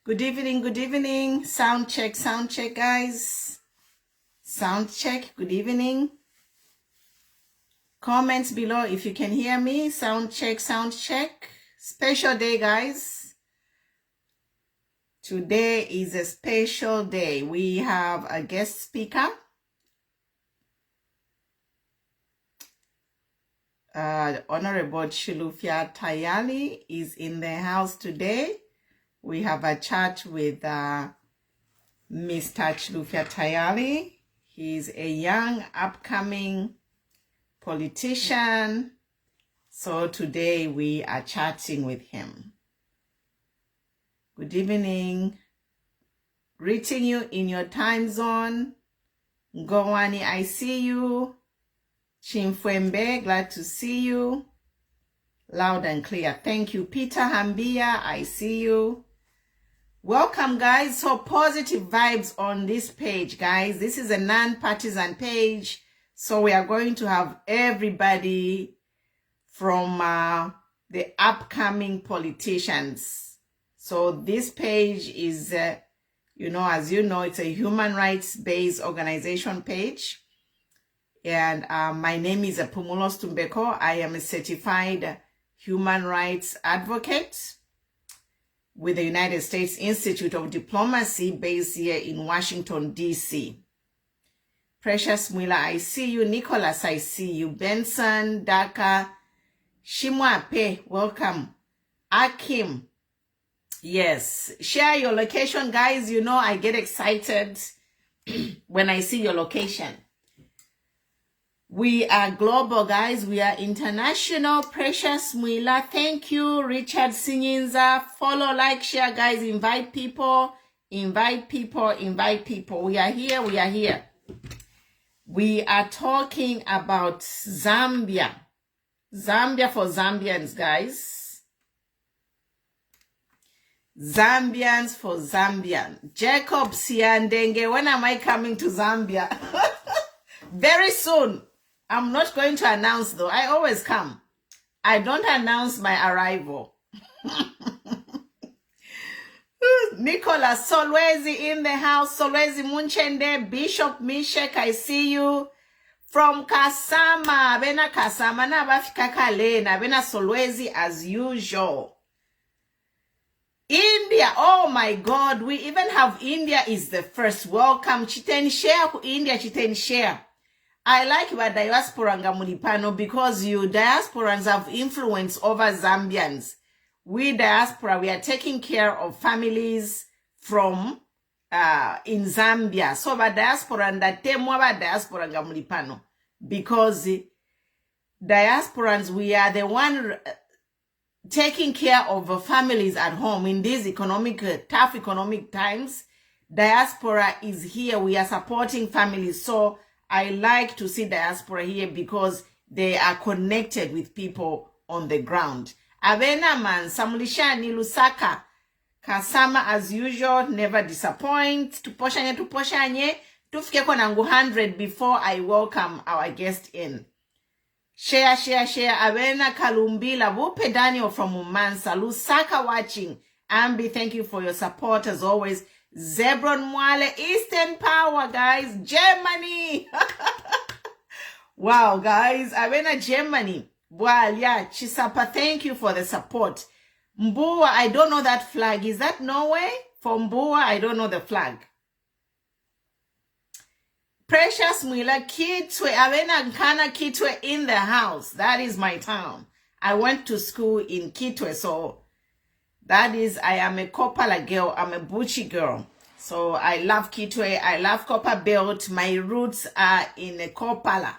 Good evening. Sound check, guys. Sound check, good evening. Comments below if you can hear me. Sound check. Special day, guys. Today is a special day. We have a guest speaker. Honorable Chilufya Tayali is in the house today. We have a chat with Mr. Chilufya Tayali. He's a young, upcoming politician. So today we are chatting with him. Good evening. Greeting you in your time zone. Ngowani, I see you. Chimfwembe, glad to see you. Loud and clear. Thank you. Peter Hambia, I see you. Welcome, guys. So positive vibes on this page, guys. This is a non-partisan page. So we are going to have everybody from the upcoming politicians. So this page is, as you know, it's a human rights-based organization page. And my name is Pumulos Tumbeko. I am a certified human rights advocate with the United States Institute of Diplomacy based here in Washington, D.C. Precious Mwila, I see you. Nicholas, I see you. Benson, Daka, Shimwape, welcome. Akim, yes. Share your location, guys. You know I get excited when I see your location. We are global, guys. We are international. Precious Mwila, thank you. Richard Sinyinza, follow, like, share, guys. Invite people. We are here. We are talking about Zambia. Zambia for Zambians, guys. Zambians for Zambian. Jacob Siandenge, when am I coming to Zambia? Very soon. I'm not going to announce, though. I always come. I don't announce my arrival. Nicholas Solwezi in the house. Solwezi Munchende. Bishop Mishek, I see you. From Kasama. Bena Kasama. Na bafika kalena. Bena Solwezi as usual. India. Oh my God. We even have India is the first. Welcome. Chiten share. India chiten share. I like your diaspora Mulipano because you diasporans have influence over Zambians. We diaspora, we are taking care of families from in Zambia. So ba diaspora ndatemwa ba diaspora Mulipano because diasporans, we are the one taking care of families at home in these tough economic times. Diaspora is here. We are supporting families. So I like to see diaspora here because they are connected with people on the ground. Avena man, Samulishani, Lusaka, Kasama as usual, never disappoint. Tuposhanye, tufike nangu 100 before I welcome our guest in. Share. Avena Kalumbila, Wupe Daniel from Umansa, Lusaka watching. Ambi, thank you for your support as always. Zebron Mwale, Eastern Power, guys. Germany. Wow, guys. Avena Germany. Well, yeah. Chisapa, thank you for the support. Mbua, I don't know that flag. Is that Norway? For Mbua, I don't know the flag. Precious Mwila, Kitwe, Avena Nkana Kitwe in the house. That is my town. I went to school in Kitwe, so that is, I am a Kopala girl. I'm a Buchi girl. So I love Kitwe. I love Copper Belt. My roots are in a Kopala.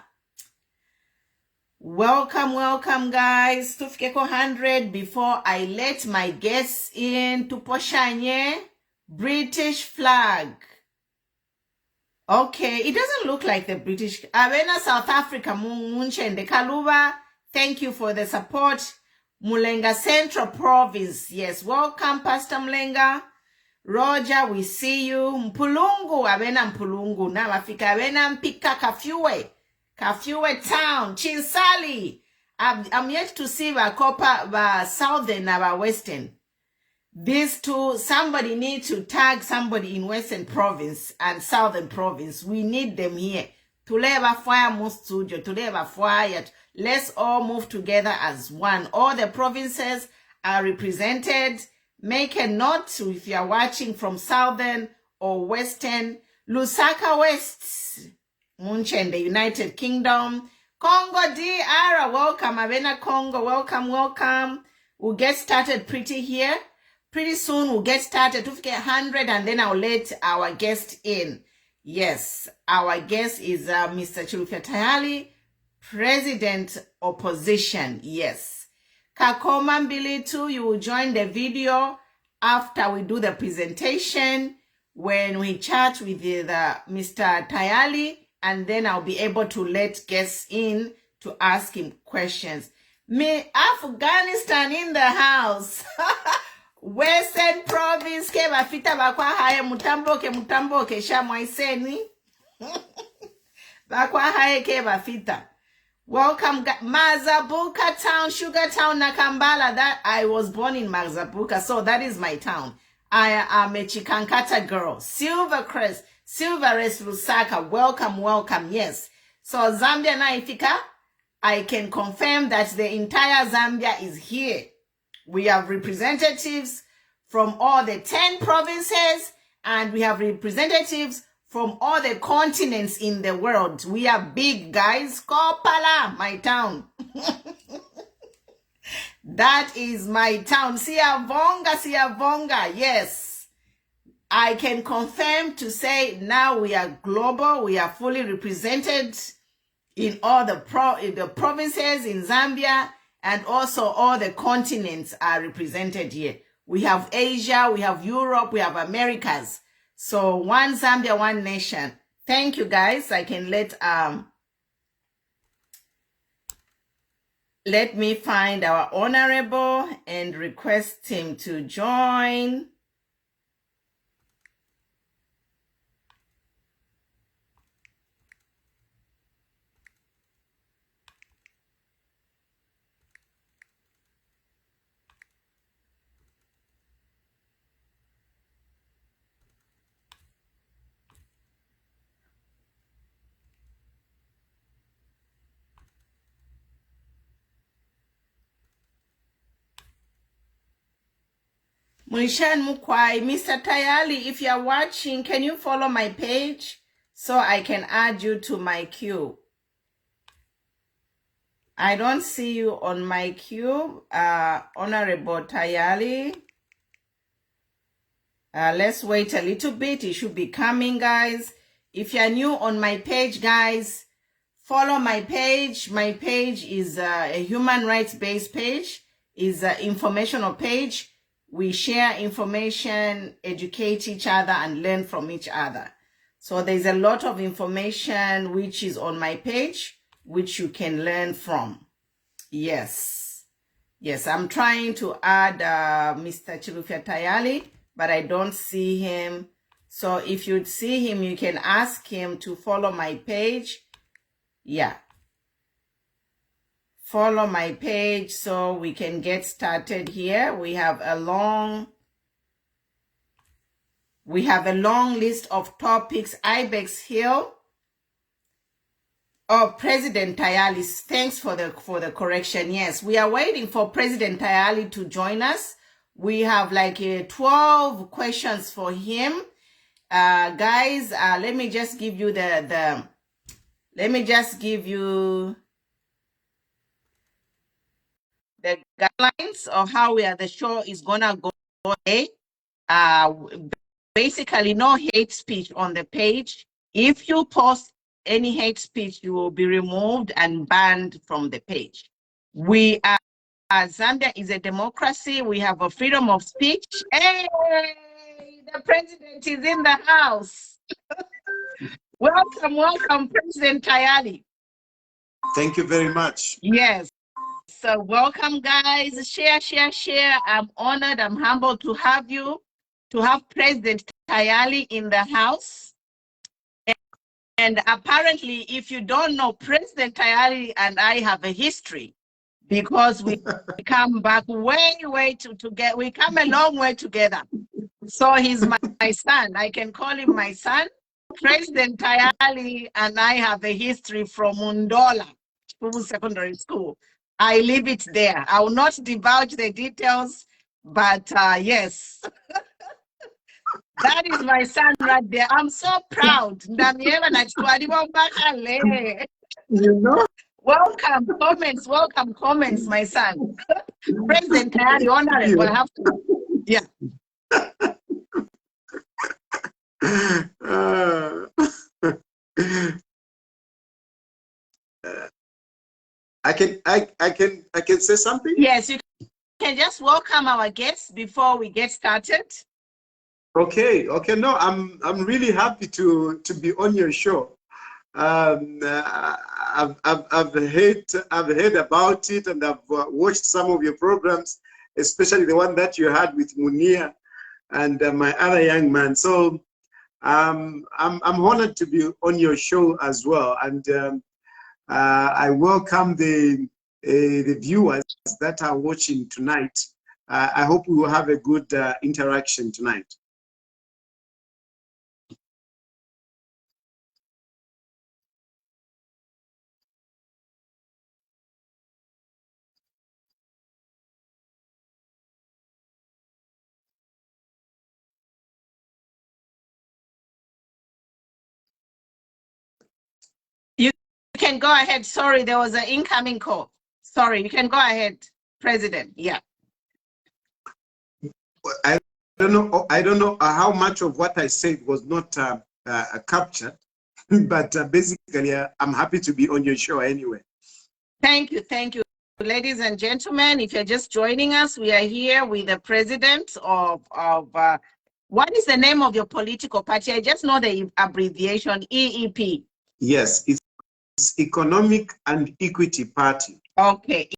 Welcome, guys. Tufike 100 before I let my guests in. Tuposhanye. British flag. Okay, it doesn't look like the British. Avena South Africa. Munchende Kaluba. Thank you for the support. Mulenga Central Province. Yes, welcome, Pastor Mulenga. Roger, we see you. Mpulungu, Avena Mpulungu. Na Africa, Avena Mpika Kafiwe Town. Chinsali. I'm yet to see the southern, western. These two, somebody needs to tag somebody in Western Province and Southern Province. We need them here. Tuleva fire mu studio, tuleva fire. Let's all move together as one. All the provinces are represented. Make a note if you are watching from Southern or Western. Lusaka West, Munchen, the United Kingdom. Congo DR, welcome. Avena Congo, welcome, welcome. We'll get started pretty here. Pretty soon we'll get started to get 100 and then I'll let our guest in. Yes, our guest is Mr. Chilufya Tayali, President Opposition. Yes. Kakoma Mbilitu, you will join the video after we do the presentation when we chat with Mr. Tayali, and then I'll be able to let guests in to ask him questions. Me, Afghanistan in the house. Western Province ke bafita bakwa haye mutamboke shamwa iseni. Bakwa haye ke bafita. Welcome Mazabuka town, Sugar Town, Nakambala. That I was born in Mazabuka, so that is my town. I am a Chikankata girl. Silvercrest Lusaka. Welcome, welcome. Yes. So Zambia na ifika, I can confirm that the entire Zambia is here. We have representatives from all the 10 provinces, and we have representatives from all the continents in the world. We are big, guys. Kopala, my town. That is my town. Siyavonga. Yes. I can confirm to say now we are global. We are fully represented in all the provinces in Zambia. And also all the continents are represented here. We have Asia, we have Europe, we have Americas. So one Zambia, one nation. Thank you guys. I can let me find our honorable and request him to join. Munishan Mukwai, Mr. Tayali, if you are watching, can you follow my page so I can add you to my queue? I don't see you on my queue, Honorable Tayali. Let's wait a little bit. It should be coming, guys. If you're new on my page, guys, follow my page. My page is a human rights-based page. Is an informational page. We share information, educate each other, and learn from each other. So there's a lot of information which is on my page, which you can learn from. Yes. Yes, I'm trying to add Mr. Chilufya Tayali, but I don't see him. So if you see him, you can ask him to follow my page. Yeah. Follow my page so we can get started here. We have a long list of topics. Ibex Hill. Oh, President Tayali, thanks for the correction. Yes, we are waiting for President Tayali to join us. We have like 12 questions for him. Guys, let me just give you the guidelines of how the show is gonna go today. Basically, no hate speech on the page. If you post any hate speech, you will be removed and banned from the page. We are Zambia is a democracy. We have a freedom of speech. Hey, the president is in the house. Welcome, President Tayali. Thank you very much. Yes. So welcome, guys. Share. I'm honored. I'm humbled to have President Tayali in the house. And apparently, if you don't know, President Tayali and I have a history because we come back way together. We come a long way together. So he's my son. I can call him my son. President Tayali and I have a history from Mundola Secondary School. I leave it there. I will not divulge the details, but yes, that is my son right there. I'm so proud. You know, Welcome comments, my son. President Tayali, honorable, I have to, yeah. I can say something. Yes, you can just welcome our guests before we get started. Okay. No, I'm really happy to be on your show. I've heard about it, and I've watched some of your programs, especially the one that you had with Munia and my other young man. So I'm honored to be on your show as well, and I welcome the viewers that are watching tonight. I hope we will have a good interaction tonight. You can go ahead. Sorry, there was an incoming call. Sorry, you can go ahead, President. Yeah. I don't know how much of what I said was not captured, but basically, I'm happy to be on your show anyway. Thank you. Ladies and gentlemen, if you're just joining us, we are here with the president of what is the name of your political party? I just know the abbreviation, EEP. Yes, it's Economic and Equity Party. Okay,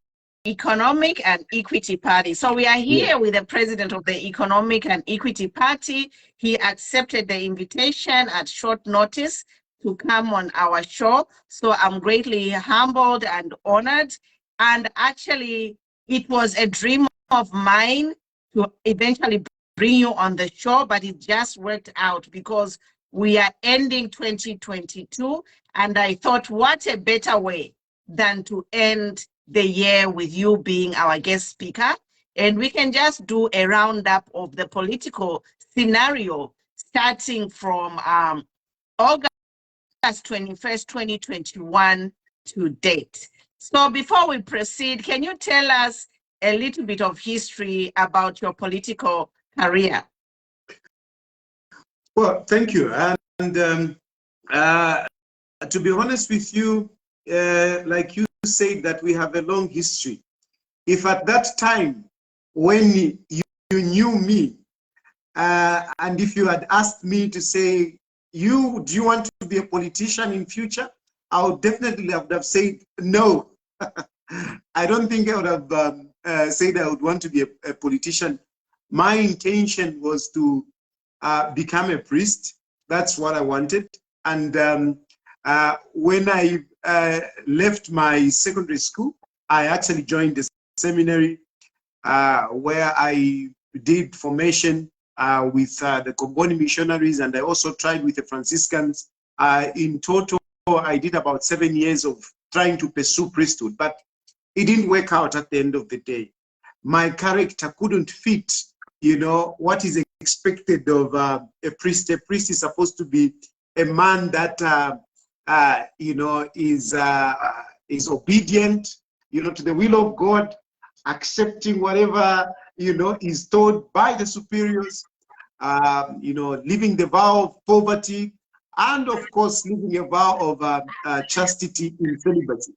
Economic and Equity Party. So we are here with the president of the Economic and Equity Party. He accepted the invitation at short notice to come on our show. So I'm greatly humbled and honored. And actually, it was a dream of mine to eventually bring you on the show, but it just worked out because we are ending 2022. And I thought, what a better way than to end the year with you being our guest speaker. And we can just do a roundup of the political scenario starting from August 21st, 2021 to date. So before we proceed, can you tell us a little bit of history about your political career? Well, thank you. And to be honest with you, like you said, that we have a long history. If at that time, when you knew me, and if you had asked me to say, do you want to be a politician in future? I would definitely have said no. I don't think I would have said I would want to be a politician. My intention was to become a priest. That's what I wanted. And when I left my secondary school, I actually joined the seminary where I did formation with the Kongoni missionaries, and I also tried with the Franciscans. In total, I did about 7 years of trying to pursue priesthood, but it didn't work out at the end of the day. My character couldn't fit, what is expected of a priest. A priest is supposed to be a man that, is obedient, to the will of God, accepting whatever, is told by the superiors, living the vow of poverty, and of course, living a vow of chastity in celibacy.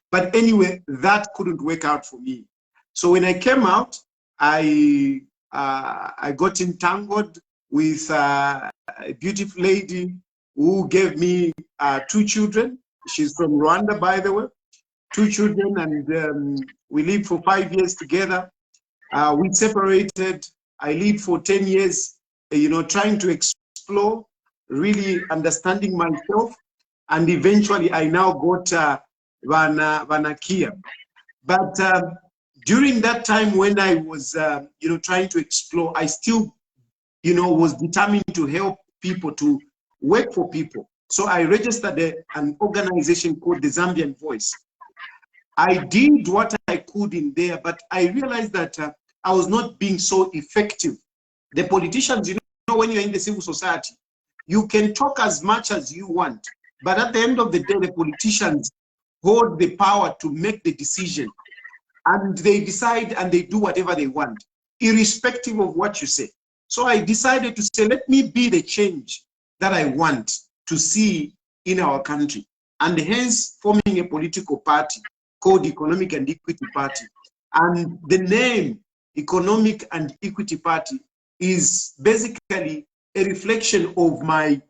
But anyway, that couldn't work out for me. So when I came out, I got entangled with a beautiful lady who gave me 2 children. She's from Rwanda, by the way. 2 children, and we lived for 5 years together. We separated. I lived for 10 years, trying to explore, really understanding myself, and eventually I now got Vanakia. But during that time when I was, trying to explore, I still, was determined to help people, to work for people. So I registered an organization called the Zambian Voice. I did what I could in there, but I realized that I was not being so effective. The politicians, when you're in the civil society, you can talk as much as you want, but at the end of the day, the politicians hold the power to make the decision, and they decide and they do whatever they want, irrespective of what you say. So I decided to say, let me be the change that I want to see in our country, and hence forming a political party called Economic and Equity Party. And the name Economic and Equity Party is basically a reflection of my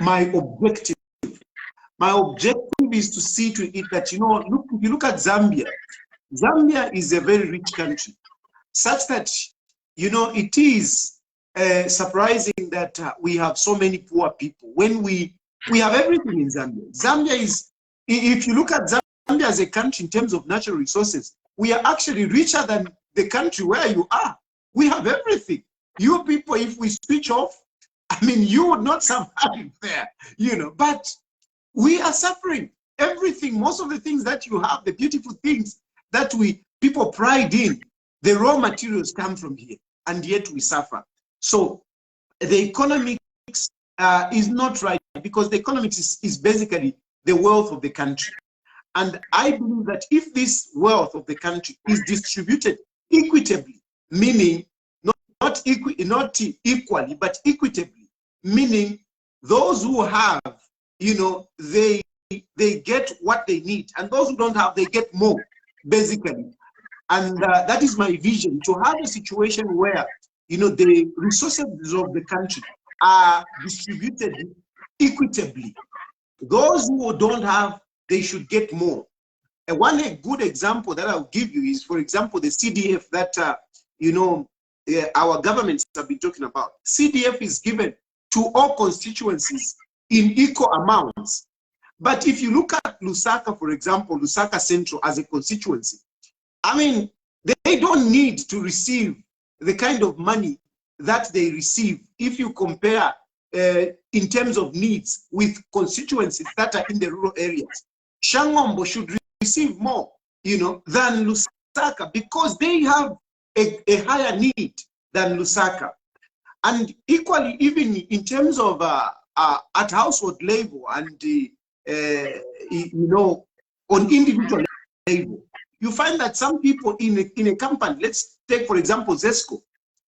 objective. My objective is to see to it that, look, if you look at Zambia, Zambia is a very rich country, such that, it is surprising that we have so many poor people when we have everything in Zambia. Zambia is, if you look at Zambia as a country in terms of natural resources, we are actually richer than the country where you are. We have everything. You people, if we switch off, I mean, you would not survive there, but we are suffering. Everything, most of the things that you have, the beautiful things that people pride in, the raw materials come from here, and yet we suffer. So the economics is not right, because the economics is basically the wealth of the country. And I believe that if this wealth of the country is distributed equitably, meaning not equally, but equitably, meaning those who have, they get what they need, and those who don't have, they get more, basically. And that is my vision, to have a situation where, the resources of the country are distributed equitably. Those who don't have, they should get more. And a good example that I'll give you is, for example, the CDF that, our governments have been talking about. CDF is given to all constituencies in equal amounts. But if you look at Lusaka, for example, Lusaka Central as a constituency, I mean, they don't need to receive the kind of money that they receive if you compare in terms of needs with constituencies that are in the rural areas. Shangombo should receive more, than Lusaka, because they have a higher need than Lusaka. And equally, even in terms of at household level and, on individual level, you find that some people in a company, let's take, for example, Zesco,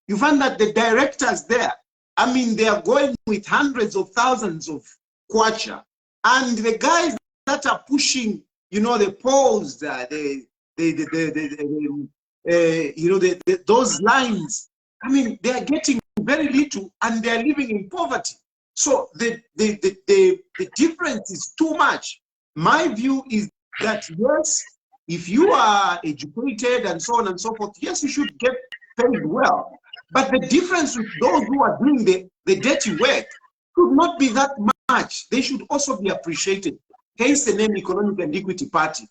you find that the directors there, I mean, they are going with hundreds of thousands of kwacha. And the guys that are pushing, the poles, those lines, I mean, they are getting very little and they are living in poverty. So the difference is too much. My view is that, yes, if you are educated and so on and so forth, yes, you should get paid well. But the difference with those who are doing the dirty work should not be that much. They should also be appreciated. Hence the name Economic and Equity Party.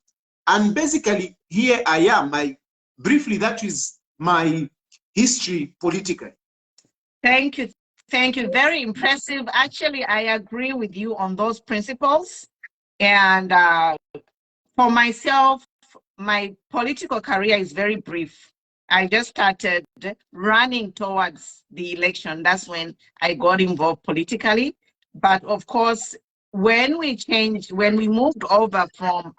And basically, here I am. Briefly, that is my history politically. Thank you. Thank you. Very impressive. Actually, I agree with you on those principles. And for myself, my political career is very brief. I just started running towards the election. That's when I got involved politically. But of course, when we moved over from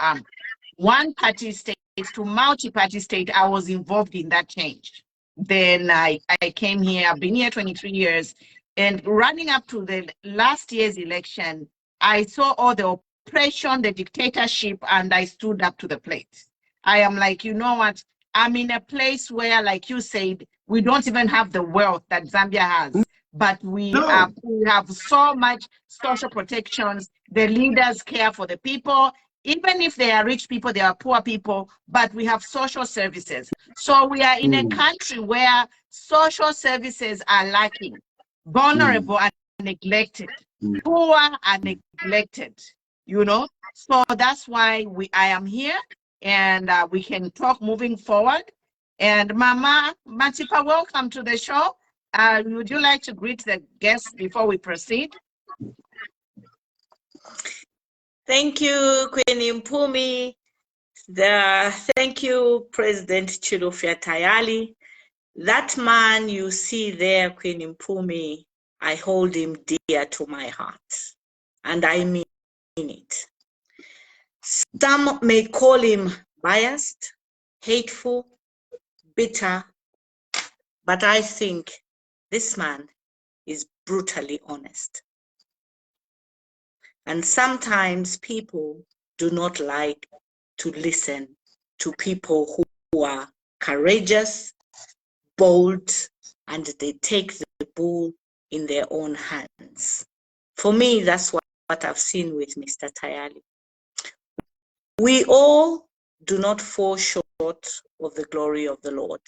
one party state to multi-party state, I was involved in that change. Then I came here, I've been here 23 years, and running up to the last year's election, I saw all the oppression, the dictatorship, and I stood up to the plate. I am like, you know what? I'm in a place where, like you said, we don't even have the wealth that Zambia has, but we have so much social protections. The leaders care for the people. Even if they are rich people, they are poor people, but we have social services. So we are in a country where social services are lacking, vulnerable and neglected, poor and neglected, So that's why I am here. and we can talk moving forward. And Mama Matipa, welcome to the show. Would you like to greet the guests before we proceed? Thank you, Queen Mpumi. Thank you, President Chilufya Tayali. That man you see there, Queen Mpumi, I hold him dear to my heart, and I mean it. Some may call him biased, hateful, bitter, but I think this man is brutally honest. And sometimes people do not like to listen to people who are courageous, bold, and they take the bull in their own hands. For me, that's what I've seen with Mr. Tayali. We all do not fall short of the glory of the Lord.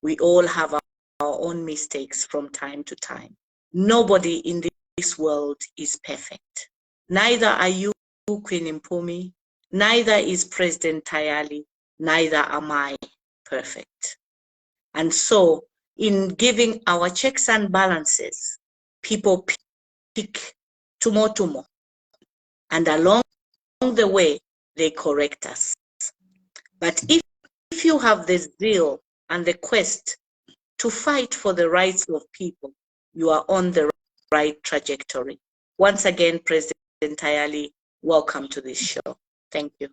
We all have our own mistakes from time to time. Nobody in this world is perfect. Neither are you, Queen Mpumi, neither is President Tayali, neither am I perfect. And so, in giving our checks and balances, people pick tumo, and along the way, they correct us. But if you have the zeal and the quest to fight for the rights of people, you are on the right trajectory. Once again, President Tayali, welcome to this show. Thank you.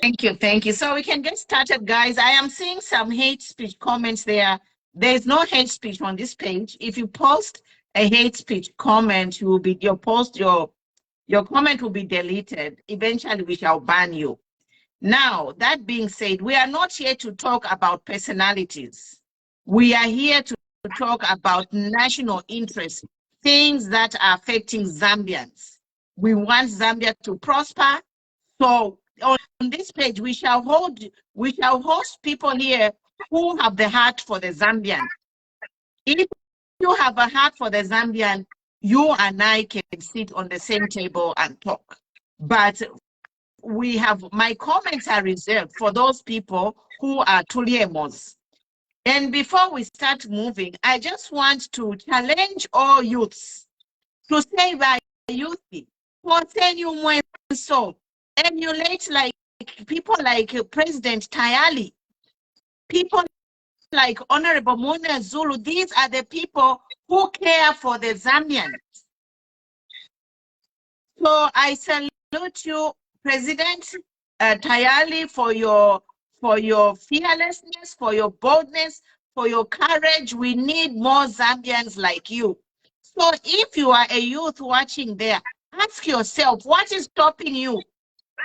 Thank you. So we can get started, guys. I am seeing some hate speech comments there. There's no hate speech on this page. If you post a hate speech comment, your comment will be deleted. Eventually, we shall ban you. Now, that being said, we are not here to talk about personalities. We are here to talk about national interests, things that are affecting Zambians. We want Zambia to prosper. So on this page, we shall host people here who have the heart for the Zambian. If you have a heart for the Zambian, you and I can sit on the same table and talk. But my comments are reserved for those people who are Tuliemos. And before we start moving, I just want to challenge all youths to say by youth, so emulate like people like President Tayali, people like Honorable Mona Zulu. These are the people who care for the Zambians. So I salute you, President Tayali, for your fearlessness, for your boldness, for your courage. We need more Zambians like you. So if you are a youth watching there, ask yourself, what is stopping you?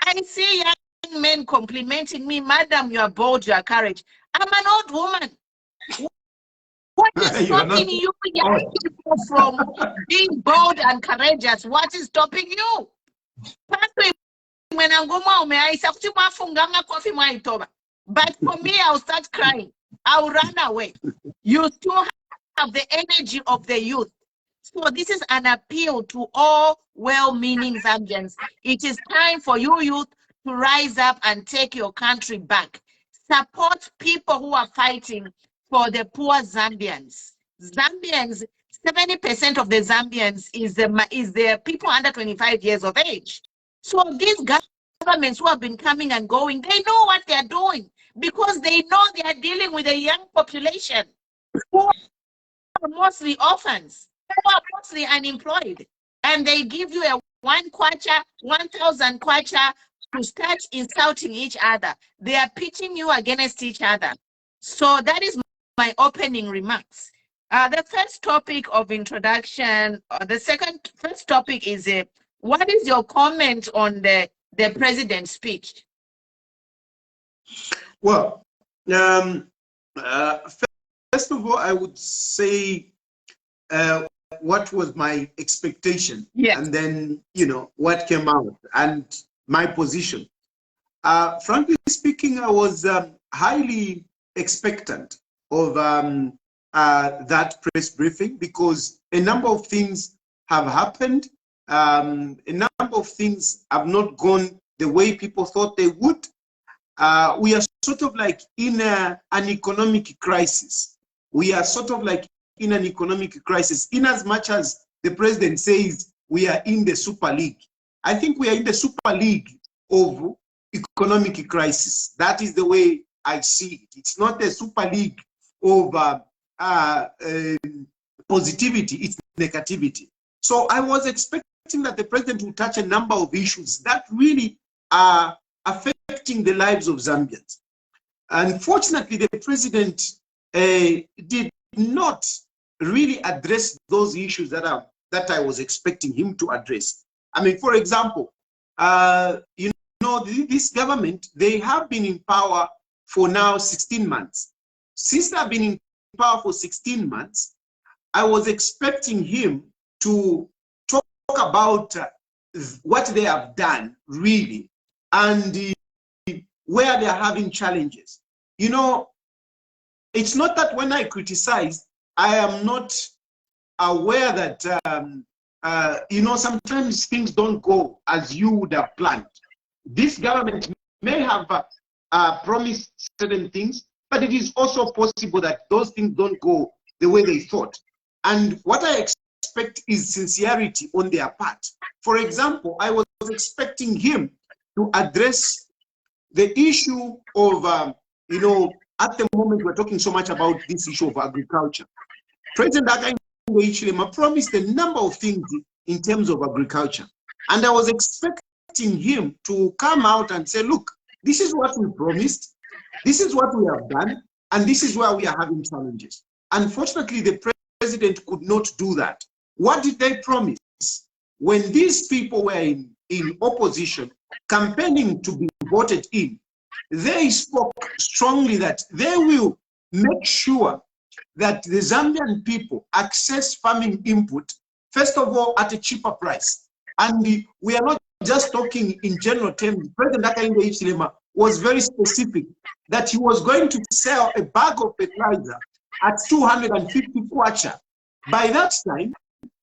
I see young men complimenting me, Madam, you are bold, you are courage. I'm an old woman. What is stopping you young people from being bold and courageous? What is stopping you? But for me, I'll start crying. I'll run away. You still have the energy of the youth. So this is an appeal to all well-meaning Zambians. It is time for you youth to rise up and take your country back. Support people who are fighting for the poor Zambians. 70% of the Zambians is the people under 25 years of age. So these governments who have been coming and going, they know what they're doing because they know they are dealing with a young population who are mostly orphans, who are mostly unemployed. And they give you a 1,000 kwacha to start insulting each other. They are pitching you against each other. So that is my opening remarks. The first topic of introduction, first topic is what is your comment on the president's speech? Well, first of all, I would say what was my expectation, yes, and then what came out and my position. Frankly speaking, I was highly expectant of that press briefing because a number of things have happened. A number of things have not gone the way people thought they would. we are sort of like in an economic crisis. We are sort of like in an economic crisis, in as much as the president says we are in the Super League. I think we are in the Super League of economic crisis. That is the way I see it. It's not a Super League of positivity, it's negativity. So I was expecting that the president would touch a number of issues that really are affecting the lives of Zambians. Unfortunately, the president did not really address those issues that I was expecting him to address. I mean, for example, you know, this government, they have been in power for now 16 months. Since they've been in power for 16 months, I was expecting him to talk about what they have done, really, and where they are having challenges. You know, it's not that when I criticize, I am not aware that, you know, sometimes things don't go as you would have planned. This government may have promised certain things, but it is also possible that those things don't go the way they thought. And what I expect is sincerity on their part. For example, I was expecting him to address the issue of, you know, at the moment we're talking so much about this issue of agriculture. President Hakainde Hichilema promised a number of things in terms of agriculture. And I was expecting him to come out and say, look, this is what we promised, this is what we have done, and this is where we are having challenges. Unfortunately, the president could not do that. What did they promise? When these people were in opposition, campaigning to be voted in, they spoke strongly that they will make sure that the Zambian people access farming input, first of all, at a cheaper price. And we are not just talking in general terms. President Hakainde Hichilema was very specific that he was going to sell a bag of fertilizer at 250 kwacha. By that time,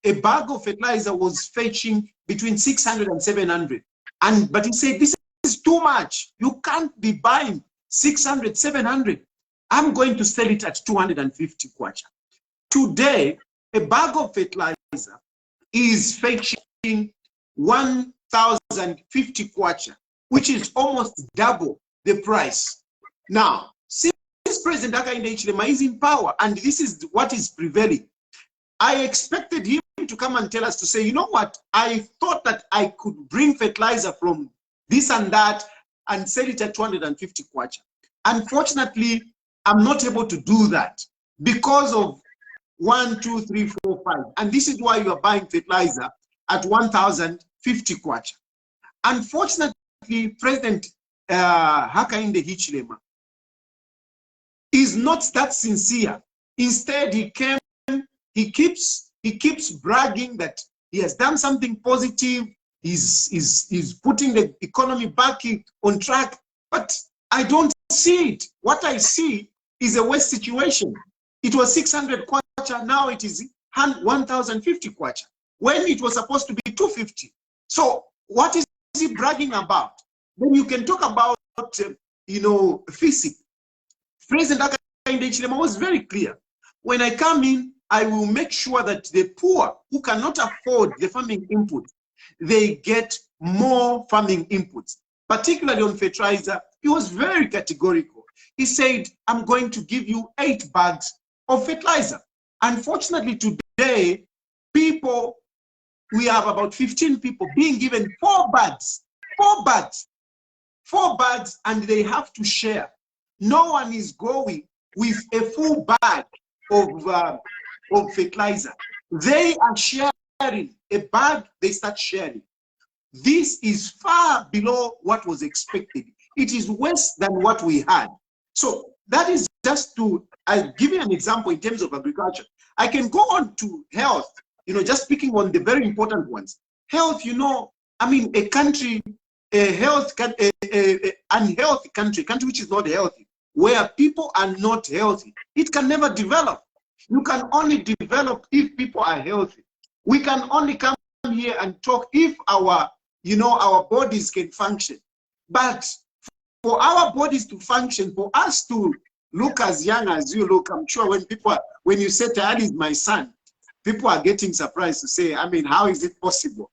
a bag of fertilizer was fetching between 600 and 700. But he said, this is too much. You can't be buying 600, 700. I'm going to sell it at 250 kwacha. Today, a bag of fertilizer is fetching 1,050 kwacha, which is almost double the price. Now, since President Hakainde Hichilema is in power, and this is what is prevailing, I expected him to come and tell us to say, you know what, I thought that I could bring fertilizer from this and that and sell it at 250 kwacha. Unfortunately, I'm not able to do that because of 1, 2, 3, 4, 5. And this is why you are buying fertilizer at 1,050 kwacha. Unfortunately, President Hakainde Hichilema is not that sincere. Instead, he keeps bragging that he has done something positive. He's putting the economy back on track. But I don't see it. What I see is a worse situation. It was 600 kwacha, now it is 1,050 kwacha, when it was supposed to be 250. So what is he bragging about? Then you can talk about, you know, physics. President Hakainde Hichilema was very clear. When I come in, I will make sure that the poor who cannot afford the farming input, they get more farming inputs, particularly on fertilizer. He was very categorical. He said, I'm going to give you 8 bags of fertilizer. Unfortunately, today, we have about 15 people being given 4 bags. 4 bags. 4 bags, and they have to share. No one is going with a full bag of fertilizer. They are sharing a bag, they start sharing. This is far below what was expected. It is worse than what we had. So that is just to give you an example in terms of agriculture. I can go on to health, you know, just picking on the very important ones. Health, you know, I mean, a country, unhealthy country which is not healthy, where people are not healthy, it can never develop. You can only develop if people are healthy. We can only come here and talk if our, you know, our bodies can function. But for our bodies to function, for us to look as young as you look, I'm sure when you say Tayali is my son, people are getting surprised to say, I mean, how is it possible?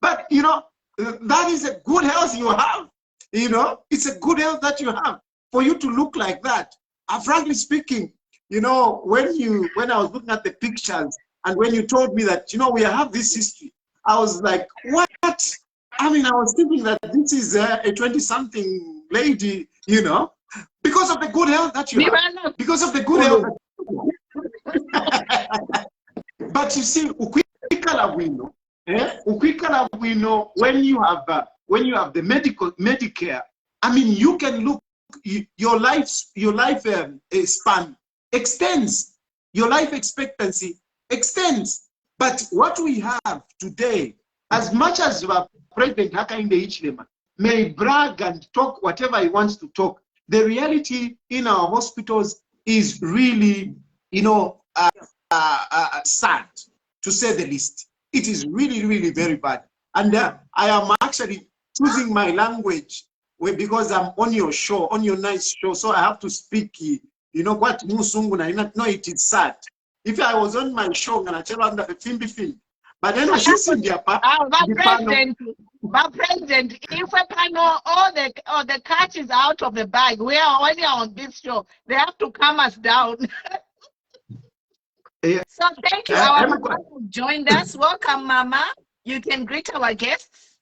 But, you know, that is a good health you have. You know, it's a good health that you have for you to look like that. Frankly speaking, you know, when I was looking at the pictures and when you told me that, you know, we have this history, I was like, what? I mean, I was thinking that this is a 20-something lady, you know, because of the good health that you have. Because of the good health that you have. But you see, when you have the Medicare, I mean, you can look, your life span extends, your life expectancy extends. But what we have today, as much as President Hakainde Hichilema may brag and talk whatever he wants to talk, the reality in our hospitals is really, you know, sad, to say the least. It is really, really very bad. And I am actually choosing my language because I'm on your show, on your nice show, so I have to speak, you know, what Musungu, no, it is sad. If I was on my show, I'm going to tell you that the film. But then she's in the But President, if we can know all the catch is out of the bag, we are already on this show. They have to calm us down. Yeah. So thank you. Our mama who joined us. Welcome, Mama. You can greet our guests.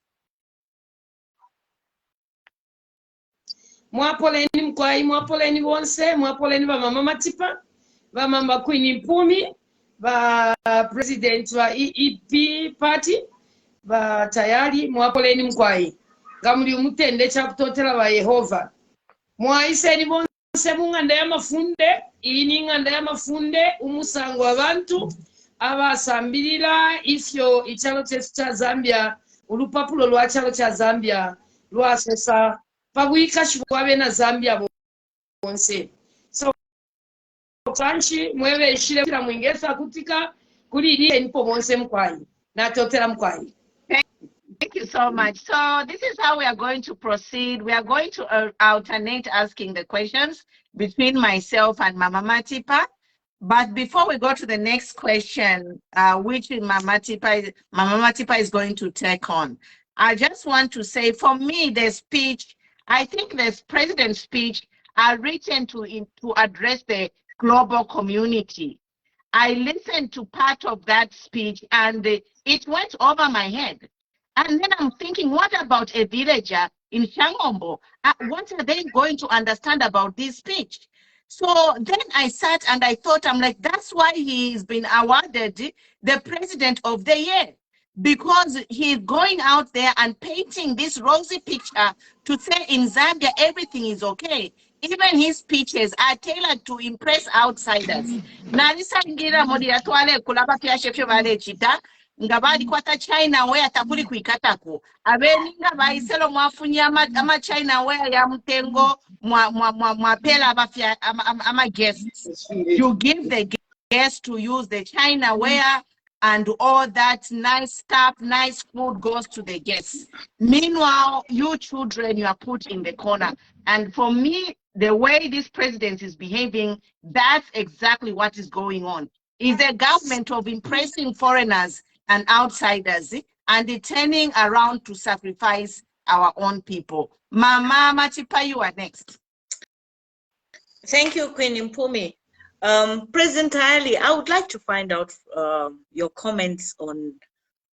Mwapoleni mkwai, mwapoleni bonse, mwapoleni ba mama Matipa, ba mama Queen Mpumi, ba president wa EEP party, ba Tayali, mwapoleni mkwai. Ngamuli umutende cha kutotela wa Yehova. Mwaiseni bonse munganda ya mafunde, ini nganda ya mafunde, umusango abantu, abasambirira ifyo ichalo chetu cha Zambia, ulupapulo lwa chalo cha Zambia, lwa sesa, pabuika shibwabe na Zambia bonse. So, kanchi mwewe ishile kila mwingesa kutika, kuli ilie nipo bonse mkwai, na totela mkwai. Thank you so much. So this is how we are going to proceed. We are going to alternate asking the questions between myself and Mama Matipa. But before we go to the next question, which Mama Matipa is going to take on, I just want to say, for me, the speech, I think the president's speech are written to address the global community. I listened to part of that speech and it went over my head. And then I'm thinking, what about a villager in Shangombo? What are they going to understand about this speech? So then I sat and I thought, I'm like, that's why he's been awarded the President of the Year, because he's going out there and painting this rosy picture to say in Zambia, everything is okay. Even his speeches are tailored to impress outsiders. Nga bali kwata China where takuli kuikatako abeninga baiselo mwafunye ama China where ya mtengo mwapela abafya ama guests. You give the guests to use the China where and all that nice stuff, nice food goes to the guests. Meanwhile, you children, you are put in the corner. And for me, the way this president is behaving, that's exactly what is going on. Is a government of impressing foreigners and outsiders and turning around to sacrifice our own people. Mama Matipa, you are next. Thank you, Queen Mpumi. President Tayali, I would like to find out your comments on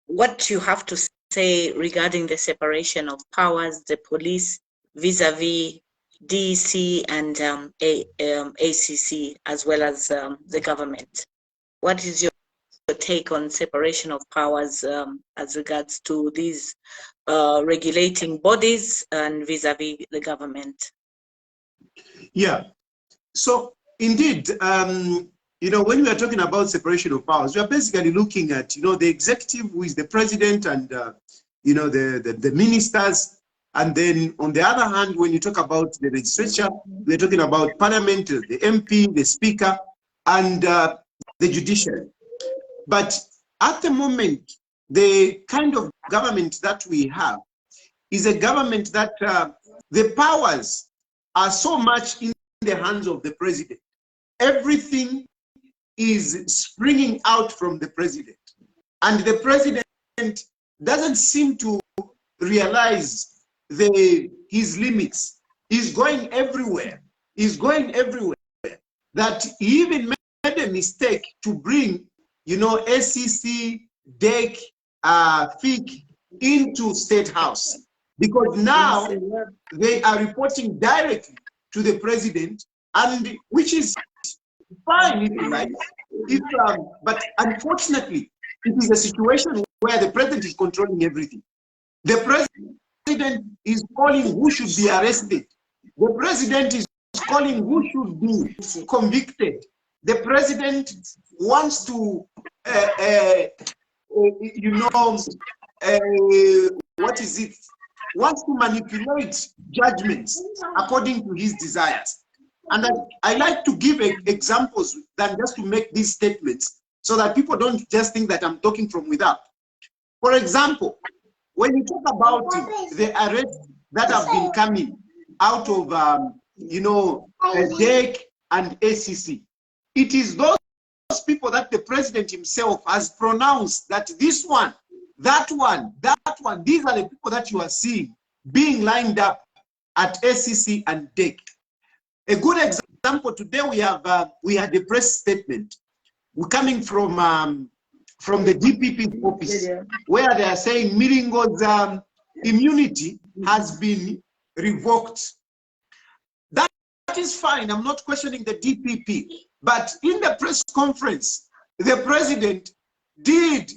what you have to say regarding the separation of powers, the police vis-a-vis DEC and ACC, as well as the government. What is your take on separation of powers as regards to these regulating bodies and vis-a-vis the government? Yeah, so indeed, you know, when we are talking about separation of powers, we are basically looking at, you know, the executive, who is the president, and you know, the ministers. And then on the other hand, when you talk about the legislature, we're talking about parliament, the MP, the speaker, and the judiciary. But at the moment, the kind of government that we have is a government that the powers are so much in the hands of the president. Everything is springing out from the president. And the president doesn't seem to realize his limits. He's going everywhere. He's going everywhere. That he even made a mistake to bring, you know, SEC, DEC, FIC into State House. Because now they are reporting directly to the president, and which is fine, if you like. But unfortunately, it is a situation where the president is controlling everything. The president is calling who should be arrested. The president is calling who should be convicted. The president wants to, what is it? Wants to manipulate judgments according to his desires. And I like to give examples than just to make these statements so that people don't just think that I'm talking from without. For example, when you talk about the arrests that have been coming out of, DEC and SEC, it is those people that the president himself has pronounced that this one, that one, these are the people that you are seeing being lined up at SEC and DEC. A good example today, we had a press statement coming from the DPP office, where they are saying Miringo's immunity has been revoked. That is fine. I'm not questioning the DPP, but in the press conference, the president did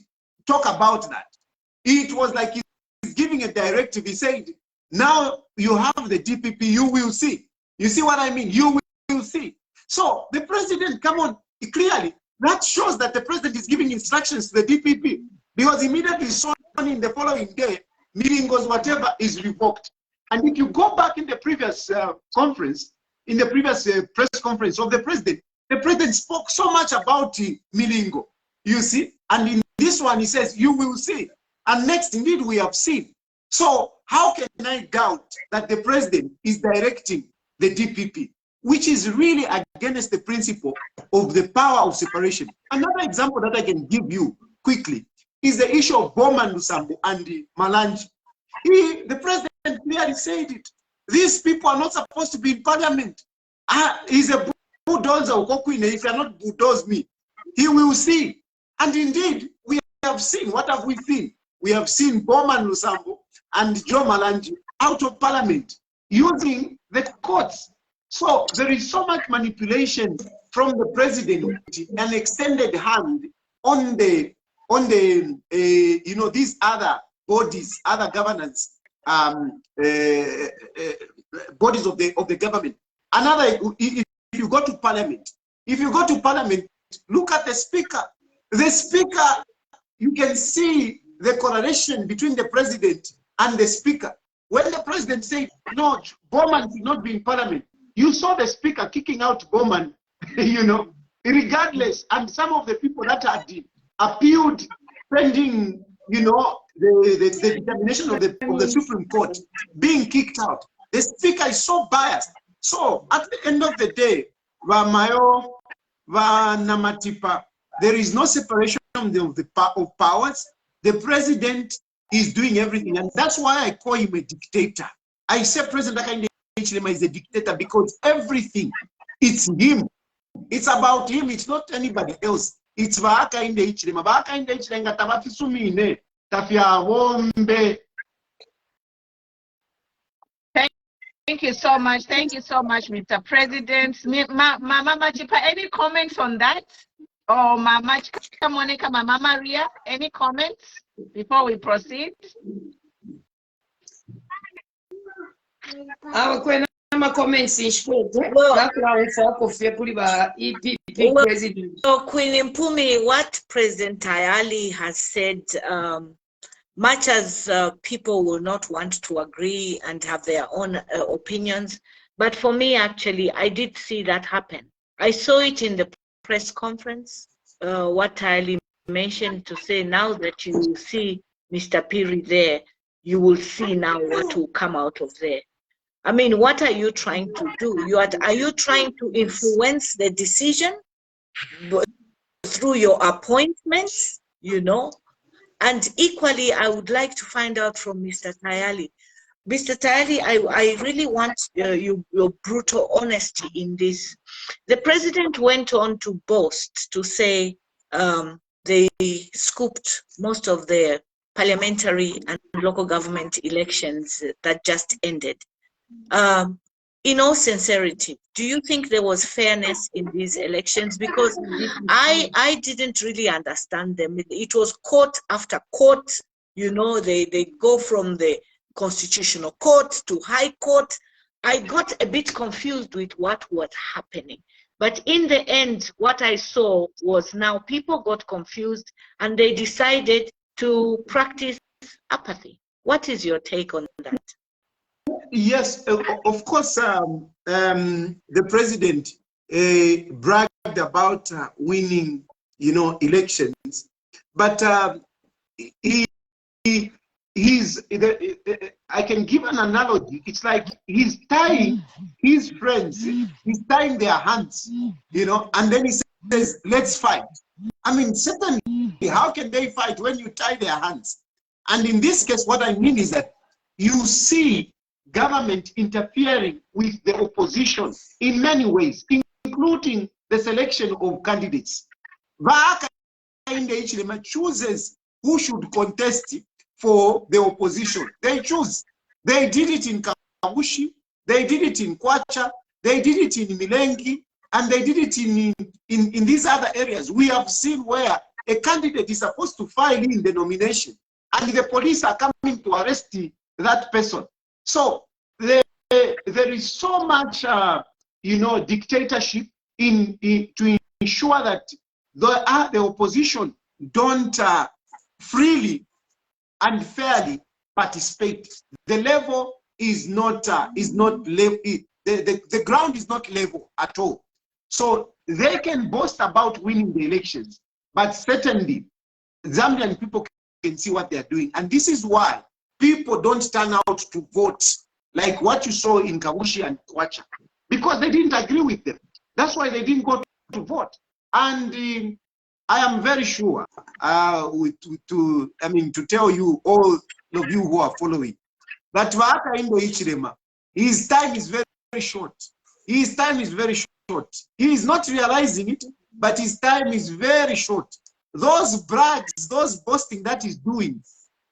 talk about that. It was like he's giving a directive. He said, now you have the DPP, you will see. You see what I mean? You will see. So the president, come on, clearly, that shows that the president is giving instructions to the DPP, because immediately soon in the following day, Miringo's whatever is revoked. And if you go back in the previous conference, in the previous press conference of the president spoke so much about Miringo, you see, and in this one he says, you will see. And next, indeed, we have seen. So how can I doubt that the president is directing the DPP, which is really against the principle of the power of separation? Another example that I can give you quickly is the issue of Bowman Lusambo and Malanji. The president clearly said it. These people are not supposed to be in parliament. He's a bulldozer. If you are not bulldoze me, he will see. And indeed, we have seen. What have we seen? We have seen Bowman Lusambo and Joe Malanji out of parliament using the courts. So there is so much manipulation from the president, an extended hand on the these other bodies, other governance bodies of the government. Another, if you go to parliament, look at the speaker. The speaker, you can see the correlation between the president and the speaker. When the president said, no, Bowman should not be in parliament, you saw the speaker kicking out Bowman, regardless. And some of the people that had appealed pending, the determination of the Supreme Court being kicked out. The speaker is so biased. So at the end of the day, Vamayo, Vanamatipa, there is no separation of powers. The president is doing everything, and that's why I call him a dictator. I say President Hakainde Hichilema is a dictator because everything, it's him. It's about him. It's not anybody else. It's Hakainde Hichilema. Hakainde Hichilema tabafisumine tafia wombe. Thank you so much. Thank you so much, Mr. President. Mama Machipa, any comments on that? Or Mama Chika Monica, Mama Maria, any comments before we proceed? Comments in president. So Queen Mpumi, what President Tayali has said, much as people will not want to agree and have their own opinions, but for me, actually, I did see that happen. I saw it in the press conference, what Tayali mentioned, to say now that you see Mr. Piri there, you will see now what will come out of there. I mean, what are you trying to do? Are you trying to influence the decision through your appointments, you know? And equally, I would like to find out from Mr. Tayali. Mr. Tayali, I really want your brutal honesty in this. The president went on to boast, to say they scooped most of the parliamentary and local government elections that just ended. In all sincerity, do you think there was fairness in these elections? Because I didn't really understand them. It was court after court, you know, they go from the Constitutional Court to High Court. I got a bit confused with what was happening. But in the end, what I saw was now people got confused and they decided to practice apathy. What is your take on that? Yes, of course, the president bragged about winning, you know, elections, but I can give an analogy. It's like he's tying his friends, he's tying their hands, you know, and then he says, let's fight. I mean, certainly, how can they fight when you tie their hands? And in this case, what I mean is that you see government interfering with the opposition in many ways, including the selection of candidates. Vaaka Hakainde chooses who should contest for the opposition. They choose. They did it in Kabushi, they did it in Kwacha, they did it in Milengi, and they did it in these other areas. We have seen where a candidate is supposed to file in the nomination, and the police are coming to arrest that person. So there is so much, you know, dictatorship to ensure that the opposition don't freely and fairly participate. The level is not level. The ground is not level at all. So they can boast about winning the elections, but certainly Zambian people can see what they are doing, and this is why people don't turn out to vote like what you saw in Kabushi and Kwacha, because they didn't agree with them. That's why they didn't go to vote. And I am very sure, to tell you, all of you who are following, that Hakainde Hichilema, his time is very, very short. His time is very short. He is not realizing it, but his time is very short. Those brags, those boasting that he's doing,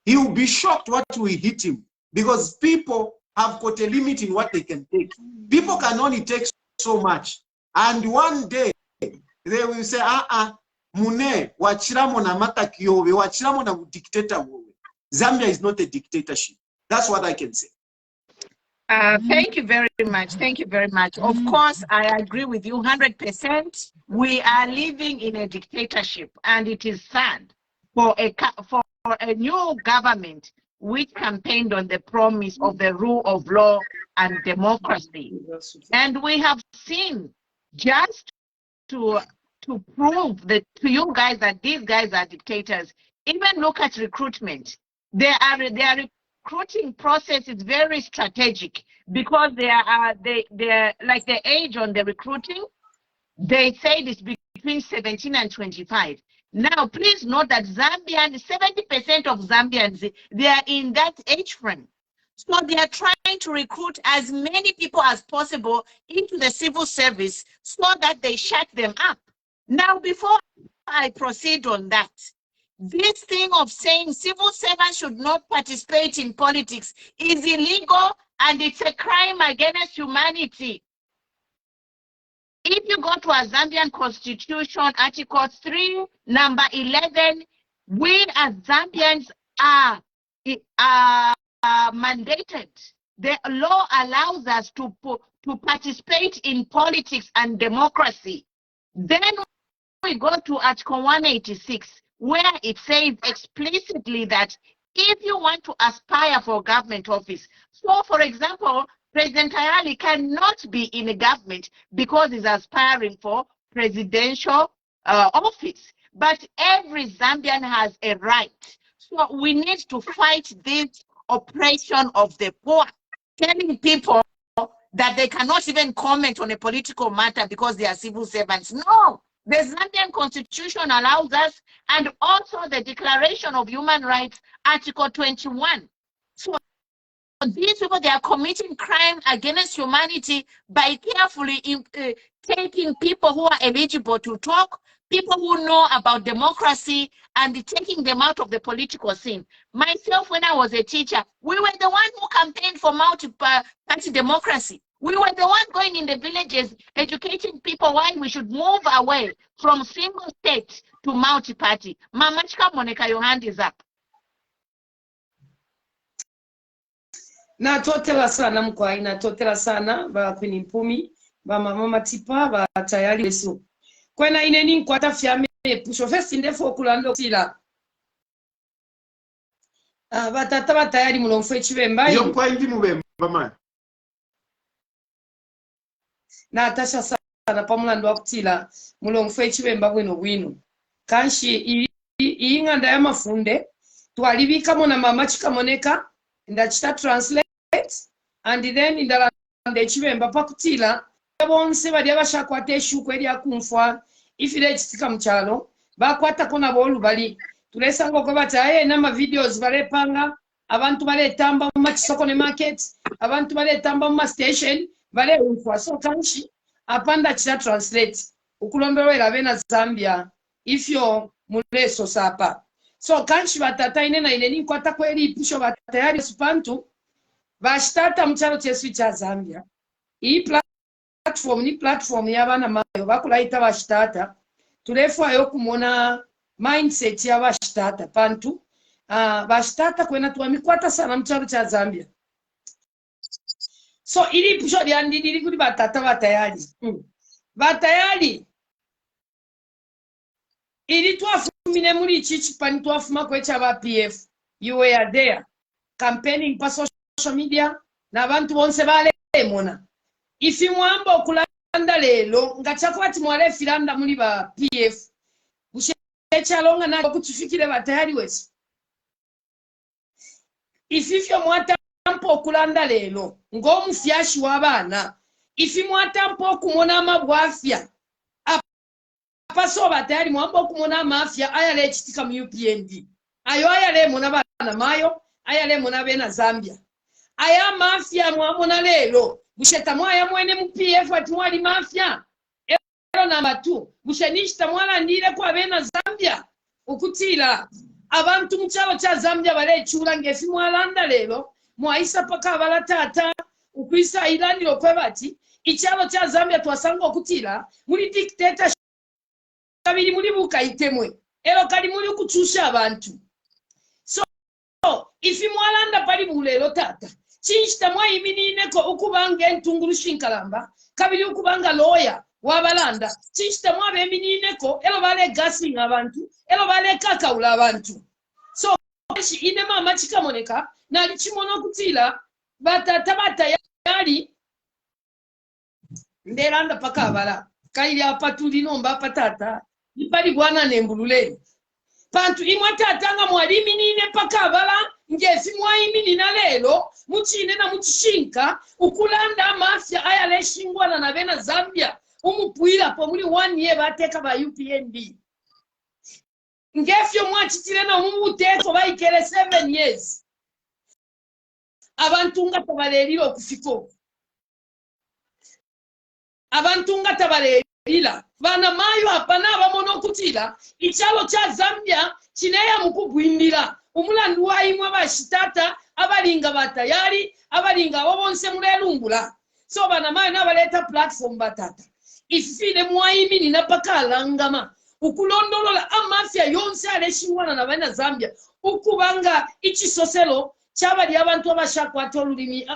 he will be shocked what will hit him, because people have got a limit in what they can take. People can only take so much. And one day, they will say, Mune, wachiramo na mata kiyowe, wachiramo na dictator wowe. Zambia is not a dictatorship. That's what I can say. Thank you very much. Thank you very much. Of course, I agree with you 100%. We are living in a dictatorship, and it is sad for a new government which campaigned on the promise of the rule of law and democracy. And we have seen, just to prove that to you guys that these guys are dictators, even look at recruitment. Their recruiting process is very strategic, because they are like the age on the recruiting, they say it's between 17 and 25. Now, please note that 70% of Zambians, they are in that age frame. So they are trying to recruit as many people as possible into the civil service so that they shut them up. Now, before I proceed on that, this thing of saying civil servants should not participate in politics is illegal, and it's a crime against humanity. If you go to a Zambian constitution, Article 3, number 11, we as Zambians are mandated. The law allows us to participate in politics and democracy. Then we go to Article 186, where it says explicitly that if you want to aspire for government office, so for example, President Tayali cannot be in a government because he's aspiring for presidential office. But every Zambian has a right. So we need to fight this oppression of the poor, telling people that they cannot even comment on a political matter because they are civil servants. No, the Zambian constitution allows us, and also the Declaration of Human Rights, Article 21. So these people, they are committing crime against humanity by carefully taking people who are eligible to talk, people who know about democracy, and taking them out of the political scene. Myself, when I was a teacher, we were the one who campaigned for multi-party democracy. We were the one going in the villages, educating people why we should move away from single state to multi-party. Mama Chika Monica, your hand is up. Na totela sana mkwai, na totela sana ba Queen Mpumi, ba Mama Matipa, ba Tayali Wesu. Kwena ineni nkwata fiame pusho festi ndefo okulando sila. Ba tata ba Tayali mulomfwe chibemba. Yo kwa indi mubemba man. Na atasha sana pamulando wakutila mulomfwe chibemba bwino. Kanshi inganda ya mafunde, tualibika mona Mama Chikamoneka, ndachita translate, and then indalande chibemba pakutila bonse bali abashakwata eshuko eri akumfwa ifire kitika mchalo bakwata kona bolu bali tulesanga ko bataye na ma videos balepanga abantu baletamba mu makisoko ne market abantu baletamba mu station bale umfwa so kanshi apanda cha translate ukulombero elabe na Zambia ifyo muleso sapa so kanshi batata ine na ile ni kwata kweli ipisho batayari supantu bashitata mchalo chesu cha Zambia hii platform y'abana mayo bakulaita bashitata tulefayo kumona mindset y'abashitata pantu bashitata kwena twamikwata sana mchalo cha Zambia so ili pisho lyandiri kuri batata batayali batayali ili twafumine muri ichi pani twafuma kwecha ba PF you were there campaigning pa social media na abantu bonse bale mona ifi mwamba okulanda lelo ngachakwati mwale filanda muri ba PF bushechalonga na kutufikire batayali wesu ififyo mwatampo okulanda lelo ng'omufyashi w'abaana ifi mwatampo okumona amabwafya apaso batayali mwamba okumona amafya ayale ekitika mu UPND ayo ayale mona bana mayo ayale mona bena Zambia aya mafya mwamona lelo busheta mwaya mwene mu PF ati mwali mafya ero namba 2 bushanishita mwala ndire kwa bena Zambia ukutila abantu mchalo cha Zambia bale chura ngefi mwalanda lelo mwaisa paka balatata ukwisa ilani lokwebati ichalo cha Zambia twasanga okutila muri dictator kabiri muri bukayitemwe ero kali muri kuchusha abantu so ifi mwalanda pali bulelo tata chinchita mwayiminine ko ukubanga entunguru shinkalamba kabiri ukubanga lawyer wabalanda chinchita mwabeminine ko elo bale gassing abantu elo bale kakaula abantu so ine Mama Chikamoneka nali chimono kutila batata batayali ndelanda pakabala kaili apatuli nomba patata ipali bwana nembulule pantu imwatatanga mwalimi nine pakabala ngesi mwaimi na lelo muchine na muchishinka ukulanda amafya ayaleshingwana na bena Zambia umupwila po muri 1 year bateka ba UPND ngefyo mwachitire na umuteko bayikele 7 years abantunga tabalelilo okufiko abantunga tabalelila bana mayo apana bamono kutila ichalo cha Zambia chineya mukugwindira umulandu waimwe bashitata abalinga batayali abalinga abonse mulelungula so bana mayo nabaleta platform batata ifine mwaimi na pakalangama ukulondolola amafya yonse aleshingwana na bana Zambia ukubanga ichisoselo chabali abantu abashakwata olulimi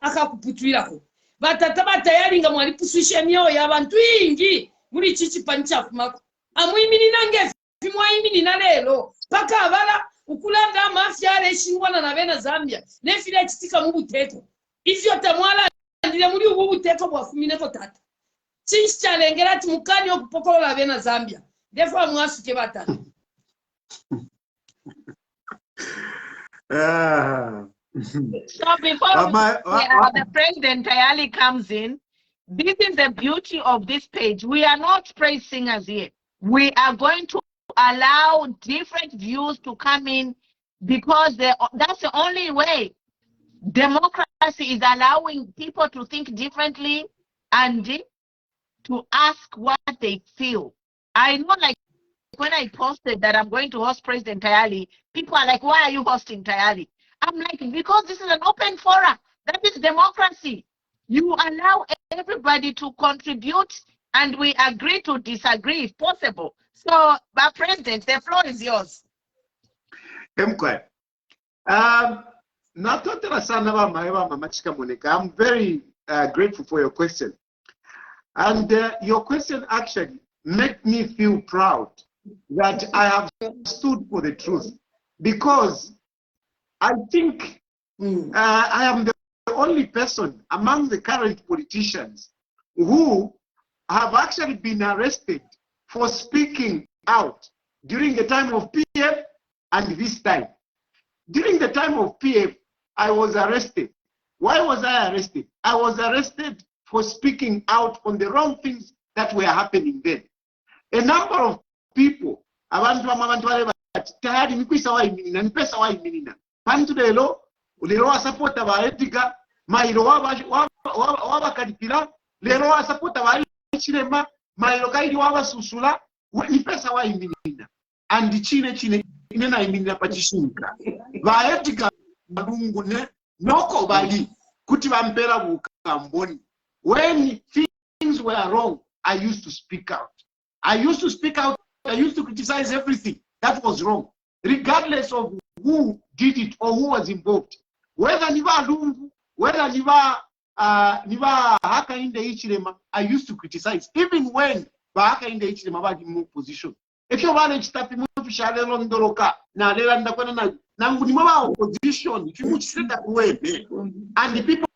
akakuputwirako batata batayali nga mwali puswishe myoyo y'abantu ingi muri chichi panchafu mako amwimini nange fimwaimini na lelo paka abala ukulanda amafya aleshingwana na bana Zambia nefile chitika mu buteko ifyo tamwala ndile muri ubu buteko bwafumineko tata chinchi chalengera ati mukani okupokolola bena Zambia defo mwasuke batata Ah. So before the President Tayali comes in, this is the beauty of this page. We are not praise singers here. We are going to allow different views to come in because that's the only way. Democracy is allowing people to think differently and to ask what they feel. I know, like when I posted that I'm going to host President Tayali, people are like, why are you hosting Tayali? I'm like, because this is an open forum. That is democracy. You allow everybody to contribute and we agree to disagree if possible. So, President, the floor is yours. I'm very grateful for your question. And your question actually made me feel proud that I have stood for the truth. Because I think I am the only person among the current politicians who have actually been arrested for speaking out during the time of PF and this time. During the time of PF, I was arrested. Why was I arrested? I was arrested for speaking out on the wrong things that were happening then. A number of people, tayari nikwisa wayimirina nipesa wayimirina pantu lero wasapota ba Edgar mailo wabakalipira lero wasapota ba Chilema mailo kaili wabasusula nipesa wayimirina and chine inena yimirina pachishinka ba Edgar balungu ne noko bali kuti bampera bukamboni. When things were wrong, I used to speak out. I used to speak out. I used to criticize everything that was wrong, regardless of who did it or who was involved. Whether niva lungu, whether niva haka in the Ichilema, I used to criticize, even when haka in the Ichilema was in position. If you want to start to share on the loca, now they are not opposition, if you set that way, and the people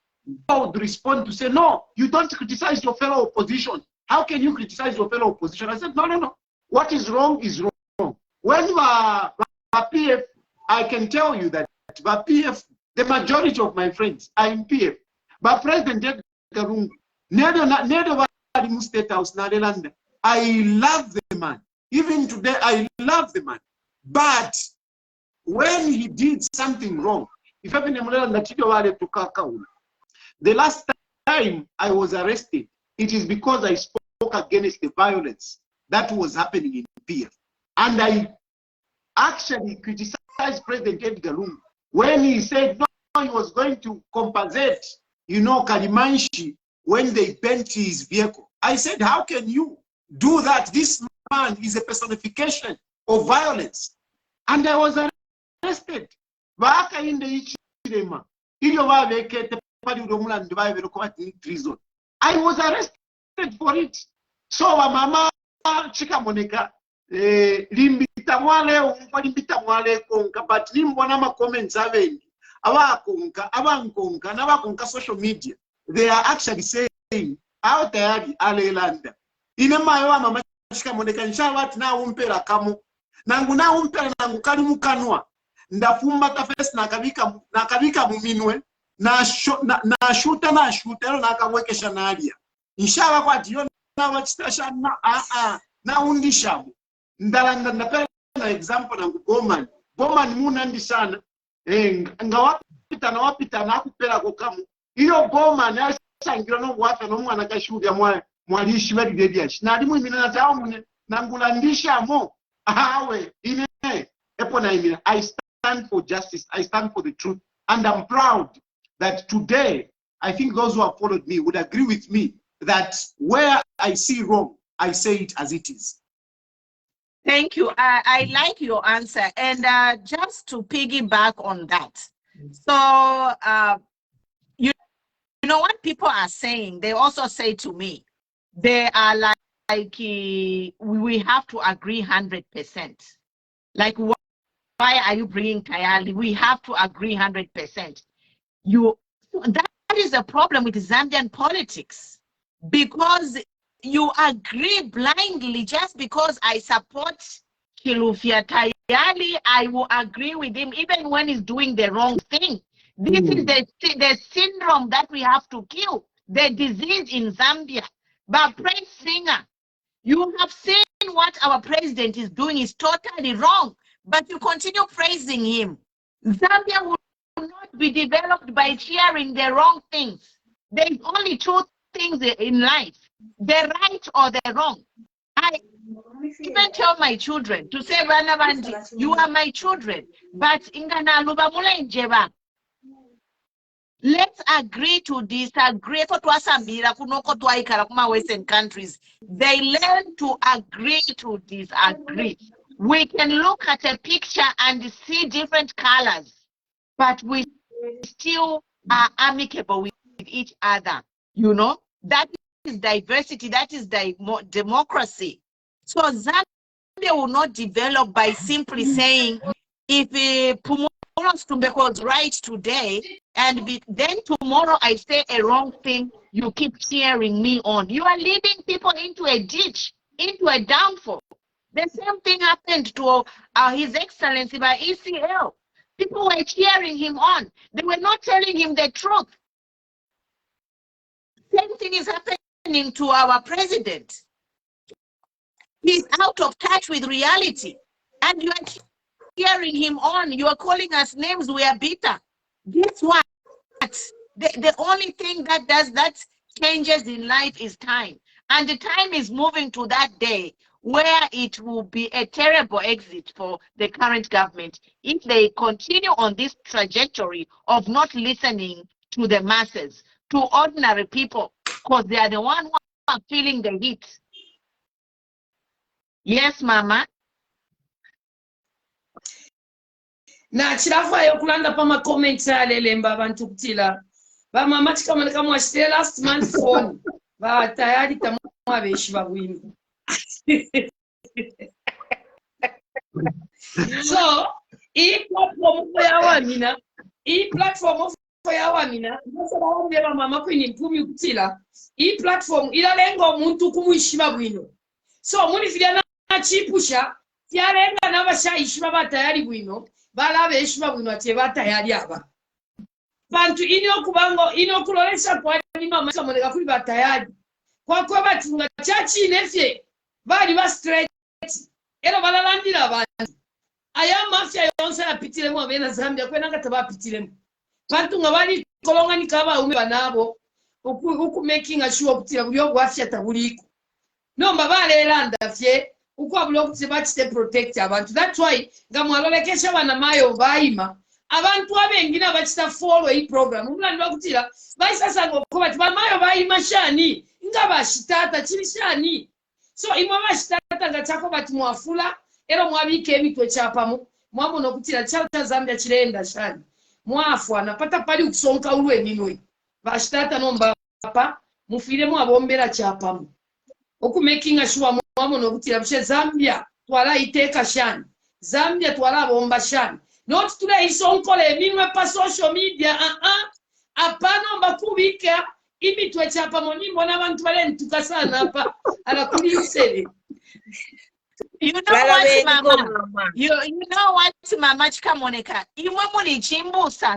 would respond to say, no, you don't criticize your fellow opposition. How can you criticize your fellow opposition? I said, no. What is wrong is wrong. When you are PF, I can tell you that PF, the majority of my friends are in PF. But President Garungu, State House, I love the man. Even today, I love the man. But when he did something wrong, the last time I was arrested, it is because I spoke against the violence that was happening in PF. And I actually criticized President Edgar Lungu when he said no, he was going to compensate, Kalimanshi when they bent his vehicle. I said, how can you do that? This man is a personification of violence. And I was arrested. I was arrested for it. So mama chikamoneka limbita mwale konka, but limbona ma comments avengi abankonka nabakonka social media, they are actually saying how Tayali alelanda ine mayo wa mama chikamoneka nshawati na umpera kamo nangu na umpera nangu kali mukanwa ndafumba ta face nakabika muminwe na shuta na kamwekesha nalia inshallah kwa diyo na wachitasha na undishamu ndalanda ndapela na example na Boman muna ndishana wapita na kupela kokamu iyo Boman ya sangira no wafe no mwana kashudia mwalishi wali dediashi na alimu imina na tao mune nangulandisha mo awe ine epo na imina. I stand for justice, I stand for the truth, and I'm proud that today, I think those who have followed me would agree with me that where I see wrong, I say it as it is. Thank you. I like your answer. And just to piggyback on that. So, you know what people are saying, they also say to me, they are like we have to agree 100%. Like, why are you bringing Tayali? We have to agree 100%. That is a problem with Zambian politics, because you agree blindly just because I support Chilufya, Tayali, I will agree with him even when he's doing the wrong thing. This is the syndrome that we have to kill, the disease in Zambia. But praise singer, you have seen what our president is doing is totally wrong, but you continue praising him. Zambia will not be developed by cheering the wrong things. There is only two things in life, the right or the wrong. I even tell my children to say, you are my children, but let's agree to disagree. Western countries, they learn to agree to disagree. We can look at a picture and see different colors, but we still are amicable with each other. You know, that is diversity, that is democracy. So Zambia will not develop by simply saying, if Pumulos Tumbeko is right today, and then tomorrow I say a wrong thing, you keep cheering me on. You are leading people into a ditch, into a downfall. The same thing happened to His Excellency by ECL. People were cheering him on. They were not telling him the truth. Same thing is happening to our president. He's out of touch with reality. And you are cheering him on. You are calling us names. We are bitter. Guess what? The only thing that does that changes in life is time. And the time is moving to that day where it will be a terrible exit for the current government if they continue on this trajectory of not listening to the masses, to ordinary people, because they are the ones who are feeling the heat. Yes, Mama. Na Chilufya yokulanda pama comments lemba abantu kutila. Ba mama chikamaneka mwashite last month phone. Ba Tayali tamwa beshi babwini. So, i platform ya wamina, nasaba wambeba mama kwini mpumi kutila. I platform ila lengo omuntu kumuishima bwino. So, muni filia na chipusha, tialenga na basha ishima ba Tayali bwino. Balabe ishima bwino ati ba Tayali aba. Bantu ino kulolesha kwa ni mama samoneka kuli ba Tayali. Kwa batunga chachi nefye bali ba straight ero balalandira abantu aya mafia yonse apitiremu abena Zambia kwena kataba apitiremu bantu nga bali kolonga nikaba ume banabo uku making sure kutira buli ogwafya tabuliko nomba balelanda fye uku abulo kutiba kite protect abantu. That's why ngamwalolekesha bana mayo baima abantu abengina bakita follow i program umulandi bakutira bayisasa ngokuba tibamayo baima shani ngaba shitata chiri shani. So imama shitata ngachako bati mwafula ero mwabike emitwe chapamu mwamono kutira cha Zambia chirenda shani mwafu anapata pali ukusonka ulwe ninoi bashitata nomba papa mufire mwabombera chapamu oku making sure mwamono kutira mshe Zambia twala iteka shani Zambia twala bomba shani not today isonkole minwe pa social media apano mbakubika imitwe chapamu ni mbona abantu balentuka sana hapa anakuliusele. You know what, Mama? You know what, Mama Chikamoneka?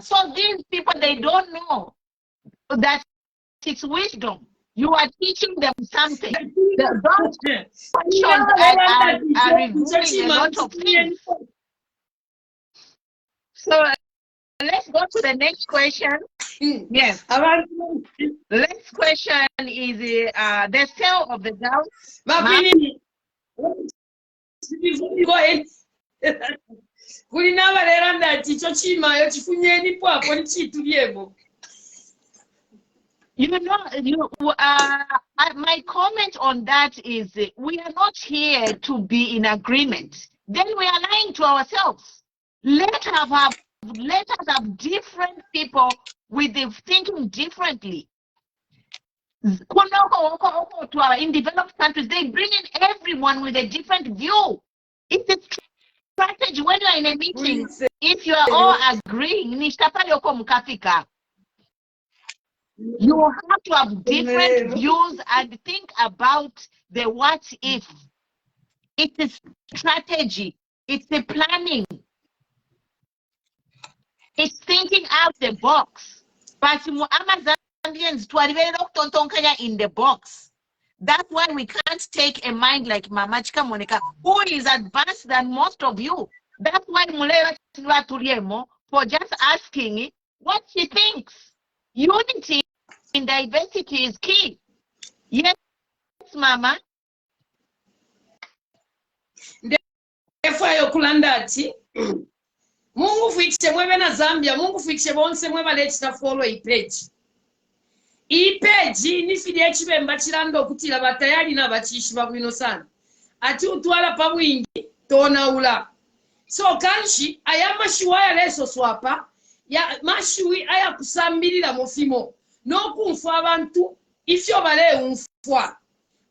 So these people, they don't know that it's wisdom. You are teaching them something. Those questions are revealing a lot of things. So let's go to the next question. Yes. Next question is the sale of the girls. You know, my comment on that is we are not here to be in agreement. Then we are lying to ourselves. Let us have different people with the thinking differently. In developed countries, they bring in everyone with a different view. It's a strategy. When you're in a meeting, if you are all agreeing, you have to have different views and think about the what if. It's a strategy. It's the planning. It's thinking out the box. But Amazonians in the box. That's why we can't take a mind like Mama Chika Monica, who is advanced than most of you. That's why Mulewa Turiemo for just asking what she thinks. Unity in diversity is key. Yes, Mama. Efayo kulanda ati Mungu fikishe mwewe na Zambia, Mungu fikishe bonse mwewe lechita follow page. Page ni fidi echibemba chilando kutila batayali na bachishi babwino sana. Ati utwala pabwingi tona ula. So kanshi ayama shiwaya leso swapa ya mashiwi aya kusambilira mufimo no kumfa abantu ifyo bale umfwa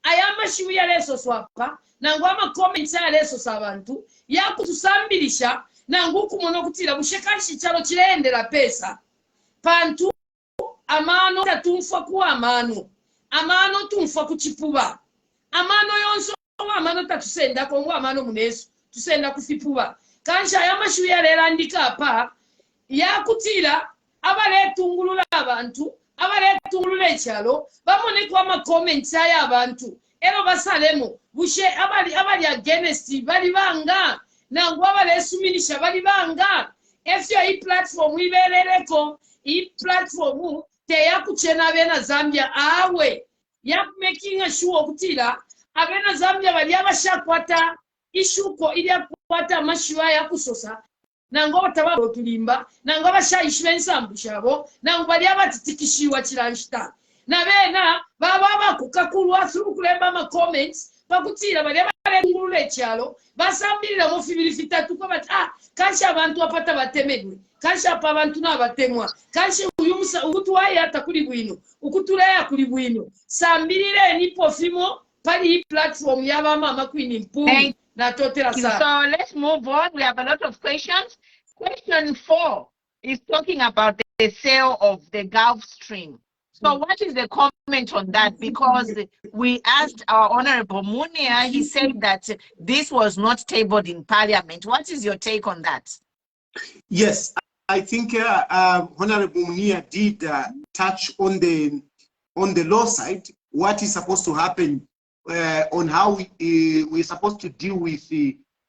ayama shiwi ya leso swapa nangu ama comments ya leso sabantu ya kutusambilisha nangu kumono kutila bushekanshi chalo chilendera pesa pantu amano tatumfa kuwa amano tumfa kuchipuba amano yonso amano tatusenda kongo amano munesu tusenda kusipuba kansha yamashu ya lelandika pa ya kutila abale tungulula abantu abale tungulula echalo bamone kwa ma comments ya abantu ero basalemo bushe abali against bali banga nangu abale suminisha bali banga efyo I platform ibeleleko I platform te ya kuchena bena Zambia awe ya making sure kutila abena Zambia bali abashakwata ishuko ili kwata mashiwa ya kusosa nango batabalo tulimba nango bashayishwe ensambu shabo nango bali abatitikishiwa kiranshita na bena baba kukakulwa through kulemba ma comments bakutira bali abalengulule kyalo basambirira mu fibiri fitatu ko bati kasha abantu apata batemedwe kasha pa abantu nabatemwa kasha uyumusa ukutwaye atakuli bwino ukutulaya kuli bwino sambirire ni pofimo pali platform ya mama Queen Mpumi. So let's move on. We have a lot of questions. Question 4 is talking about the sale of the Gulf Stream. So what is the comment on that? Because we asked our Honorable Munia, he said that this was not tabled in Parliament. What is your take on that? Yes, I think Honorable Munia did touch on the law side, what is supposed to happen on how we're supposed to deal with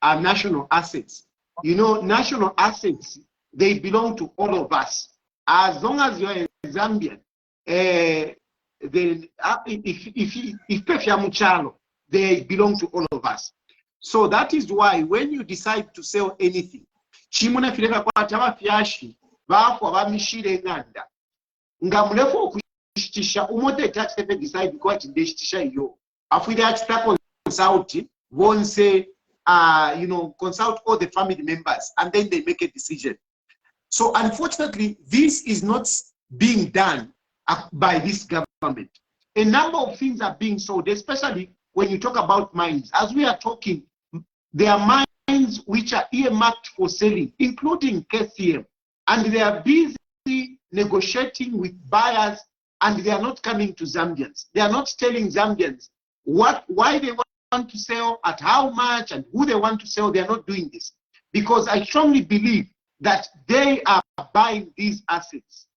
our national assets. You know, national assets, they belong to all of us. As long as you're a Zambian, if they belong to all of us. So that is why when you decide to sell anything, chimuna fileka kwa chama fiashi, bafo abamishire nganda. Ngamulefo kushtisha umote tax decide kwa chindeshtisha iyo. After that, consult, won't say, consult all the family members, and then they make a decision. So unfortunately, this is not being done by this government. A number of things are being sold, especially when you talk about mines. As we are talking, there are mines which are earmarked for selling, including KCM, and they are busy negotiating with buyers, and they are not coming to Zambians. They are not telling Zambians why they want to sell, at how much, and who they want to sell. They are not doing this because I strongly believe that they are buying these assets,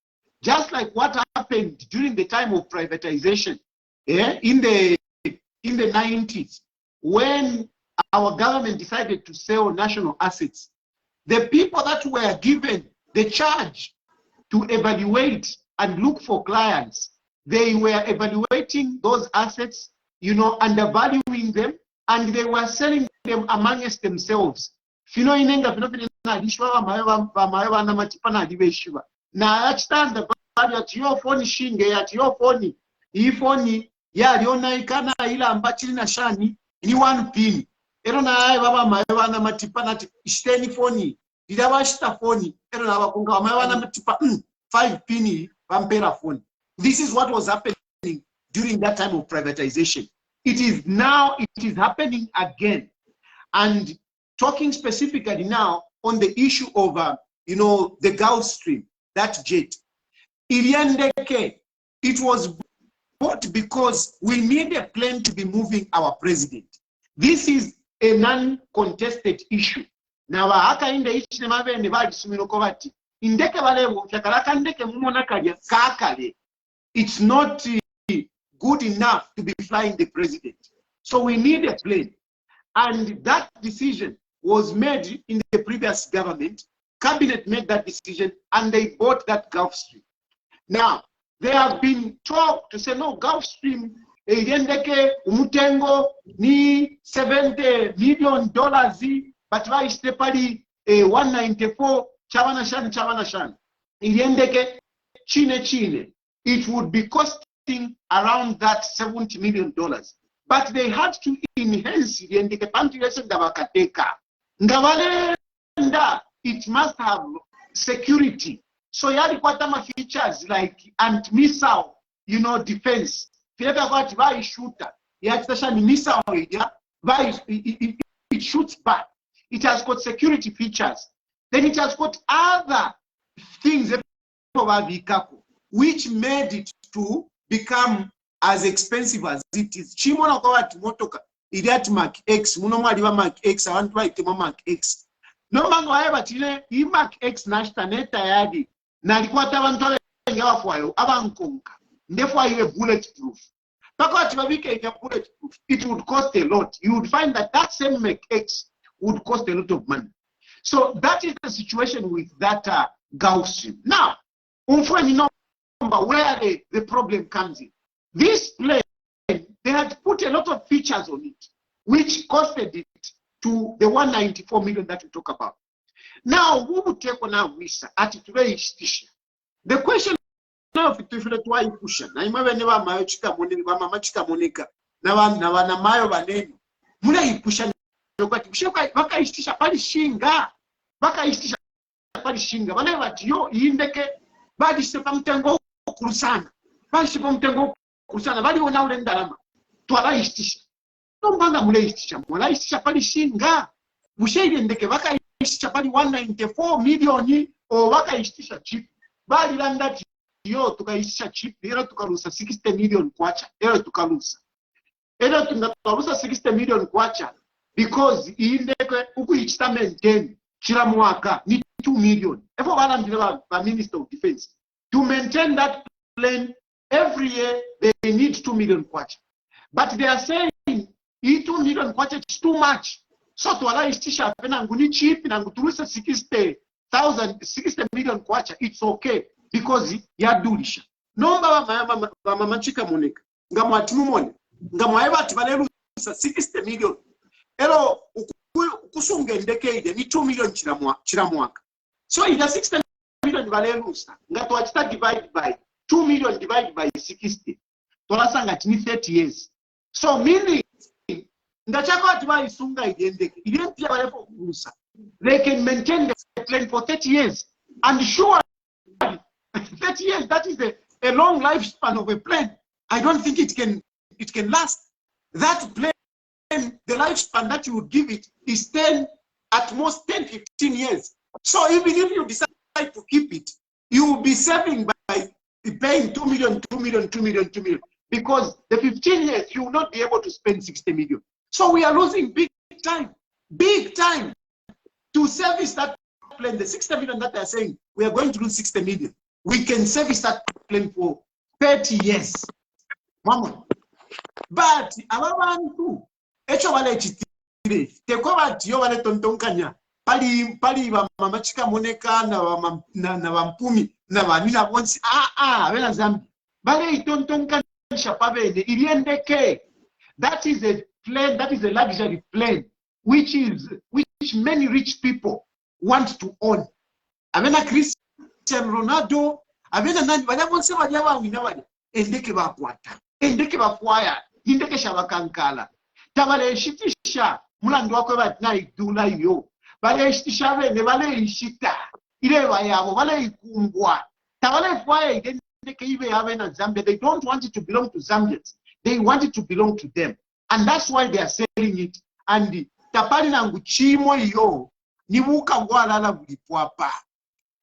just like what happened during the time of privatization in the 90s, when our government decided to sell national assets. The people that were given the charge to evaluate and look for clients, they were evaluating those assets, undervaluing them, and they were selling them amongst themselves. Na achitanda pali ati yo phone shinge ati yo phone iyi phone yaliona ikana ila ambachili na shani ni 1 pin ero na ayi baba mayo bana matipa nati ishteni phone ndabashita phone ero na bakunga mayo bana matipa 5 pin bampera phone. This is what was happening during that time of privatization. It is happening again. And talking specifically now on the issue of the Gulf Stream, that jet. It was bought because we need a plane to be moving our president. This is a non-contested issue. nawa akainde ichine mavene valisumiloko vati indeke valevo chakalaka ndeke mumona kalya kakale. It's not good enough to be flying the president. So we need a plane. And that decision was made in the previous government. Cabinet made that decision and they bought that Gulfstream. Now, they have been talked to say, no, Gulfstream, umutengo ni $70 million, but why is the party 194 chavanashan. Chine. It would be costing around that $70 million. But they had to enhance the population it must have security. So yalikwata features like anti-missile, defense. Shooter. Missile, it shoots back. It has got security features. Then it has got other things which made it to become as expensive as it is. Chimona kwa motoka iliati Mark X, munomwaliwa Mark X, abantu baitemo Mark X. No mango haiba chile, I Mark X nashita neta yadi, na alikuwa abantu abenga wafuayo, abankonka. Ndefwa iwe bulletproof. Pako atibabike iwe bulletproof, it would cost a lot. You would find that that same Mark X would cost a lot of money. So that is the situation with that Gulfstream. Now, where the problem comes in. This plane, they had put a lot of features on it, which costed it to the 194 million that we talk about. Now, who would take on our visa at today's station? The question now, if you why you push it, I remember never my chica monica, na mayo baneno. Muna you push it, baka istisha pali shinga, whenever you indicate, badi sepa mtengo kurusana, badi sepa mtengo kurusana, badi wana ule ndalama, tuwala istisha. Nombanga mule istisha, mwala istisha pali shinga, musheide ndeke, waka istisha pali 194 million, o waka istisha chip, badi landa yo, tuka istisha chip, era tukalusa 60 million kwacha, era tukalusa 60 million kwacha, because indeke, uku ichita maintain, chila mwaka, ni 2 million. If I Minister of Defense, to maintain that plane every year, they need 2 million kwacha. But they are saying 2 million kwacha is too much. So to allow istisha nguni cheap na nguturusa 60 million kwacha, it's okay because ya dulisha. Nomba wa mamachika monika. Ngamu atimumone. Ngamu haiba atibalelu 60 million. Elo kusunge ndekeide ni 2 million chiramwaka. So in the 60 million valelusa, ngato achita divide by 2 million divided by 60. Tolasa ngati ni 30 years. So meaning, ndachako atiba isunga idendeke. Identi ya walepo kurusa. They can maintain the plane for 30 years. And sure, 30 years, that is a long lifespan of a plane. I don't think it can last. That plane, the lifespan that you would give it is at most 10, 15 years. So even if you decide to keep it, you will be saving by paying 2 million, because the 15 years you will not be able to spend 60 million. So we are losing big time to service that plane. The 60 million that they are saying, we are going to lose 60 million. We can service that plane for 30 years. Mama. But abantu echo wale chitire tekova tiyo wale tontonkanya pali wa mamachika moneka na wampumi na wanina bonsi wena zambi bale itontonkanya pavene iliendeke. That is a plane, that is a luxury plane which many rich people want to own. Avena Cristiano Ronaldo, avena nani wale bonsi waliawa winawali endeke bakwata, endeke bakwaya, indeke shabakankala. Tabale shitisha mulandu wako na idula yo. Bale shitisha vene bale ishita. Ile wayabo bale ikungwa. Tabale fwaya idendeke ibe yawe na Zambia. They don't want it to belong to Zambians. They want it to belong to them. And that's why they are selling it. And tapali na nguchimo yo nimuka ngwalala bulipwapa.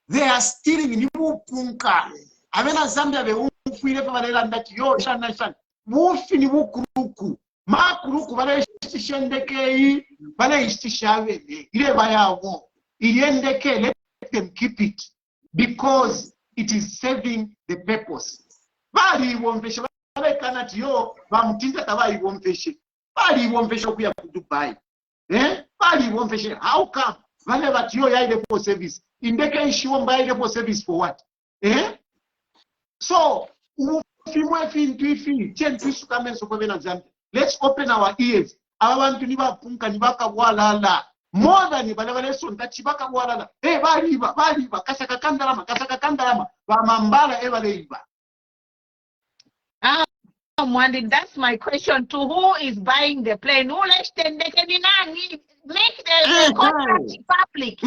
They are stealing nimukunka. Avena Zambia be ufile pa bale landati yo shana. Mufi ni mukuruku. Makuruku bale istishendekei, bale istishavene, ile bayabo. iliendeke, let them keep it because it is serving the purpose. Bali womfeshe balekana tiyo bamutinda tabayi womfeshe. Bali womfeshe kuya ku Dubai. Bali womfeshe. How come? Vale batiyo yaide for service. Indeke ishiwo mbaide for service for what? So let's open our ears. Abantu nibapunka nibakawalala. More than Ibalaleson, that Chibaka Walla, Bariba, Kasaka Kandalama, Bamambala Evaleva. Mwandi, that's my question. To who is buying the plane? Who let them make the contract public?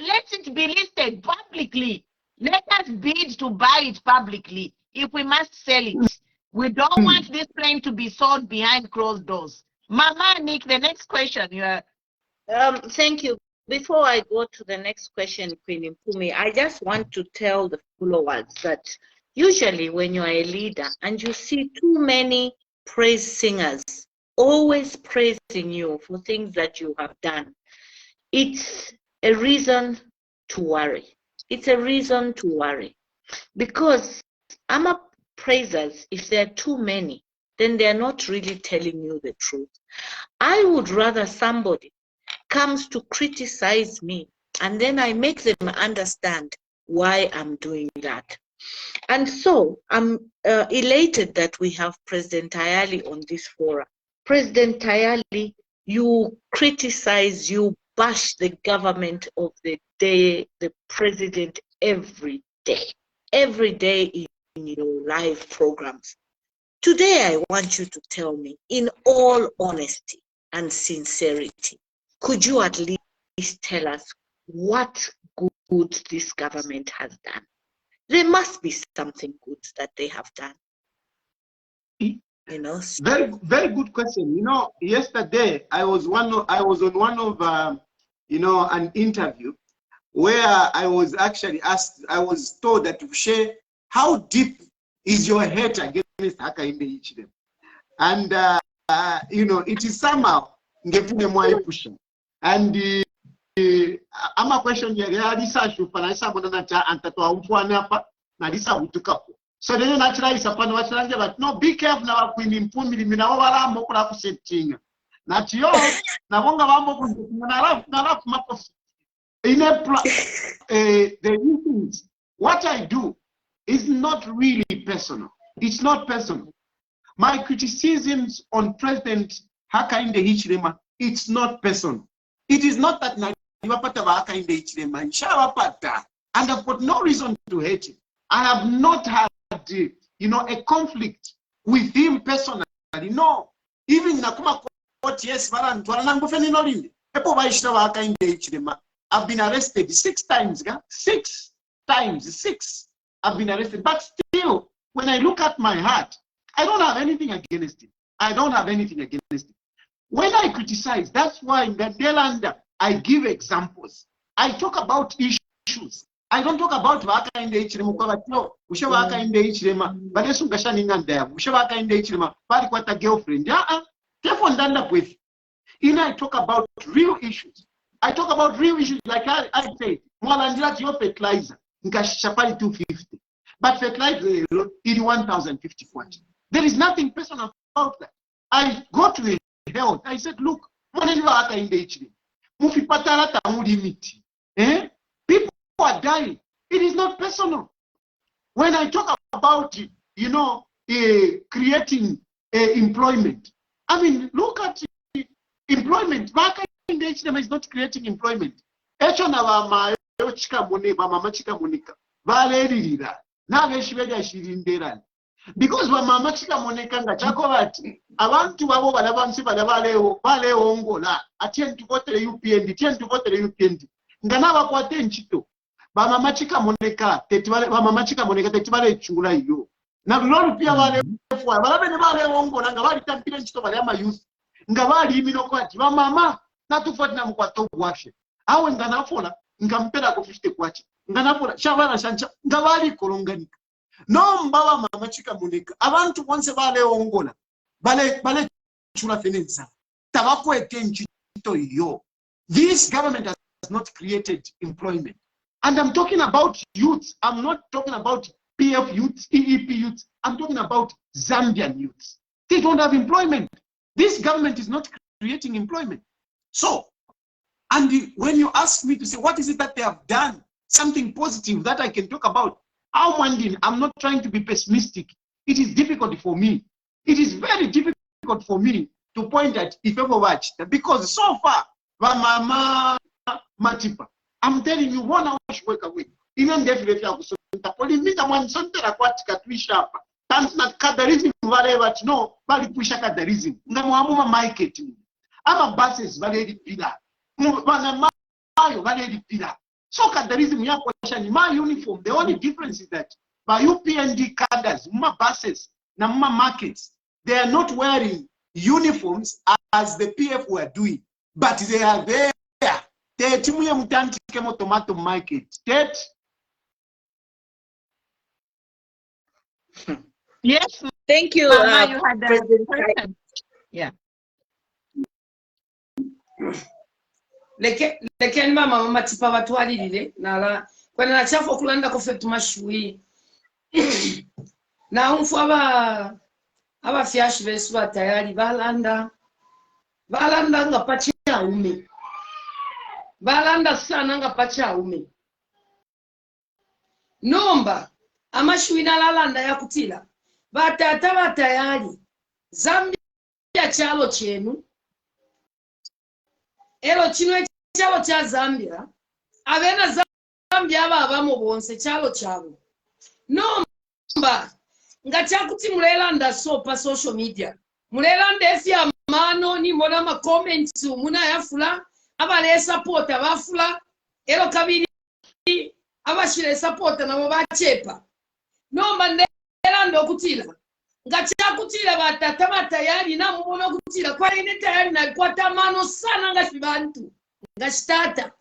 Let it be listed publicly. Let us bid to buy it publicly if we must sell it. We don't want this plane to be sold behind closed doors. Mama Nick, the next question. Thank you. Before I go to the next question, Queen Mpumi, I just want to tell the followers that usually when you are a leader and you see too many praise singers always praising you for things that you have done, it's a reason to worry. It's a reason to worry. Because praisers, if there are too many, then they are not really telling you the truth. I would rather somebody comes to criticize me and then I make them understand why I'm doing that. And so I'm elated that we have President Tayali on this forum. President Tayali, you criticize, you bash the government of the day, the president every day in your live programs. Today, I want you to tell me, in all honesty and sincerity, could you at least tell us what good this government has done? There must be something good that they have done. You know, very, very good question. You know, yesterday I was on one of an interview where I was actually asked. I was told that how deep is your hate against Hakainde Hichilema? And it is somehow ngefune mwa pushing. And I'm a question here. Research upanasa mbona na antatoa umfwane hapa na lisa utukapo. So then naturally sapana wachanja but no, be careful na Queen Mpumi limina wala mokula kusettinga. Na tiyo na bonga bambo kunga na lafu makofi. The things what I do is not really personal. It's not personal. My criticisms on President Hakainde Hichilema, it's not personal. It is not that Hakainde Hichilema, and I've got no reason to hate him. I have not had a conflict with him personally. No. Even Nakuma Court, yes, I've been arrested 6 times. 6 times. 6. I've been arrested. But still, when I look at my heart, I don't have anything against it. I don't have anything against it. When I criticize, that's why in the Delanda, I give examples. I talk about issues. I don't talk about Hakainde Hichilema. Hakainde Hichilema, but there's some Gashaningan there. Hakainde Hichilema, but what a girlfriend. With. I talk about real issues. I talk about real issues like I say, Mwalandila your fertilizer, Nkashapali 250. But fertilizer is 1,050 kwacha. There is nothing personal about that. I go to the health. I said, look, people are dying. It is not personal. When I talk about, creating employment, I mean, look at employment. Hakainde is not creating employment. Because Mama Chika Monekanga Chakovati, I want to abo balabansi baleo ngola, attend to vote the UPND, attend to vote the UPND. Ngana wakwate nchito. Mama Chika Moneka, Mama Chika Moneka, Tetibale Chula yo. Na lolu pia wale fwa, balabene baleo ngola, ngawali tampile nchito balema youth. Ngawali imino kwati, mama, na tufati na mkwato washe. Awe nganafola, ngampela kufishite kwachi. Nganafola, shabana shancha, ngawali kolonganika. No mbawa Mama Chika Monica. Abantu once bale ongola. Bale chula fenenza. This government has not created employment. And I'm talking about youth. I'm not talking about PF youth, EEP youth. I'm talking about Zambian youths. They don't have employment. This government is not creating employment. So, and when you ask me to say, what is it that they have done? Something positive that I can talk about. I'm not trying to be pessimistic. It is difficult for me. It is very difficult for me to point at if ever watch, because so far, Mama Matipa, I'm telling you, 1 hour work away. Even if you have kadarism whatever no bali pusha kadarism ngamwamuma market ama buses bali pila bana mayo bali pila so kadarism yako ni my uniform. The only difference is that by UPND cadres ma buses na ma markets, they are not wearing uniforms as the PF were doing, but they are there. They timu ya mutanti kemo tomato market that. Yes, Thank you, Mama, you had President. Yeah. Lekeni mama Matipa batwalirire nala kwena nachafa okulanda ko fetu mashui na umfu abafyashi besu batayali balanda nga pacha ume balanda sana nga pacha ume nomba amashui nalalanda yakutila batata batayali Zambia chalo chenu ero chino chalo cha Zambia abena Zambia abamo bonse chalo chabo nomba nga chakuti mulelanda sopa social media mulelanda efya mano ni mbona ma comments muna yafula abale support abafula ero kabiri abashire support nabo bachepa nomba nelanda okutila nga chakutila batata batayali na mubona okutila kwa ine tayali na kwata mano sana nga sibantu nga stata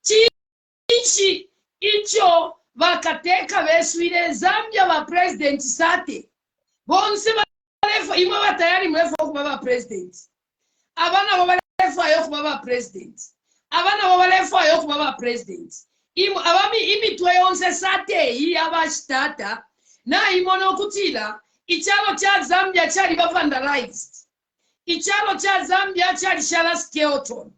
chichi icho bakateka beswire Zambia ba president sate bonse balefa imwe batayali mlefa okuba ba president abana balefa yokuba ba president abana balefa yokuba ba president abami imitwe yonse sate yi abastata na imono kutila ichalo cha Zambia chali vandalized ichalo cha Zambia chali shala skeleton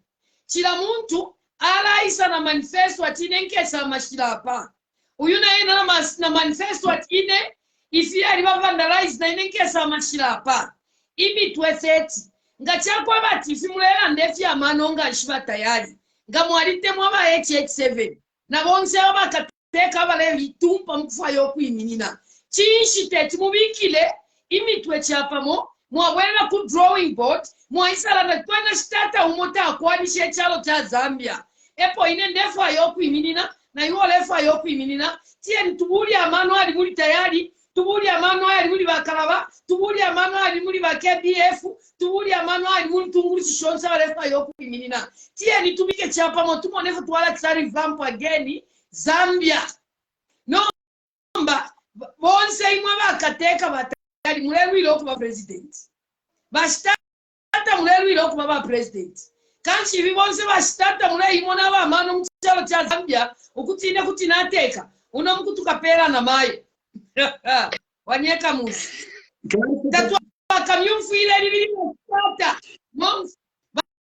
chila muntu alaisa na manifesto atinenkesa mashilapa uyuna ina na manifesto atine ifi ali vandalized na inenkesa mashilapa imitwe seti ngachakwa bati simulera ndefi amanonga shiba tayari ngamwalite mwaba HH7 na bonse abakateka bale vitumpa mkufa yokuiminina chinshite timubikile imitwe chapamo mwabwena ku drawing board mwaisala na twena stata umota akwanishe chalo cha Zambia epo ine ndefa yokuiminina na yolefa yokuiminina tie ntubuli amano ali muri tayari tubuli amano ali muri bakalaba tubuli amano ali muri ba KDF tubuli amano ali muri tunguru chishonsa balefa yokuiminina tie nitubike chapamo tumonefa twala tsari vampo again Zambia nomba bonse imwe bakateka batali mulelwile okuba president bashitata mulelwile okuba ba president kanchi bibonse bashitata mule imona ba mano mchalo cha Zambia ukutine kutinateka uno mkutuka pera na mayo wanyeka musi tatu akamyumfuile libili mkata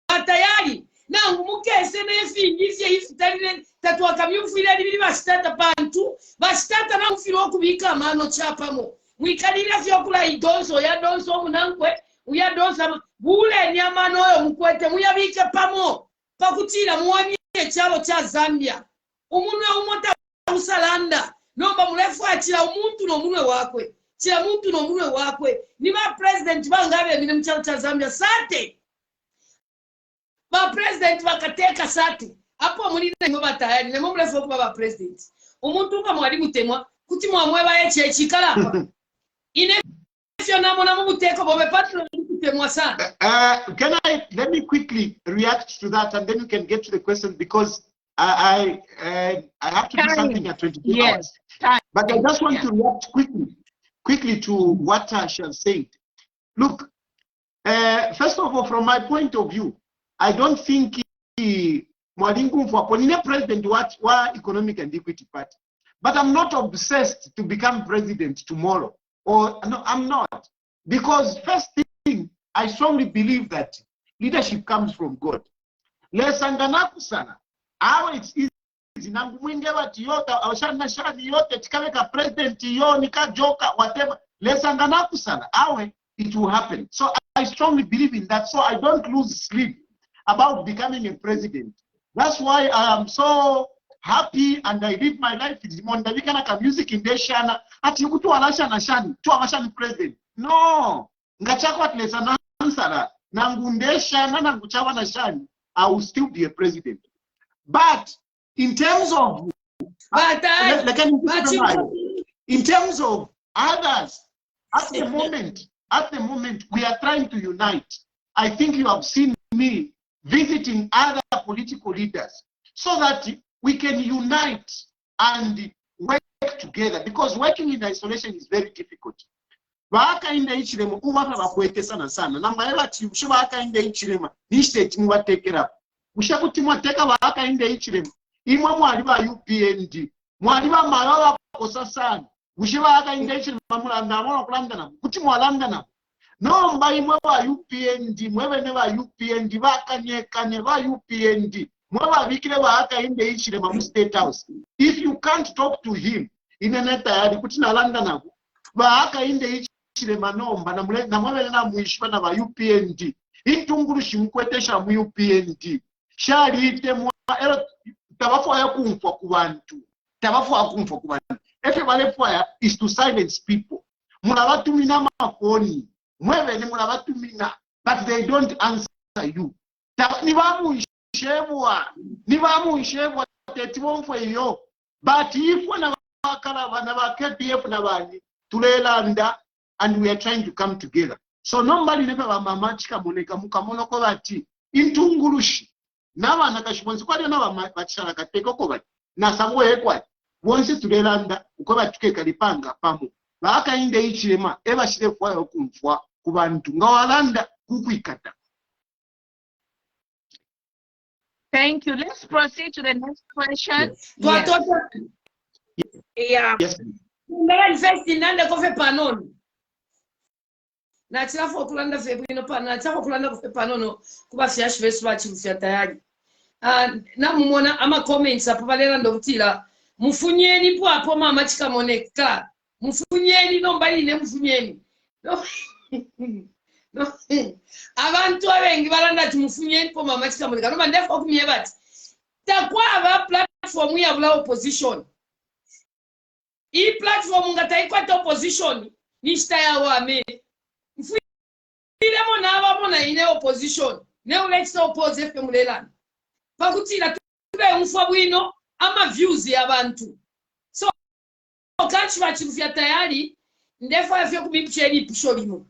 batayali na mukese nefi ndivye ifutalile tatu akamyumfuile libili bashitata pantu bashitata na mfilo okubika mano chapamo mwikalira vyokula idonso ya donso munangwe uya donsa bule nyamano oyo mukwete muyabike pamo pakutira muwanye chalo cha Zambia umunwe umota usalanda nomba mulefu achira umuntu no munwe wakwe chira muntu no munwe wakwe ni ba president bangabe mine mchalo cha Zambia sate ba president bakateka sate apo munine ngo batayari ne mulefu okuba ba president umuntu nga mwali mutemwa kuti mwamwe ba chikala apa ine fiona mona mubuteko bobe patro kutemwa sana let me quickly react to that and then you can get to the question because I have to do something at 22 hours. But I just want to react quickly to what Asha said. Look, first of all, from my point of view, I don't think Mwalingu for president what Economic and Equity Party. But I'm not obsessed to become president tomorrow. Or no, I'm not. Because first thing, I strongly believe that leadership comes from God. Lesanganaku sana. Awa it's easy. Nangu mwinge wati yota, awashana shani yote, tikaweka president yo, nika joka, whatever. Lesanganaku sana. Awe, it will happen. So I strongly believe in that. So I don't lose sleep about becoming a president. That's why I am so happy and I live my life with Mondavika music in Deshana. Ati yukutu alashana shani, tu alashani president. No. Ngachakwa tlesa nansara. Nangundeshana nanguchawa na shani. I will still be a president. But in terms of in terms of others, at the moment, we are trying to unite. I think you have seen me visiting other political leaders so that we can unite and work together, because working in isolation is very difficult. Vakaenda ichirema uvaka vakuekesana sana namaeva ti vakaenda ichirema ni state muvatekera ushakuti mwateka vakaenda ichirema imwe mwari va UPND mwari va mara vakosa sana vakaenda ichirema mulanda amona kulandana kuti mwalandana nomba imwe va UPND mwevene va UPND vakanyekane va UPND mwavavikire vakaenda ichirema mu State House. If you can't talk to him ineneta yadi kuti nalandana vakaenda ichirema nomba na mwevene na muishwa na va UPND intunguru shimukwetesha mu UPND shaliite mwa tabafwa kumfwa ku bantu efe balefwa is to silence people. Mulabatumina mafoni mwevene mulabatumina but they don't answer you. Nibamushebwa tetibomfwe iyo but ifwa na bakala na ba KPF na bani tulelanda and we are trying to come together. So nobody never mama chika moneka mukamono ko bati intungurushi n'abana kashibonzi kwali n'abachara kateko ko bati nasango yekwa bonse tulelanda uko batukeka lipanga pamu bakainde ichirema ebashire kwa yokumfwa kubantu ngawalanda kukwikata. Thank you. Let's proceed to the next question. Yes. Na chilafo kulanda februino pana chako kulanda panono kuba fyash vesu ba Chilufya Tayali na mumona ama comments apo balera ndokutira mufunyeni po apo mama chikamoneka mufunyeni nomba ine mufunyeni no abantu abengi balanda ati mufunyeni po mama chikamoneka nomba ndefo kumye bati takwa aba platform ya bula opposition I platform ngataikwa opposition ni staya wa me Ilemo na abamona ine opposition ne ulexa oppose fe mulelana bakutira tube umfa bwino ama views yabantu so kanchi ba Chilufya Tayali ndefo afye kubipicheni pisho bino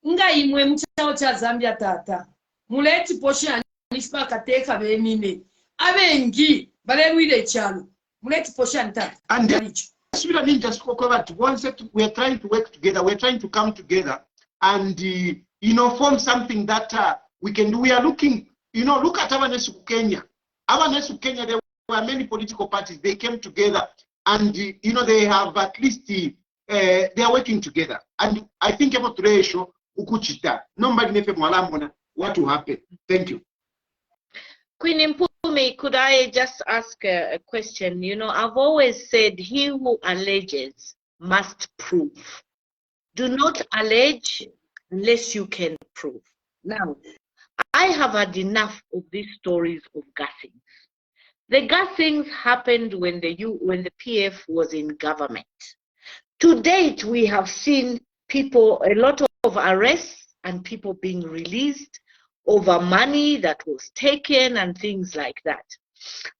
nga imwe mchao cha Zambia tata muleti posha nispa kateka benine abengi balelwile chalo muleti posha ntata and we are trying to work together, we're trying to come together and form something that we can do. We are looking, look at our Nesu Kenya. Our Nesu Kenya, there were many political parties. They came together and, they have at least, they are working together. And I think about today show, ukuchita. Nobody nefe mwalamona, what will happen? Thank you. Queen Mpumi, could I just ask a question? I've always said he who alleges must prove. Do not allege unless you can prove. Now, I have had enough of these stories of gassings. The gassings happened when the PF was in government. To date, we have seen a lot of arrests and people being released over money that was taken and things like that.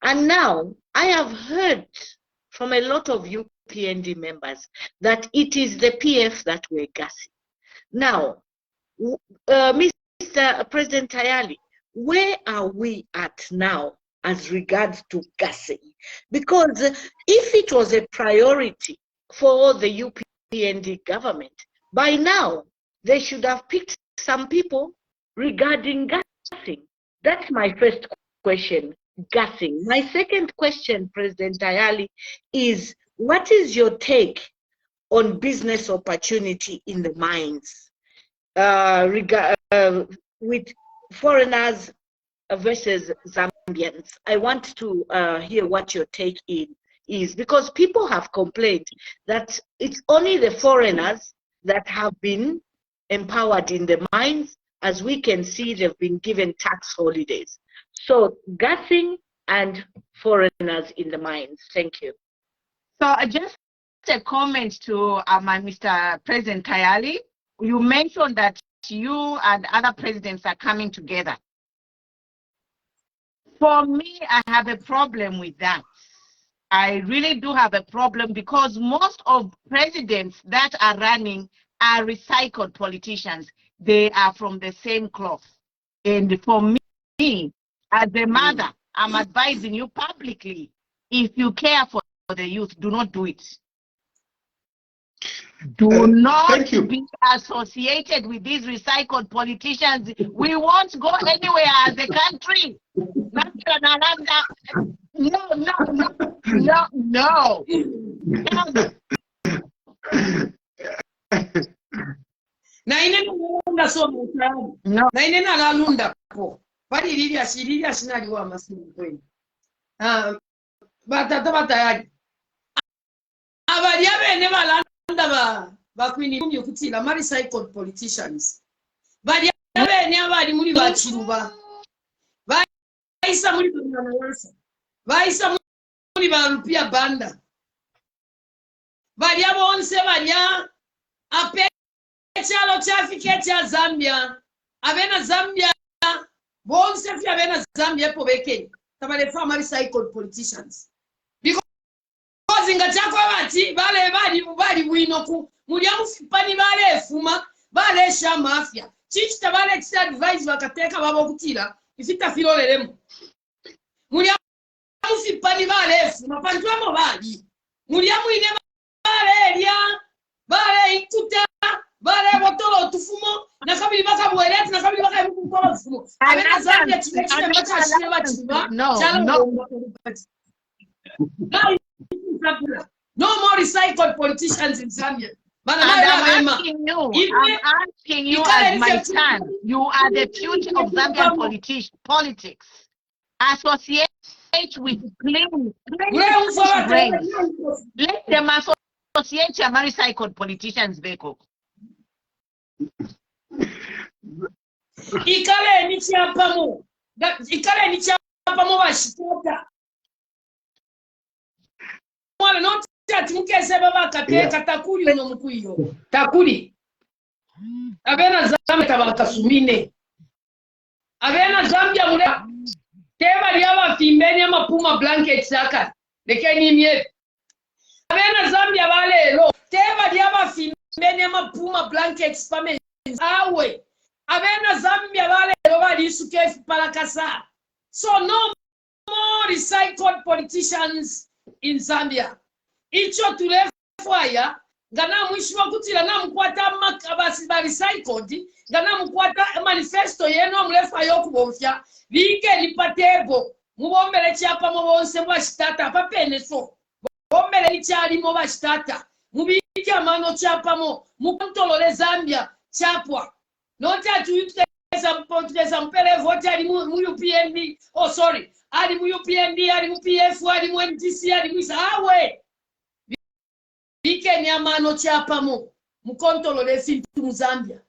And now, I have heard from a lot of UPND members that it is the PF that were gassing. Now, Mr. President Tayali, where are we at now as regards to gassing? Because if it was a priority for the UPND government, by now they should have picked some people regarding gassing? That's my first question, gassing. My second question, President Tayali, is what is your take on business opportunity in the mines with foreigners versus Zambians? I want to hear what your take is, because people have complained that it's only the foreigners that have been empowered in the mines. As we can see, they've been given tax holidays. So gassing and foreigners in the mines. Thank you. So just a comment to Mr. President Tayali. You mentioned that you and other presidents are coming together. For me, I have a problem with that. I really do have a problem, because most of presidents that are running are recycled politicians. They are from the same cloth. And for me, as a mother, I'm advising you publicly, if you care for the youth, do not do it. Do not be associated with these recycled politicians. We won't go anywhere as a country. No. Na ine nalunda so mutano. Na ine nalunda po. Bali lilia sinali wa masimu kwenu. Batayali. Abali abene balanda bakwini kutila ma recycled politicians. Bali abene abali muri bachiruba. Baisa muri banawasa. Baisa muri barupia banda. Bali abonse banya ape chalo chafike cha Zambia. Abena Zambia bonse fi abena Zambia po beke. Tabale farmer recycled politicians. Because inga chako abati bali wino ku mulyamu fipani bale efuma bale sha mafia. Chichi tabale chita advise bakateka babo kutila ifita filolelemu. Mulyamu fipani bale efuma pantwamo bali. Mulyamu ine bale elia bale ikuta bale botolo tufumo na kabili baka bweleti na kabili baka botolo tufumo. Abena Zambia chile macha shile bachiba. No more recycled politicians in Zambia. I'm asking you as my son. You are the future of Zambian politics. Associate with clean brains. Let them associate your recycled politicians, Beko. Ikale ni chiapamo. Ikale ni chiapamo bashikota. Mwana not ati mukese baba kateka takuli ono mukuyo. Takuli. Abena Zambia tabakasumine. Abena Zambia mule. Teba liaba fimbeni ama puma blanket saka. Lekeni mie. Abena Zambia wale lo. Teba liaba fimbeni ama puma blanket spame. Awe. Abena Zambia wale lo wali isuke palakasa. So no more recycled politicians in Zambia. Icho tulefwaya ngana mwisho wa kutila na mkwata makabasi ba recycled ngana mkwata manifesto yeno mlefa yokubofya bike lipatebo mubombele chiapa mubonse mwashitata papene so bombele ichali mo bashitata mubike amano chiapa mo mukontolole Zambia chapwa nota tuteza mpele vote ali mu UPND ali mu UPND ali mu PF ali mu NTC ali mu awe bike ni amano chiapamo mukontolo le fintu mu Zambia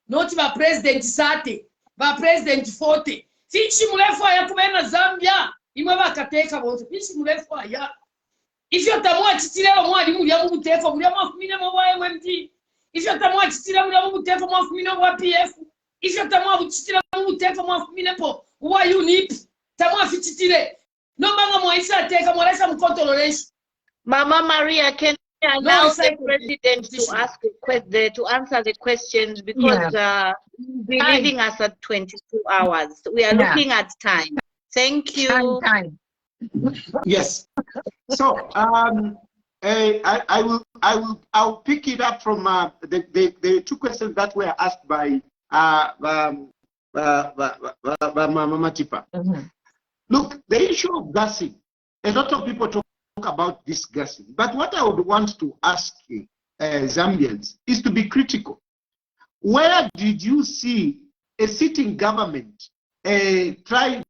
noti ba president Sate ba president Forte fichi murefu ya kubena Zambia imwe bakateka bonse fichi murefu ya ifyo tamwa chitirelo mwali mu lyamu buteko buli amafumine mu wa MMT ifyo tamwa chitirelo mu lyamu buteko mu afumine wa PF ifyo tamwa chitirelo mu buteko mu afumine po wa UNIP tamwa fichitire no manga mwaisa teka mwalesa mukontolo leshi. Mama Maria, can I allow the president to answer the questions, because we'll be leaving us at 22 hours. We are looking at time. Thank you. Yes. So I'll pick it up from the two questions that were asked by Mama Tipa. Look, the issue of gassing, a lot of people talk about this gassing, but what I would want to ask Zambians is to be critical. Where did you see a sitting government engage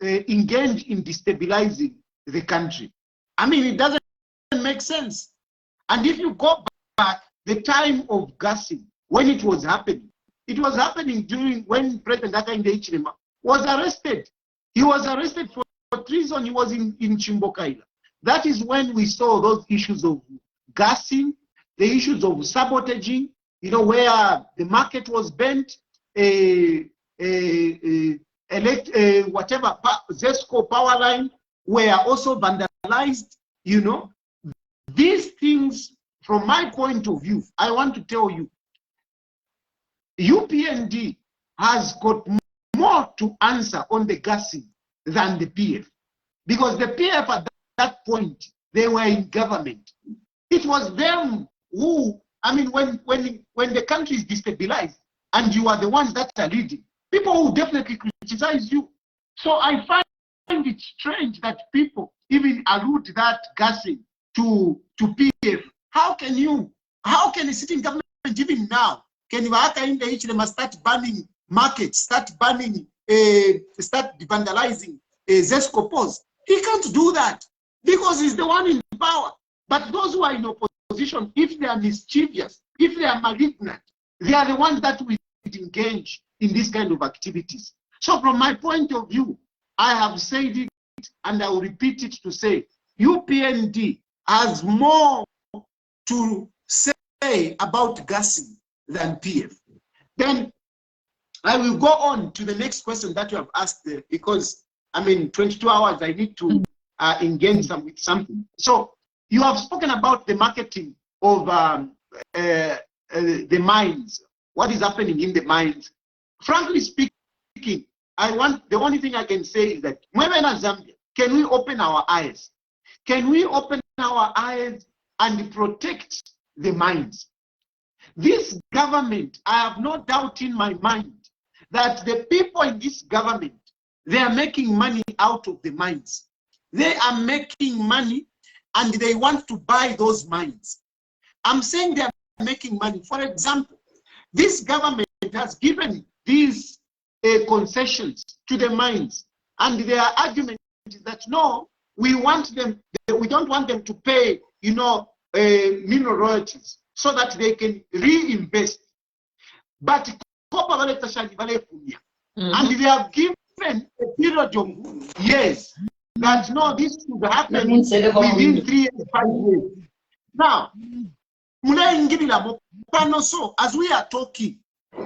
in destabilizing the country? I mean, it doesn't make sense. And if you go back, the time of gassing, when it was happening during when President Hakainde Hichilema was arrested. He was arrested for treason. He was in Chimbokaila. That is when we saw those issues of gassing, the issues of sabotaging, you know, where the market was bent, whatever, Zesco power line were also vandalized, you know. These things, from my point of view, I want to tell you, UPND has got more to answer on the gassing than the PF. Because the PF at that point, they were in government. It was them who, I mean, when the country is destabilized and you are the ones that are leading, people will definitely criticize you. So I find it strange that people even allude that gassing to PF. How can a sitting government even now, can you must start banning markets, start banning, start vandalizing Zesco posts? He can't do that because he's the one in power. But those who are in opposition, if they are mischievous, if they are malignant, they are the ones that will engage in this kind of activities. So from my point of view, I have said it and I will repeat it to say, UPND has more to say about gassing than PF. Then I will go on to the next question that you have asked because, I mean, 22 hours, I need to engage with something. So you have spoken about the marketing of the mines, what is happening in the mines. Frankly speaking, the only thing I can say is that, Zambia, can we open our eyes? Can we open our eyes and protect the mines? This government, I have no doubt in my mind that the people in this government, they are making money out of the mines. They are making money and they want to buy those mines. I'm saying they are making money. For example, this government has given these concessions to the mines, and their argument is that no, we don't want them to pay, you know, mineral royalties so that they can reinvest. But and they have given a period of years that no, this should happen within 3 and 5 years. Now, so as we are talking,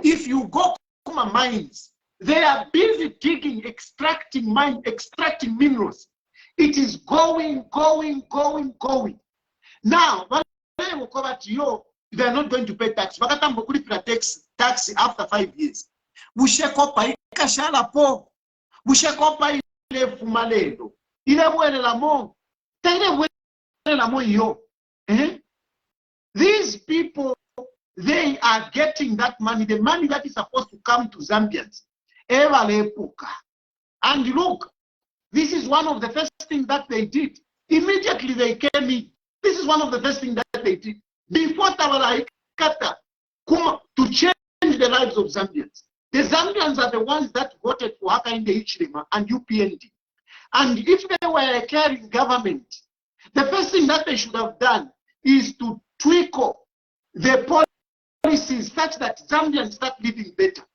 if you go to my mines, they are busy digging, extracting minerals. It is going. Now, they are not going to pay tax. Tax after 5 years. These people, they are getting that money, the money that is supposed to come to Zambians. And look, this is one of the first things that they did. Immediately they came in. This is one of the first things that they did. Before Tawala Ikata, to change the lives of Zambians. The Zambians are the ones that voted for Hakainde Hichilema and UPND. And if they were a caring government, the first thing that they should have done is to tweak the policies such that Zambians start living better.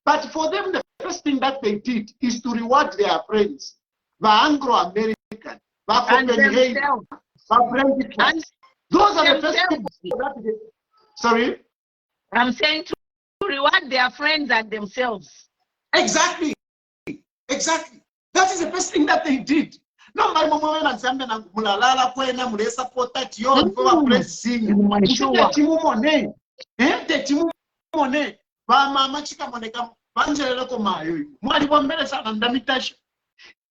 But for them, the first thing that they did is to reward their friends, the Anglo-American, the Copenhagen, the those are the first things that they, sorry? I'm saying to reward their friends and themselves. Exactly. That is the first thing that they did. No, my mom and Zambia and Mulalala, Puena, Muresa, Potat, Yon, for pressing. Timumone, Timumone, Bama, Machika Monica, Banjelo Mayo, Maribon Melesa, and Damitash.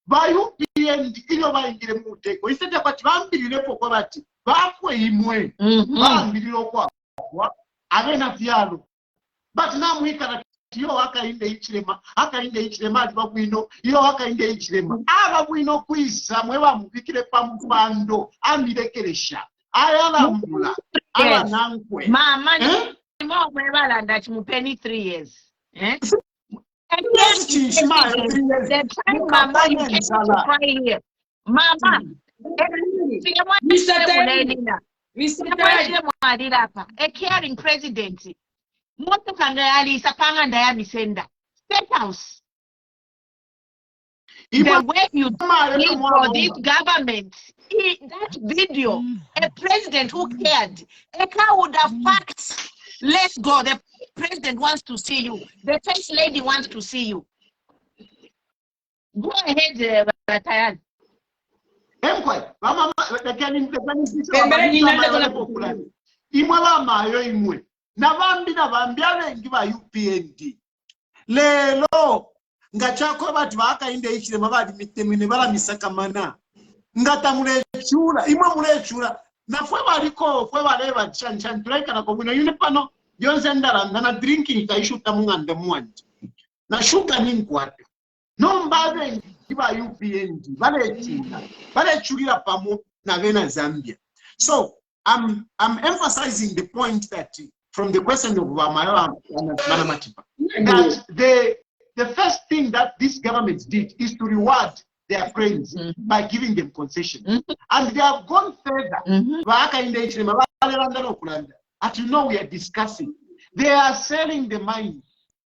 By you being the Ilova in the Mute, instead of one billion for poverty, Bafwe Imwe, Bam, Biloko, Arena Fialo. But now we can yo wakainde ichilema akainde ichilema ati bakwino yo wakainde ichilema aba bwino kwisa mwe bamubikire pampando amirekeresha ayalamula aba nankwe mama mo mwe balanda chimupeni 3 years and yes chishima the time mama you came to cry here mama Mr. Tayali, a caring president moto kangayali sapanga ndayamisenda State House. The way you did for this government, that video, a president who cared, a car would have packed. Let's go. The president wants to see you. The first lady wants to see you. Go ahead, Tayali. Imwe nabambi abengi ba UPND lelo ngachako bati bakainde ichilema bali mitemine bala misakamana ngatamulechura imwe mulechura nafwe baliko fwe baleba chanchan tuleka na kobuna yune pano yonse ndala na drinking taishuta mungande mwanje na shuga ninkwata no mbabe ba UPND balechurira pamo na bena Zambia. So I'm emphasizing the point that from the question of Wamayo and Manamatipa, that the first thing that this government did is to reward their friends by giving them concession. And they have gone further. As you know, we are discussing. They are selling the mines.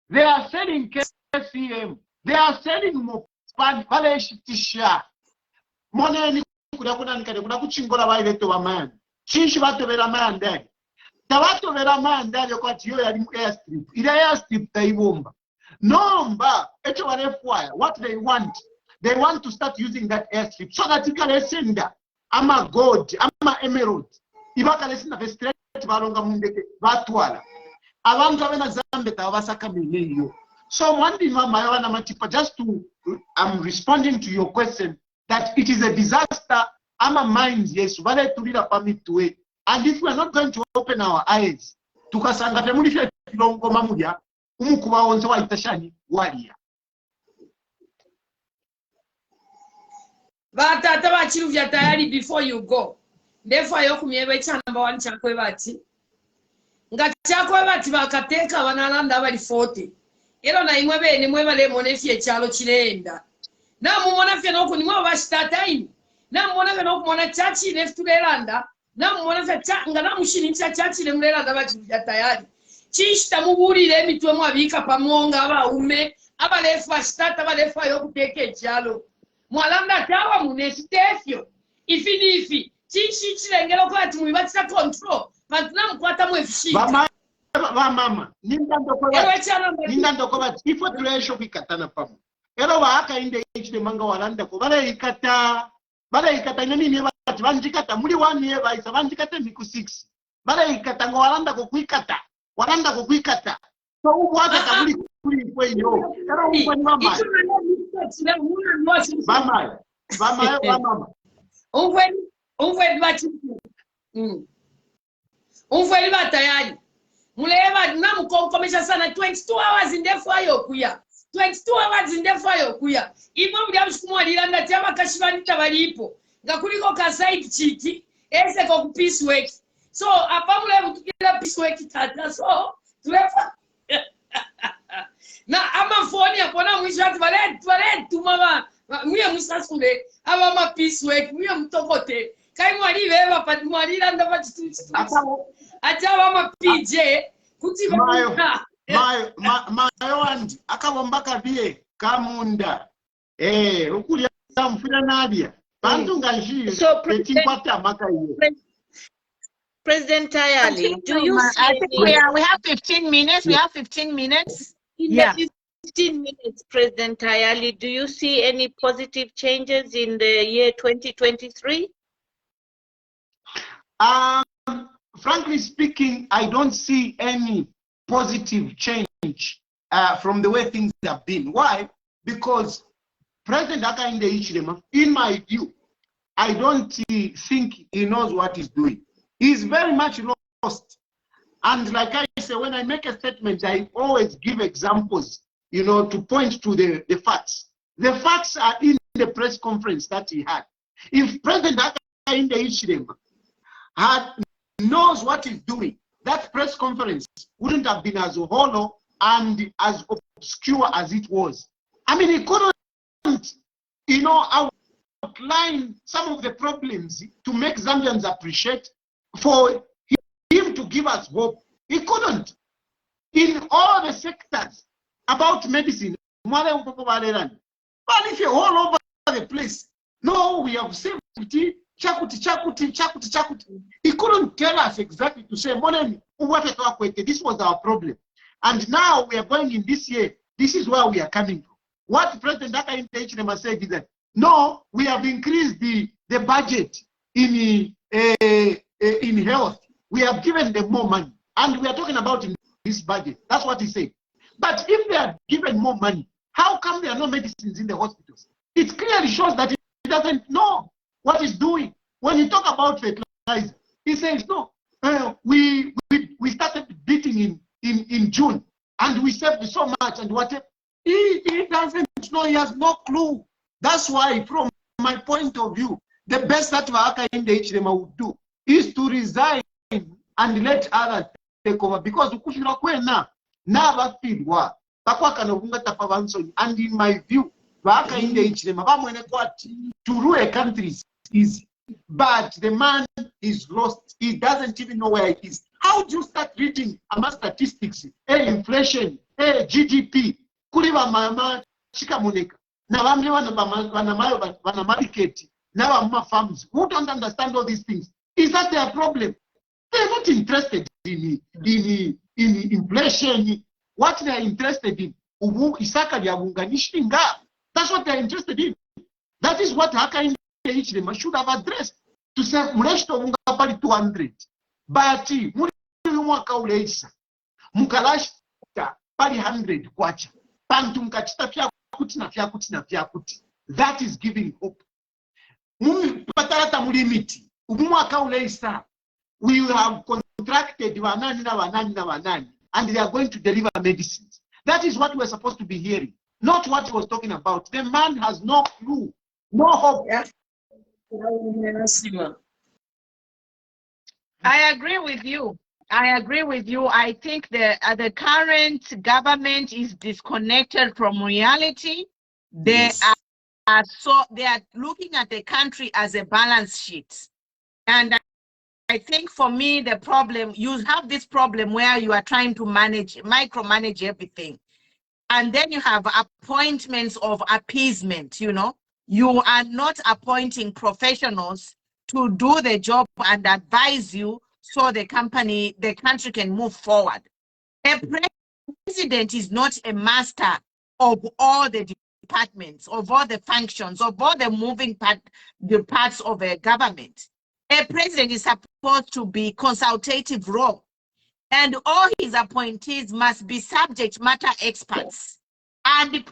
They are selling KCM. They are selling Mopan, Paleshisha. Money kuda kuchingola baileto baman. Chinshi batobera manda. Tabatobera manda yokwati yo yali airstrip. Ila airstrip taibomba. Nomba echo barefwaya. What they want to start using that airstrip so that ikale senda ama gold, ama emerald. Ibaka lesina straight balonga mundeke batwala. Abantu abena Zambia tabasaka miliyo. So one thing Mama na Matipa, just to I'm responding to your question that it is a disaster. Ama minds, yes, vale tulira permit to it. And if we are not going to open our eyes, tukasanga temulisha kilongo mamuja, umukuba onse wa itashani walia. Batata ba Chilufya Tayali, before you go. Therefore yo kumyebe cha number 1 chakwe bati. Nga chakwe bati bakateka banalanda bali 40. Ero na imwebe ni mweba le monefie chalo chilenda. Na mumona fye no kunimwa ba start time. Na mwona veno kumona chachi left Lelanda. Na mwona fe nga na mushini chachi le Lelanda ba Chilufya Tayali. Chishita mubulire mitwe mwabika pamonga abaume abalefa start abalefa yo kuteke chalo. Mwalanda tawa munestefyo. Ifi chichi chilengero kwa ati mwibatisa control. Patuna mkwata mwefishita. Mama, nindandoko bati ifo tulesho kikatana pamu. Ero waka inde ichile manga walanda ko bale ikata nini bati banjikata muri 1 year baisa banjikata miku 6 bale ikata ngo walanda ko kuikata so ubwata kabuli kuri kweyo ero uko ni mama Umveli batayali muleba namukonkomesha sana 22 hours ndefu ayo kuya 22 hours ndefu ayo kuya ipo bya mshikumwalira ngati abakashibani tabalipo ngakuliko ka side chiki ese ko ku peace work so apa muleba tukira peace work tata so tulefa na amafoni apona mwisho ati bale tumama mwiye musasule aba ma peace work mwiye mtokote kai mwali beba pati mwalira ndaba chitu achawa ma PJ kuti mayo wandi akabombaka bie kamunda ukuli mfuna nadia bantu nganjiri etikwata makayo. President Tayali, do you see we have 15 minutes. We have 15 minutes. Yeah. 15 minutes, President Tayali, do you see any positive changes in the year 2023? Frankly speaking, I don't see any positive change from the way things have been. Why? Because President Hakainde Hichilema, in my view, I don't think he knows what he's doing. He's very much lost. And like I say, when I make a statement, I always give examples, you know, to point to the facts. The facts are in the press conference that he had. If President Hakainde Hichilema knows what he's doing, that press conference wouldn't have been as hollow and as obscure as it was. I mean, he couldn't, you know, outline some of the problems to make Zambians appreciate, for him to give us hope. He couldn't. In all the sectors about medicine, but if you're all over the place, no, we have safety, chakuti. He couldn't tell us exactly to say, this was our problem. And now we are going in this year, this is where we are coming from. What President Hakainde Hichilema said is that, no, we have increased the budget in health. We have given them more money. And we are talking about in this budget. That's what he said. But if they are given more money, how come there are no medicines in the hospitals? It clearly shows that he doesn't know what he's doing. When you talk about fertilizer, he says, no, we started beating in June, and we saved so much, and whatever. He doesn't know, he has no clue. That's why, from my point of view, the best that Hakainde Hichilema would do is to resign and let others take over. Because ukufira kwena na bafirwa bakwakana kungata pavanso. And in my view, Hakainde Hichilema bamwene kwati to rule a country is easy, but the man is lost. He doesn't even know where he is. How do you start reading statistics? Inflation, GDP, kuriva mama chikamuneka. Now I'm the market. Now I'm farms who don't understand all these things. Is that their problem? They're not interested in inflation. What they are interested in, that's what they are interested in. That is what Hakainde Hichilema should have addressed. To say, mresto pali 200. But mwaka uleisa. Mukalashita pali 100 kwacha. Pantu mkachita fya kuti. That is giving hope. Patarata mulimiti. Mwaka uleisa. We have contracted vanani, and they are going to deliver medicines. That is what we're supposed to be hearing, not what he was talking about. The man has no clue, no hope. I agree with you. I think the current government is disconnected from reality. They are looking at the country as a balance sheet. And I think for me, the problem, you have this problem where you are trying to micromanage everything. And then you have appointments of appeasement, you know. You are not appointing professionals to do the job and advise you so the country can move forward. A president is not a master of all the departments, of all the functions, of all the moving parts of a government. A president is supposed to be consultative role, and all his appointees must be subject matter experts and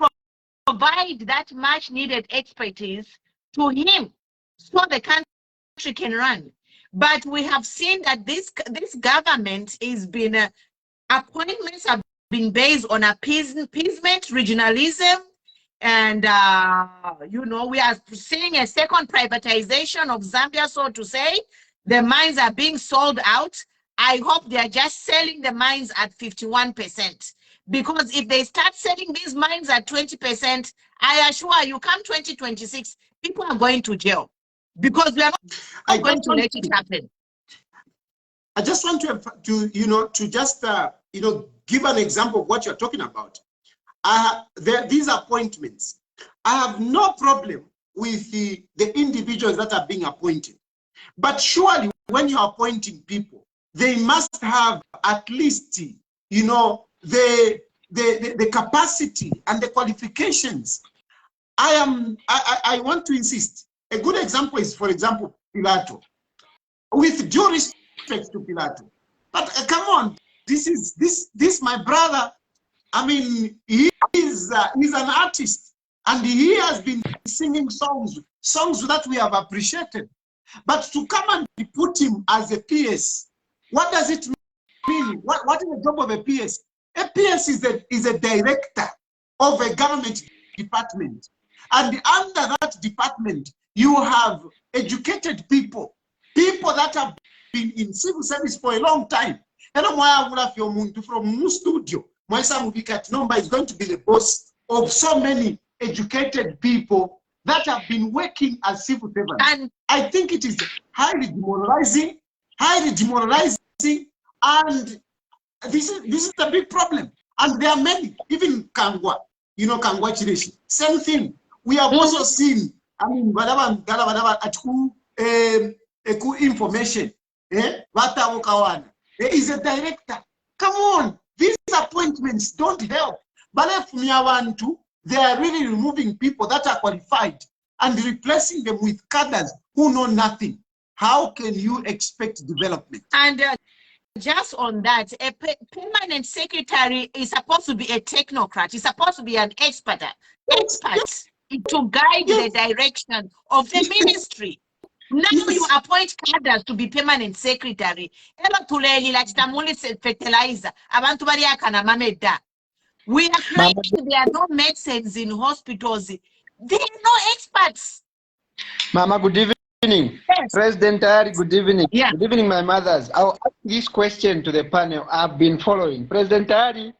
provide that much needed expertise to him so the country can run. But we have seen that this government is been appointments have been based on appeasement, regionalism, and you know, we are seeing a second privatization of Zambia, so to say. The mines are being sold out. I hope they are just selling the mines at 51%. Because if they start selling these mines at 20%, I assure you, come 2026, people are going to jail. Because we are not going to let it happen. I just want to give an example of what you're talking about. These appointments, I have no problem with the individuals that are being appointed. But surely when you're appointing people, they must have at least, you know, the capacity and the qualifications. I want to insist. A good example is, for example, Pilato. With due respect to Pilato, but come on, this my brother. I mean, he's an artist, and he has been singing songs that we have appreciated. But to come and put him as a PS, what does it mean, what is the job of a PS? A PS is a director of a government department. And under that department, you have educated people that have been in civil service for a long time. From studio, Nomba is going to be the boss of so many educated people that have been working as civil servants. And I think it is highly demoralizing, and this is a big problem. And there are many, even Kangwa, Kangwa Chireshi, same thing. We have also seen, I mean, information. There is a director. Come on, these appointments don't help. But if we want to, they are really removing people that are qualified and replacing them with cadres who know nothing. How can you expect development? And just on that, a permanent secretary is supposed to be a technocrat. He's supposed to be an expert to guide the direction of the ministry. Now you appoint cadres to be permanent secretary. We are crying, there are no medicines in hospitals. There are no experts. Mama, good evening. Yes. President Tayali, good evening. Yeah. Good evening, my mothers. I'll ask this question to the panel. I've been following. President Tayali,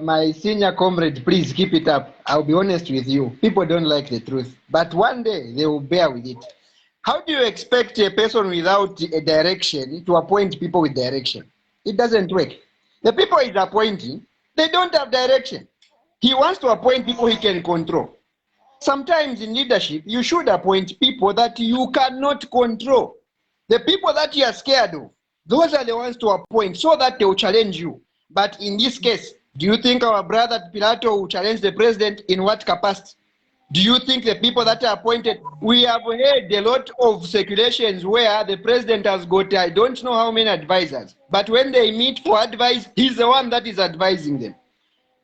my senior comrade, please keep it up. I'll be honest with you. People don't like the truth. But one day, they will bear with it. How do you expect a person without a direction to appoint people with direction? It doesn't work. The people he's appointing, they don't have direction. He wants to appoint people he can control. Sometimes in leadership, you should appoint people that you cannot control. The people that you are scared of, those are the ones to appoint so that they will challenge you. But in this case, do you think our brother Pilato will challenge the president in what capacity? Do you think the people that are appointed, we have heard a lot of speculations where the president has got, I don't know how many advisors, but when they meet for advice, he's the one that is advising them.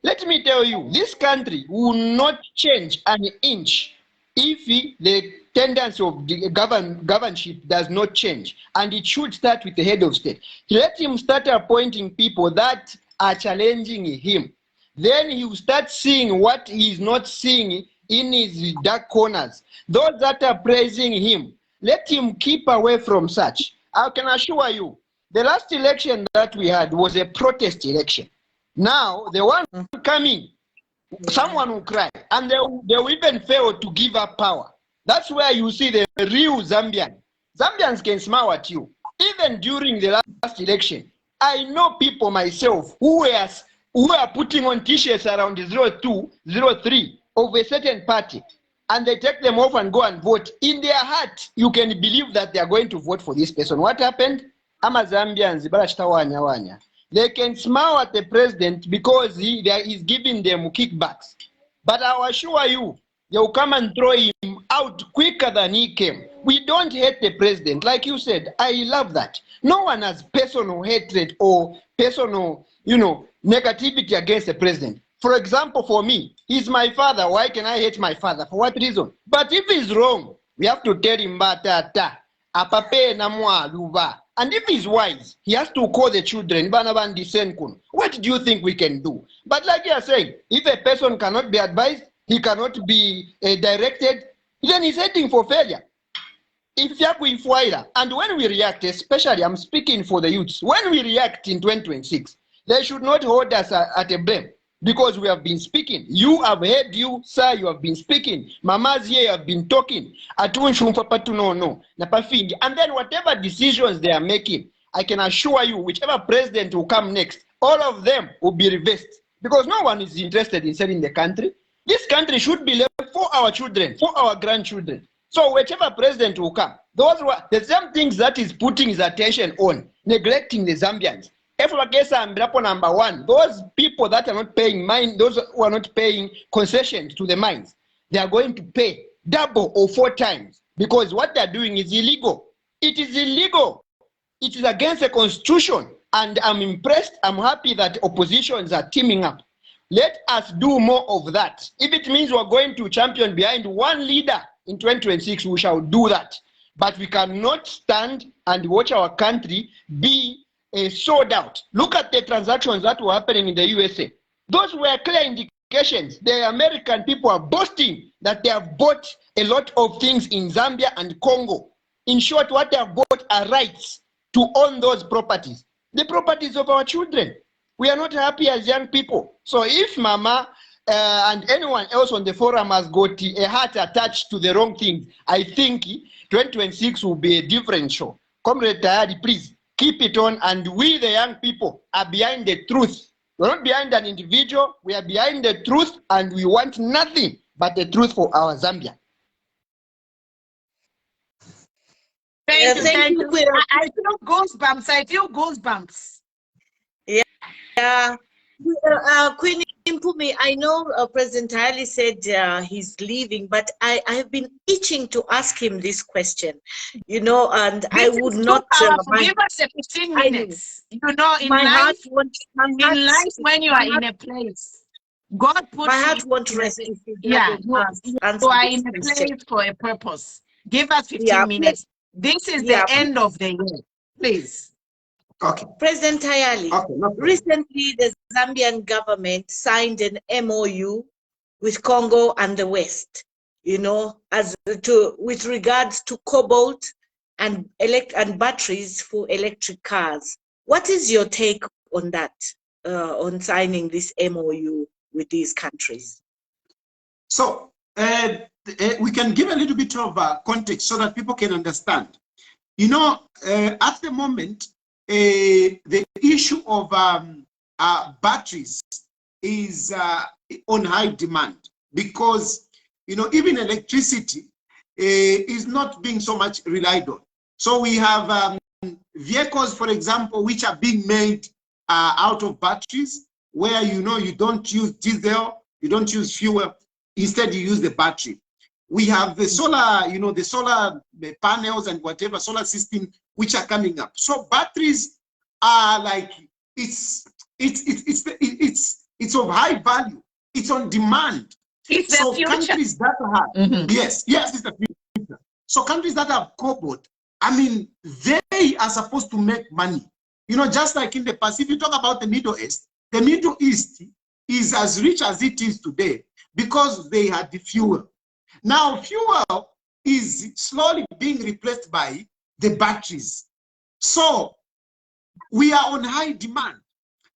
Let me tell you, this country will not change an inch if the tendency of the governorship does not change. And it should start with the head of state. Let him start appointing people that are challenging him. Then he will start seeing what he is not seeing in his dark corners. Those that are praising him, let him keep away from such. I can assure you, the last election that we had was a protest election. Now, the one coming, someone will cry, and they will even fail to give up power. That's where you see the real Zambian. Zambians can smile at you. Even during the last election, I know people myself who are putting on t-shirts around 02, 03 of a certain party, and they take them off and go and vote. In their heart, you can believe that they are going to vote for this person. What happened? Zambians, they can smile at the president because he's giving them kickbacks. But I assure you, they will come and throw him out quicker than he came. We don't hate the president. Like you said, I love that. No one has personal hatred or personal, negativity against the president. For example, for me, he's my father. Why can I hate my father? For what reason? But if he's wrong, we have to tell him, and if he's wise, he has to call the children. What do you think we can do? But like you are saying, if a person cannot be advised, he cannot be directed, then he's heading for failure. And when we react, especially I'm speaking for the youths, when we react in 2026, they should not hold us at a blame. Because we have been speaking. You have heard you, sir, you have been speaking. Mamas here have been talking. And then whatever decisions they are making, I can assure you, whichever president will come next, all of them will be reversed. Because no one is interested in selling the country. This country should be left for our children, for our grandchildren. So whichever president will come, those were the same things that is putting his attention on, neglecting the Zambians. Number one, those people that are not paying those who are not paying concessions to the mines, they are going to pay double or 4 times because what they are doing is illegal. It is illegal. It is against the constitution. And I'm impressed. I'm happy that oppositions are teaming up. Let us do more of that. If it means we're going to champion behind one leader in 2026, we shall do that. But we cannot stand and watch our country be sold out. Look at the transactions that were happening in the USA. Those were clear indications. The American people are boasting that they have bought a lot of things in Zambia and Congo. In short, what they have bought are rights to own those properties. The properties of our children. We are not happy as young people. So if Mama and anyone else on the forum has got a heart attached to the wrong things, I think 2026 will be a different show. Comrade Tayali, please keep it on. And we, the young people, are behind the truth. We're not behind an individual. We are behind the truth, and we want nothing but the truth for our Zambia. Thank you. I feel goosebumps. Yeah. Queen Mpumi, I know President Tayali said he's leaving, but I have been itching to ask him this question, you know, and This I would not. Give us a 15 minutes. You know, in life, when you are in a place, God puts my heart won't rest. You are in a place for a purpose. Give us 15 minutes. This is the end of the year. Please. Okay. President Tayali, recently the Zambian government signed an MOU with Congo and the West, you know, with regards to cobalt and batteries for electric cars. What is your take on that, on signing this MOU with these countries? So we can give a little bit of context so that people can understand. You know, at the moment, the issue of batteries is on high demand because, you know, even electricity is not being so much relied on. So we have vehicles, for example, which are being made out of batteries, where, you know, you don't use diesel, you don't use fuel, instead you use the battery. We have the solar, you know, the solar panels and whatever solar system which are coming up. So batteries are like, it's of high value. It's on demand. It's so the future. Countries that have, yes, it's the future. So countries that have cobalt, I mean, they are supposed to make money. You know, just like in the past, if you talk about the Middle East is as rich as it is today because they had the fuel. Now, fuel is slowly being replaced by the batteries. So we are on high demand.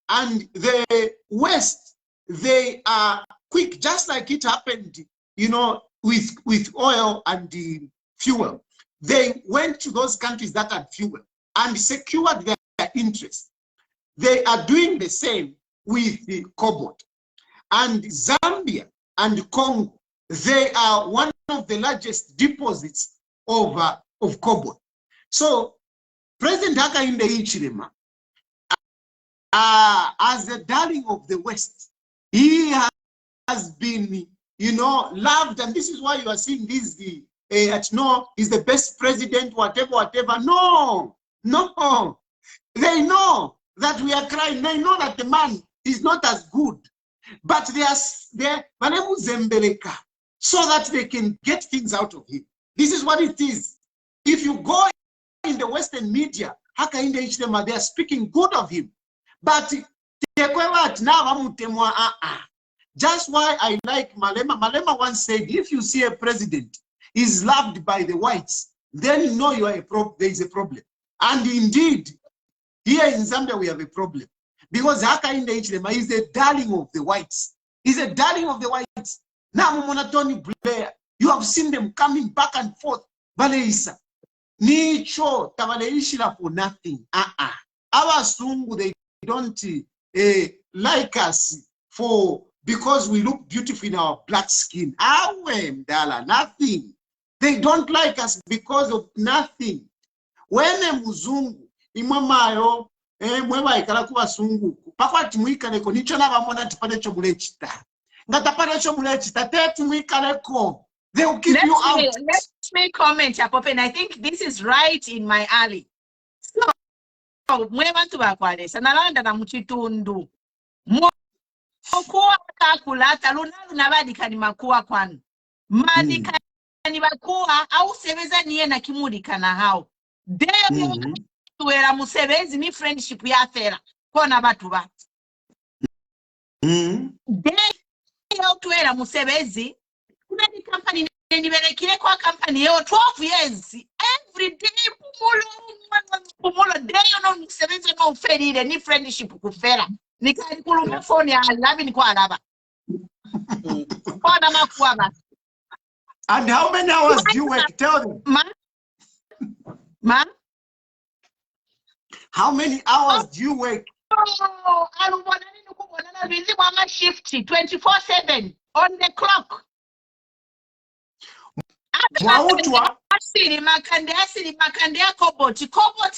And the West, they are quick, just like it happened, you know, with oil and the fuel. They went to those countries that had fuel and secured their interests. They are doing the same with the cobalt. And Zambia and Congo, they are one of the largest deposits of cobalt. So President Hakainde Hichilema, as the darling of the West, he has been, you know, loved, and this is why you are seeing this, no, he's the best president, whatever. No. They know that we are crying. They know that the man is not as good, but they are zembeleka so that they can get things out of him. This is what it is. If you go in the Western media, Hakainde Hichilema, they are speaking good of him. But just why I like Malema. Malema once said, if you see a president is loved by the whites, then you know you are there is a problem. And indeed, here in Zambia we have a problem. Because Hakainde Hichilema is the darling of the whites. He's a darling of the whites. Now, Tony Blair, you have seen them coming back and forth. Valeisa. Nicho, Tavaleishila for nothing. Our Sungu, they don't like us because we look beautiful in our black skin. Nothing. They don't like us because of nothing. When a muzungu, imamayo, mwewa ikalakuwa sungu, pakwati muikaleko, nicho na wamona tipane chomulechita. Ngatapane chomulechita, teti muikaleko. They will keep you out. Let's make comment, Jacob, and I think this is right in my alley. So, mwe bantu bakwalesa nalanda na muchitundu mokuwa kakulata lunalu nabadikani makuwa kwanu madikani bakuwa au sebeza niye na kimudikana hao tuwera Musevezi ni friendship ya fera. Kona batuba. Day tuwera Musevezi. Kuna ni company niberekire kwa company yo 12 years. Every day pumulo day ono Musevezi no ferire ni friendship kufera. Nikali kuluma phone ya alabi ni kwa alaba. Kona makuaba. And how many hours do you work? Tell them. Ma? How many hours do you work? Oh, I don't want to busy mama shift 24/7 on the clock. Asiri makande cobalt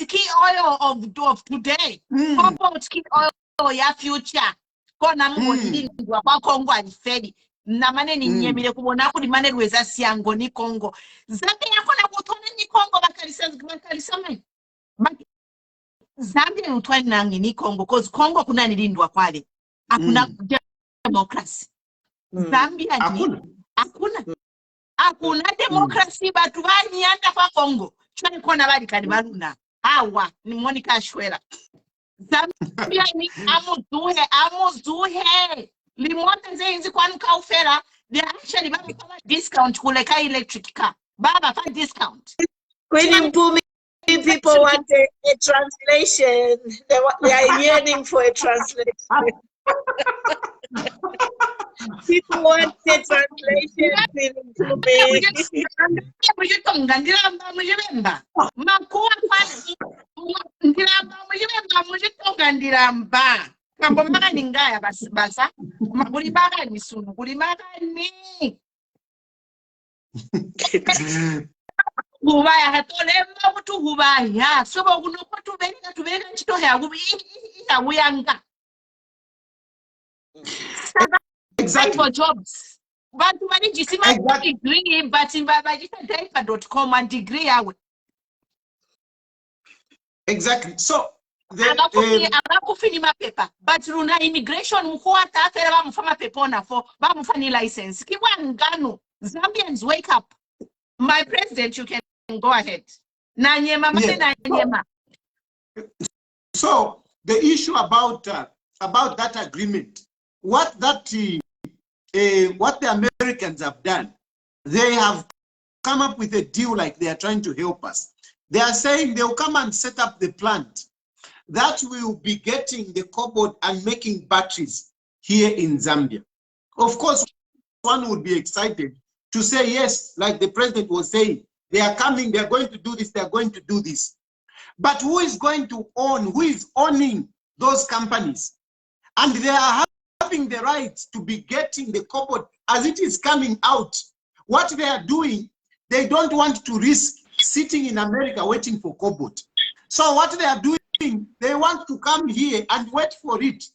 key oil of today. Cobalt key oil ya future. Kona mungu ndingwa kwa Kongo alifedi. Namane ni nyemile kubona kuli mane rweza siango ni Kongo. Zambia yakona kutone ni Kongo bakalisama. Zambia utwani nangi ni Kongo cause Kongo kuna nilindwa kwale. Hakuna democracy. Zambia ni hakuna democracy batu bani anda kwa Kongo. Chwani kona bali kadibaruna. Hawa ni Monica Ashwera. Zambia ni amuzuhe. Limonte nzi kwanu kaufera. They actually baba kama discount kuleka electric car. Baba fa discount. Queen Pumi, people want a translation. They are yearning for a translation. People want a translation. Mambo magani ngaya basa maguli magani sunu guli magani hubaya hatole mabutu hubaya sobo kuno kwatu tubeka chito ya uyanga exactly for jobs bantu bali jisima degree but babajita driver.com and degree yawe exactly. So abakufini mapepa but runa immigration mkuata afera bamufama pepona for bamufani license kibwa ngano. Zambians wake up. My president, you can go ahead. So the issue about that agreement, what the Americans have done, they have come up with a deal like they are trying to help us. They are saying they'll come and set up the plant that will be getting the cobalt and making batteries here in Zambia. Of course, one would be excited to say yes, like the president was saying, they are coming, they are going to do this, they are going to do this. But who is going to own, who is owning those companies? And they are having the right to be getting the cobalt as it is coming out. What they are doing, they don't want to risk sitting in America waiting for cobalt. So what they are doing, they want to come here and wait for it.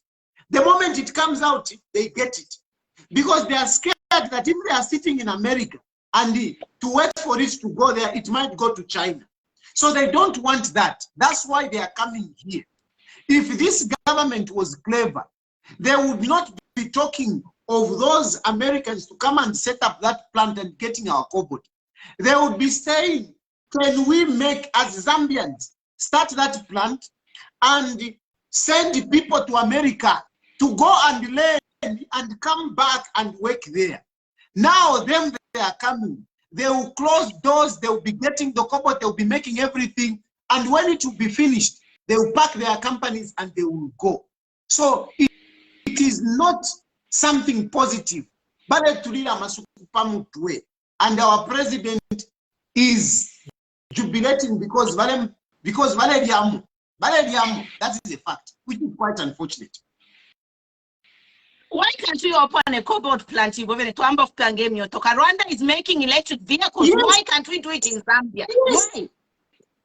The moment it comes out, they get it. Because they are scared that if they are sitting in America and to wait for it to go there, it might go to China. So they don't want that. That's why they are coming here. If this government was clever, they would not be talking of those Americans to come and set up that plant and getting our cobalt. They would be saying, can we make, as Zambians, start that plant and send people to America to go and learn and come back and work there. Now them they are coming. They will close doors, they will be getting the cobalt, they will be making everything. And when it will be finished, they will pack their companies and they will go. So it is not something positive. And our president is jubilating because Valeriamu, that is a fact, which is quite unfortunate. Why can't we open a cobalt plant? Rwanda is making electric vehicles. Yes. Why can't we do it in Zambia? Yes.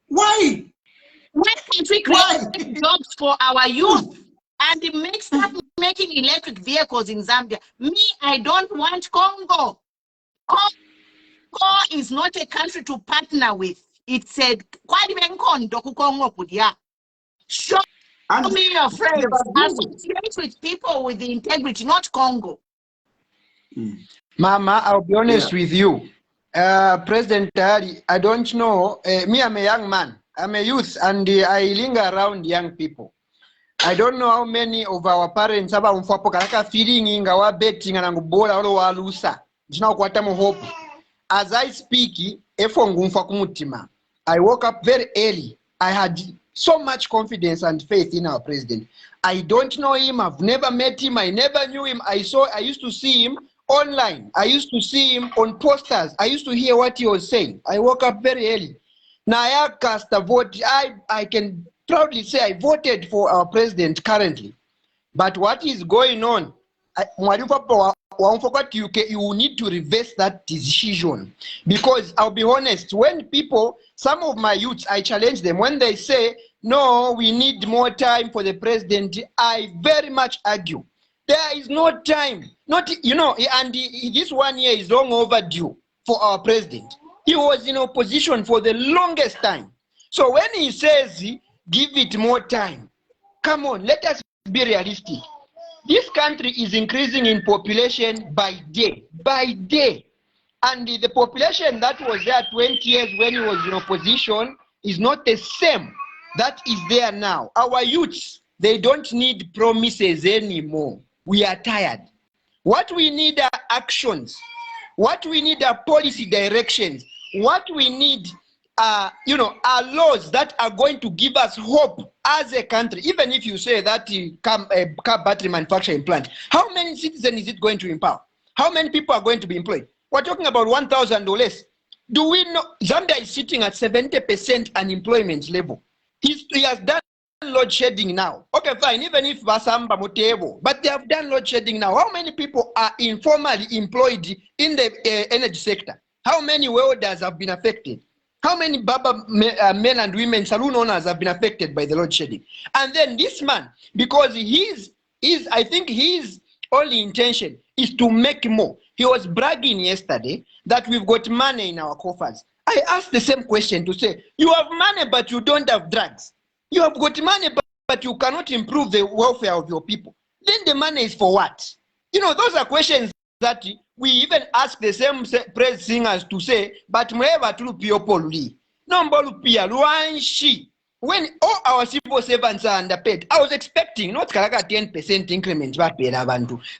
Why? Why can't we create jobs for our youth and start making electric vehicles in Zambia? Me, I don't want Congo. Congo is not a country to partner with. It said, show me your friends. Associate with people with the integrity, not Congo. Mama, I'll be honest with you. President Tayali, I don't know. Me, I'm a young man. I'm a youth and I linger around young people. I don't know how many of our parents have a feeling in our betting and bola or lusa. Hope. As I speak, I woke up very early. I had so much confidence and faith in our president. I don't know him. I've never met him. I never knew him. I used to see him online. I used to see him on posters. I used to hear what he was saying. I woke up very early. Now I cast a vote. I can proudly say I voted for our president currently. But what is going on? You need to reverse that decision. Because I'll be honest, when people, some of my youths, I challenge them, when they say, no, we need more time for the president, I very much argue. There is no time. This 1 year is long overdue for our president. He was in opposition for the longest time. So when he says, give it more time, come on, let us be realistic. This country is increasing in population by day. And the population that was there 20 years when he was in opposition is not the same that is there now. Our youths, they don't need promises anymore. We are tired. What we need are actions. What we need are policy directions. What we need are laws that are going to give us hope as a country. Even if you say that car battery manufacturing plant, how many citizens is it going to empower? How many people are going to be employed? We're talking about 1,000 or less. Do we know Zambia is sitting at 70% unemployment level? He has done load shedding now. Okay, fine, even if Basamba Motebo, but they have done load shedding now. How many people are informally employed in the energy sector? How many welders have been affected? How many Baba men and women, saloon owners have been affected by the load shedding? And then this man, because I think his only intention is to make more. He was bragging yesterday that we've got money in our coffers. I asked the same question to say, you have money, but you don't have drugs. You have got money, but you cannot improve the welfare of your people. Then the money is for what? Those are questions that we even ask the same praise singers to say, but mweva tulupio poluli. Nombolupia, luanshi. When all our civil servants are underpaid, I was expecting not 10% increment.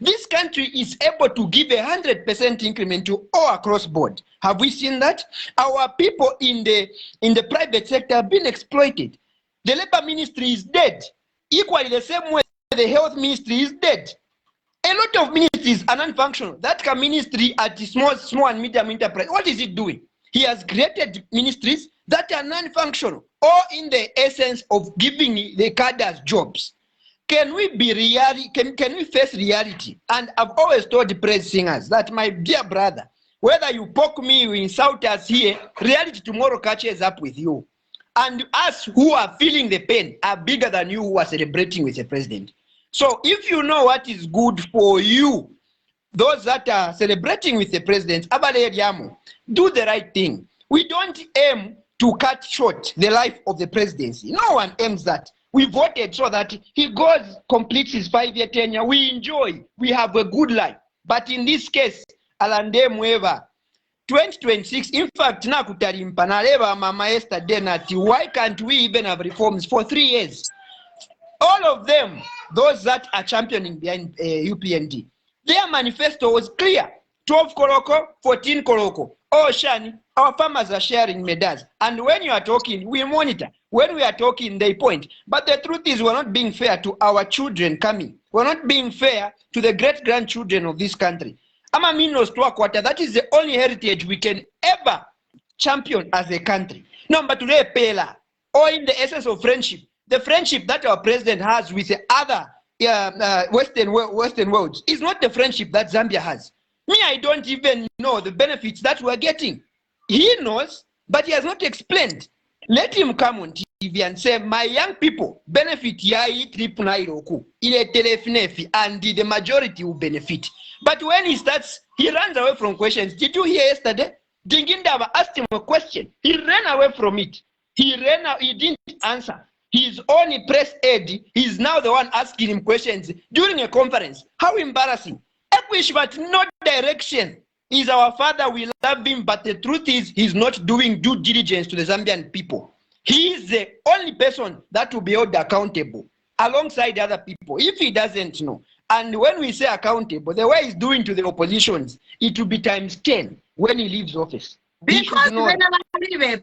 This country is able to give 100% increment to all across board. Have we seen that? Our people in the private sector have been exploited. The labor ministry is dead. Equally the same way the health ministry is dead. A lot of ministries are non-functional. That ministry at small and medium enterprise, what is it doing? He has created ministries that are non-functional, or in the essence of giving the cadres jobs. Can we be can we face reality? And I've always told the praise singers that, my dear brother, whether you poke me, you insult us here, reality tomorrow catches up with you. And us who are feeling the pain are bigger than you who are celebrating with the president. So if you know what is good for you, those that are celebrating with the president, do the right thing. We don't aim to cut short the life of the presidency. No one aims that. We voted so that he completes his 5-year tenure. We enjoy. We have a good life. But in this case, Alande Mweva, 2026, in fact, Mama yesterday, why can't we even have reforms for 3 years? All of them, those that are championing behind UPND, their manifesto was clear. 12 Koroko, 14 Koroko. Oh, Shani, our farmers are sharing medals. And when you are talking, we monitor. When we are talking, they point. But the truth is, we're not being fair to our children coming. We're not being fair to the great-grandchildren of this country. That is the only heritage we can ever champion as a country. Number two, or in the essence of friendship, the friendship that our president has with the other Western worlds is not the friendship that Zambia has. Me, I don't even know the benefits that we're getting. He knows, but he has not explained. Let him come on TV and say, my young people benefit trip Nairoku, and the majority will benefit. But when he starts, he runs away from questions. Did you hear yesterday? Dingindaba asked him a question. He ran away from it. He didn't answer. His own press aide, he's now the one asking him questions during a conference. How embarrassing. But no direction. He's our father, we love him, but the truth is he's not doing due diligence to the Zambian people. He is the only person that will be held accountable alongside other people if he doesn't know. And when we say accountable, the way he's doing to the oppositions, it will be times 10 when he leaves office. Because when I'm 10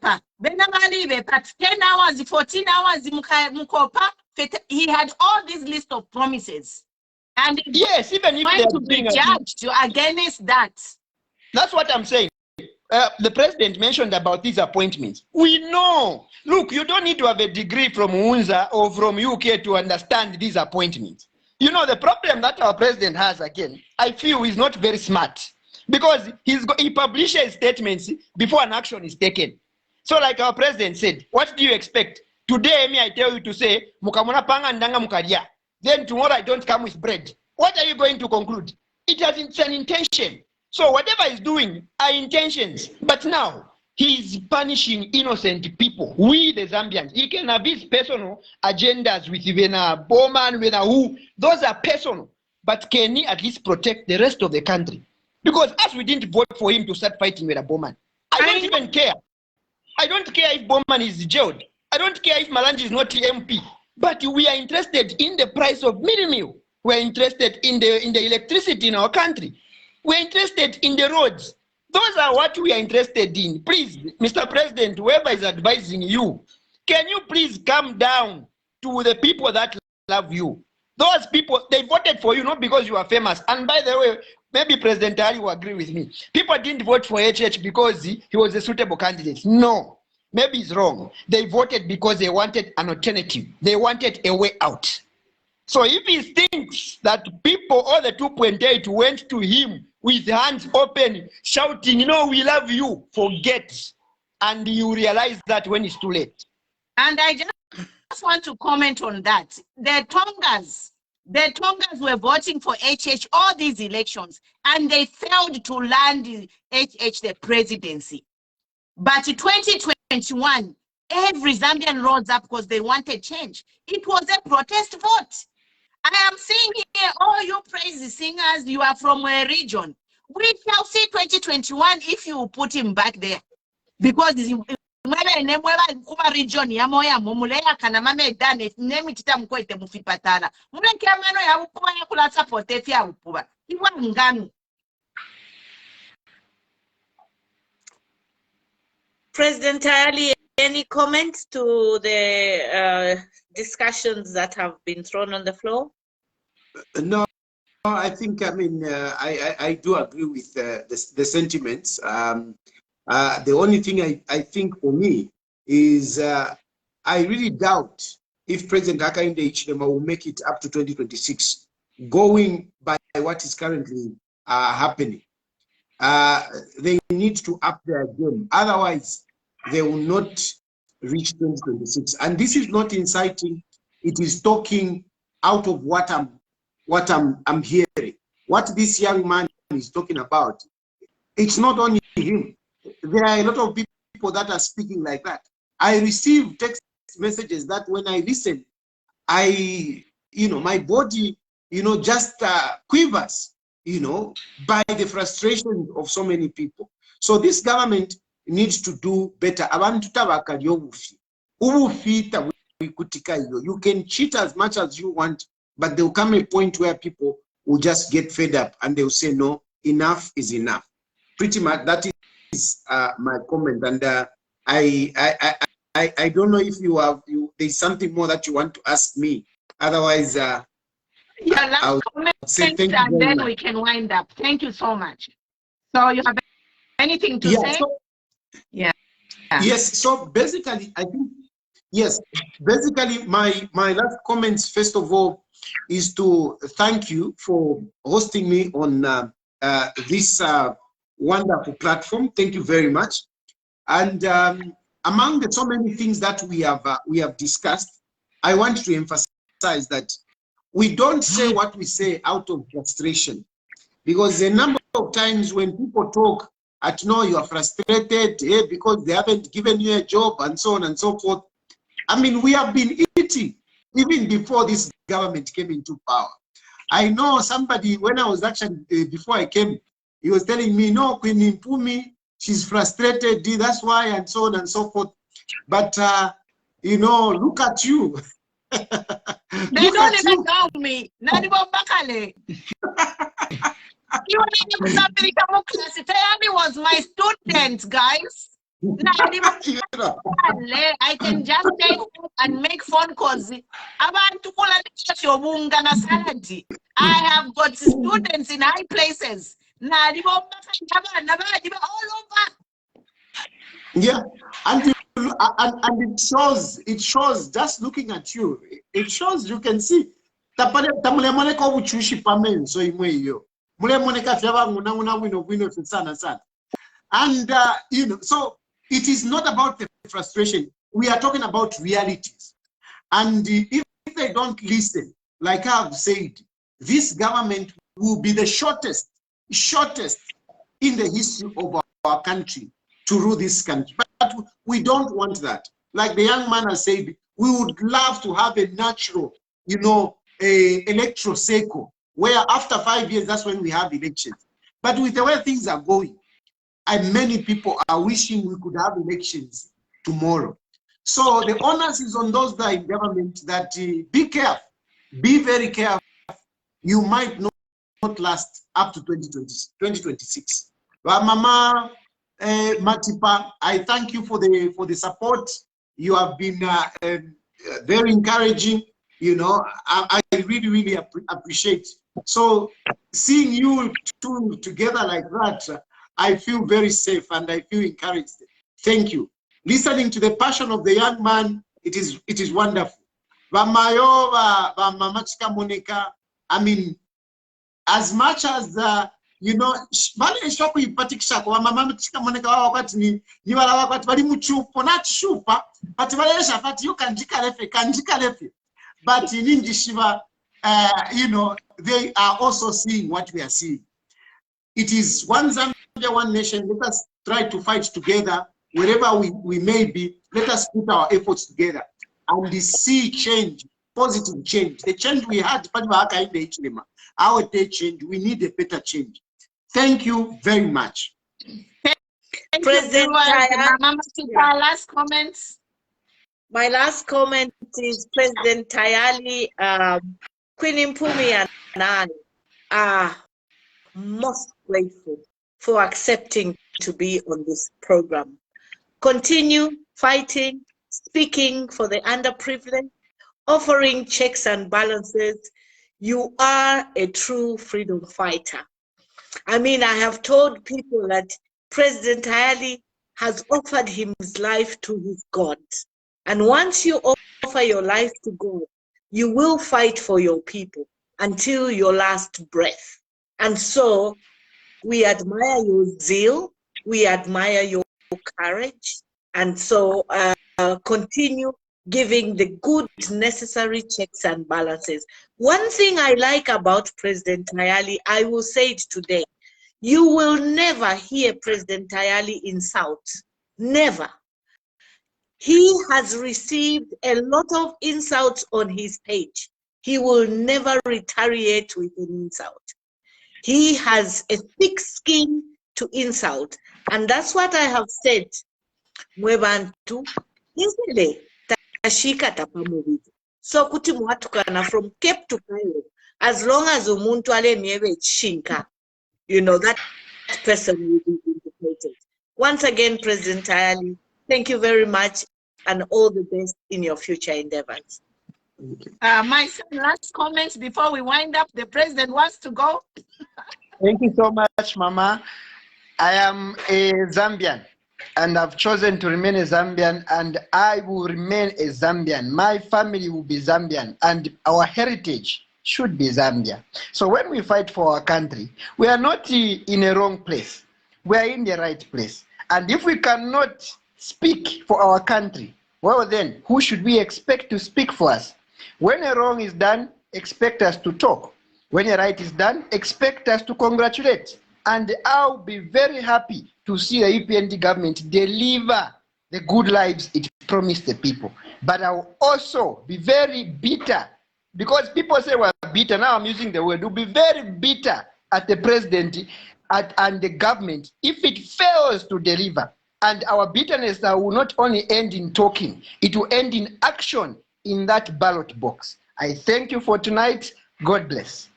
hours, 14 hours, he had all this list of promises. And yes, even if going to be judged against that. That's what I'm saying. The president mentioned about these appointments. We know. Look, you don't need to have a degree from UNZA or from UK to understand these appointments. You know, the problem that our president has, again, I feel is not very smart. Because he publishes statements before an action is taken. So like our president said, what do you expect? Today, I tell you to say, Mukamuna panga ndanga mukaria. Then tomorrow I don't come with bread. What are you going to conclude? It's an intention. So whatever he's doing are intentions. But now, he's punishing innocent people. We, the Zambians. He can have his personal agendas with even a Bowman, with a who. Those are personal. But can he at least protect the rest of the country? Because as we didn't vote for him to start fighting with a Bowman. I don't even care. I don't care if Bowman is jailed. I don't care if Malanji is not the MP. But we are interested in the price of meal. We're interested in the electricity in our country. We're interested in the roads. Those are what we are interested in. Please, Mr. President, whoever is advising you, can you please come down to the people that love you? Those people, they voted for you not because you are famous. And by the way, maybe President Tayali will agree with me. People didn't vote for HH because he was a suitable candidate. No, maybe he's wrong. They voted because they wanted an alternative. They wanted a way out. So if he thinks that people, all the 2.8 went to him with hands open, shouting, you know, we love you, forget. And you realize that when it's too late. And I just want to comment on that. The Tongas were voting for HH all these elections, and they failed to land HH the presidency. But in 2021, every Zambian rose up because they wanted change. It was a protest vote. I am seeing here, all you praise singers, you are from a region. We shall see 2021 if you put him back there. Because region yamoya mumuleya kana mame dane nemi tita mkwete mufipatala mulenke amano ya ukuba ya kula support ya ukuba iwa ngano. President Tayali, any comments to the discussions that have been thrown on the floor? No, I think, I do agree with the sentiments. The only thing I think for me is I really doubt if President Hakainde Hichilema will make it up to 2026, going by what is currently happening. They need to up their game. Otherwise, they will not reach 2026. And this is not inciting. It is talking out of what I'm hearing. What this young man is talking about, it's not only him. There are a lot of people that are speaking like that. I receive text messages that when I listen, my body, just quivers, by the frustration of so many people. So this government needs to do better. You can cheat as much as you want, but there will come a point where people will just get fed up and they will say, no, enough is enough. Pretty much that is my comment. And I don't know if there's something more that you want to ask me. Otherwise, I'll say thank you and then we can wind up. Thank you so much. So you have anything to say? Yes. So basically, I think, yes, basically my last comments, first of all, is to thank you for hosting me on this wonderful platform. Thank you very much. And among the so many things that we have discussed, I want to emphasize that we don't say what we say out of frustration, because a number of times when people talk you are frustrated because they haven't given you a job and so on and so forth. I mean, we have been eating even before this government came into power. I know somebody, when I was actually, before I came, he was telling me, no, Queen Mpumi, she's frustrated, that's why, and so on and so forth. But You know, look at you. They Look don't at even you. know me. Nadibo Bakale. You Tayali was my student, guys. Nadibo You know. Bakale. I can just take and make phone calls. Abantu kula shobunga na saladi. I have got students in high places. Nadibo Bakale all over. Yeah, and it shows just looking at you. It shows, you can see. Tamule moneka uchushi pamen so imwe iyo. Mule moneka fyaba nguna wino sana. And you know, so it is not about the frustration. We are talking about realities. And if they don't listen, like I've said, this government will be the shortest in the history of our country to rule this country. But we don't want that. Like the young man has said, we would love to have a natural, you know, a electoral cycle where after 5 years, that's when we have elections. But with the way things are going, and many people are wishing we could have elections tomorrow. So the onus is on those that are in government that be careful, be very careful. You might not last up to 2026. Mama Matipa, I thank you for the support. You have been very encouraging. You know, I really appreciate. So seeing you two together like that, I feel very safe and I feel encouraged. Thank you. Listening to the passion of the young man, it is wonderful. I mean, as much as you know, bale shoko ipatikisha kwa mama mchika moneka wao wakati ni wala wakati bali mchupo na chupa but bale shafati you kanjika lefe but in Shiva, you know, they are also seeing what we are seeing. It is one Zambia, one nation. Let us try to fight together wherever we may be. Let us put our efforts together and see change, positive change. The change we had, our day change, we need a better change. Thank you very much. Thank President you, Mama Tipa, last comments. My last comment is President Tayali, Queen Mpumi and I are most grateful for accepting to be on this program. Continue fighting, speaking for the underprivileged, offering checks and balances. You are a true freedom fighter. I mean, I have told people that President Tayali has offered his life to his God. And once you offer your life to God, you will fight for your people until your last breath. And so we admire your zeal, we admire your courage, and so continue giving the good necessary checks and balances. One thing I like about President Tayali, I will say it today, you will never hear President Tayali insult, never. He has received a lot of insults on his page. He will never retaliate with an insult. He has a thick skin to insult. And that's what I have said. Mwebantu, easily, tashika tapamubitu. So kuti mwatukana from Cape to Cairo, as long as umuntu ale miebe shinka, you know, that person will be vindicated. Once again, President Tayali, thank you very much and all the best in your future endeavors. My son, last comments before we wind up. The president wants to go. Thank you so much, Mama. I am a Zambian and I've chosen to remain a Zambian and I will remain a Zambian. My family will be Zambian and our heritage should be Zambia. So when we fight for our country, we are not in a wrong place. We are in the right place. And if we cannot speak for our country, well then, who should we expect to speak for us? When a wrong is done, expect us to talk. When a right is done, expect us to congratulate. And I'll be very happy to see the UPND government deliver the good lives it promised the people. But I'll also be very bitter, because people say we're bitter, now I'm using the word, we'll be very bitter at the president and the government if it fails to deliver. And our bitterness now will not only end in talking, it will end in action in that ballot box. I thank you for tonight. God bless.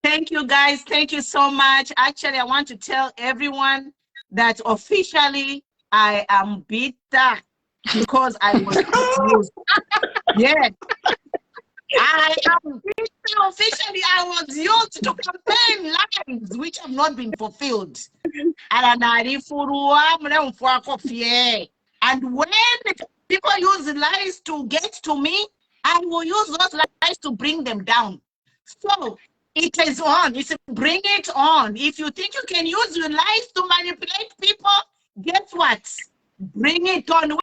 Thank you, guys. Thank you so much. Actually, I want to tell everyone that officially I am bitter because I was used. Yeah. I am bitter. Officially, I was used to campaign lines which have not been fulfilled. And when people use lies to get to me, I will use those lies to bring them down. So it is on. It's bring it on. If you think you can use your lies to manipulate people, guess what? Bring it on.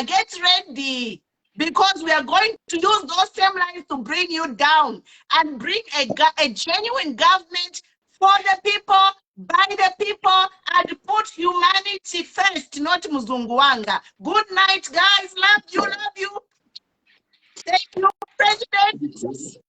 Get ready. Because we are going to use those same lies to bring you down and bring a genuine government for the people, by the people, and put humanity first, not Muzunguanga. Good night, guys. Love you, love you. Thank you, President.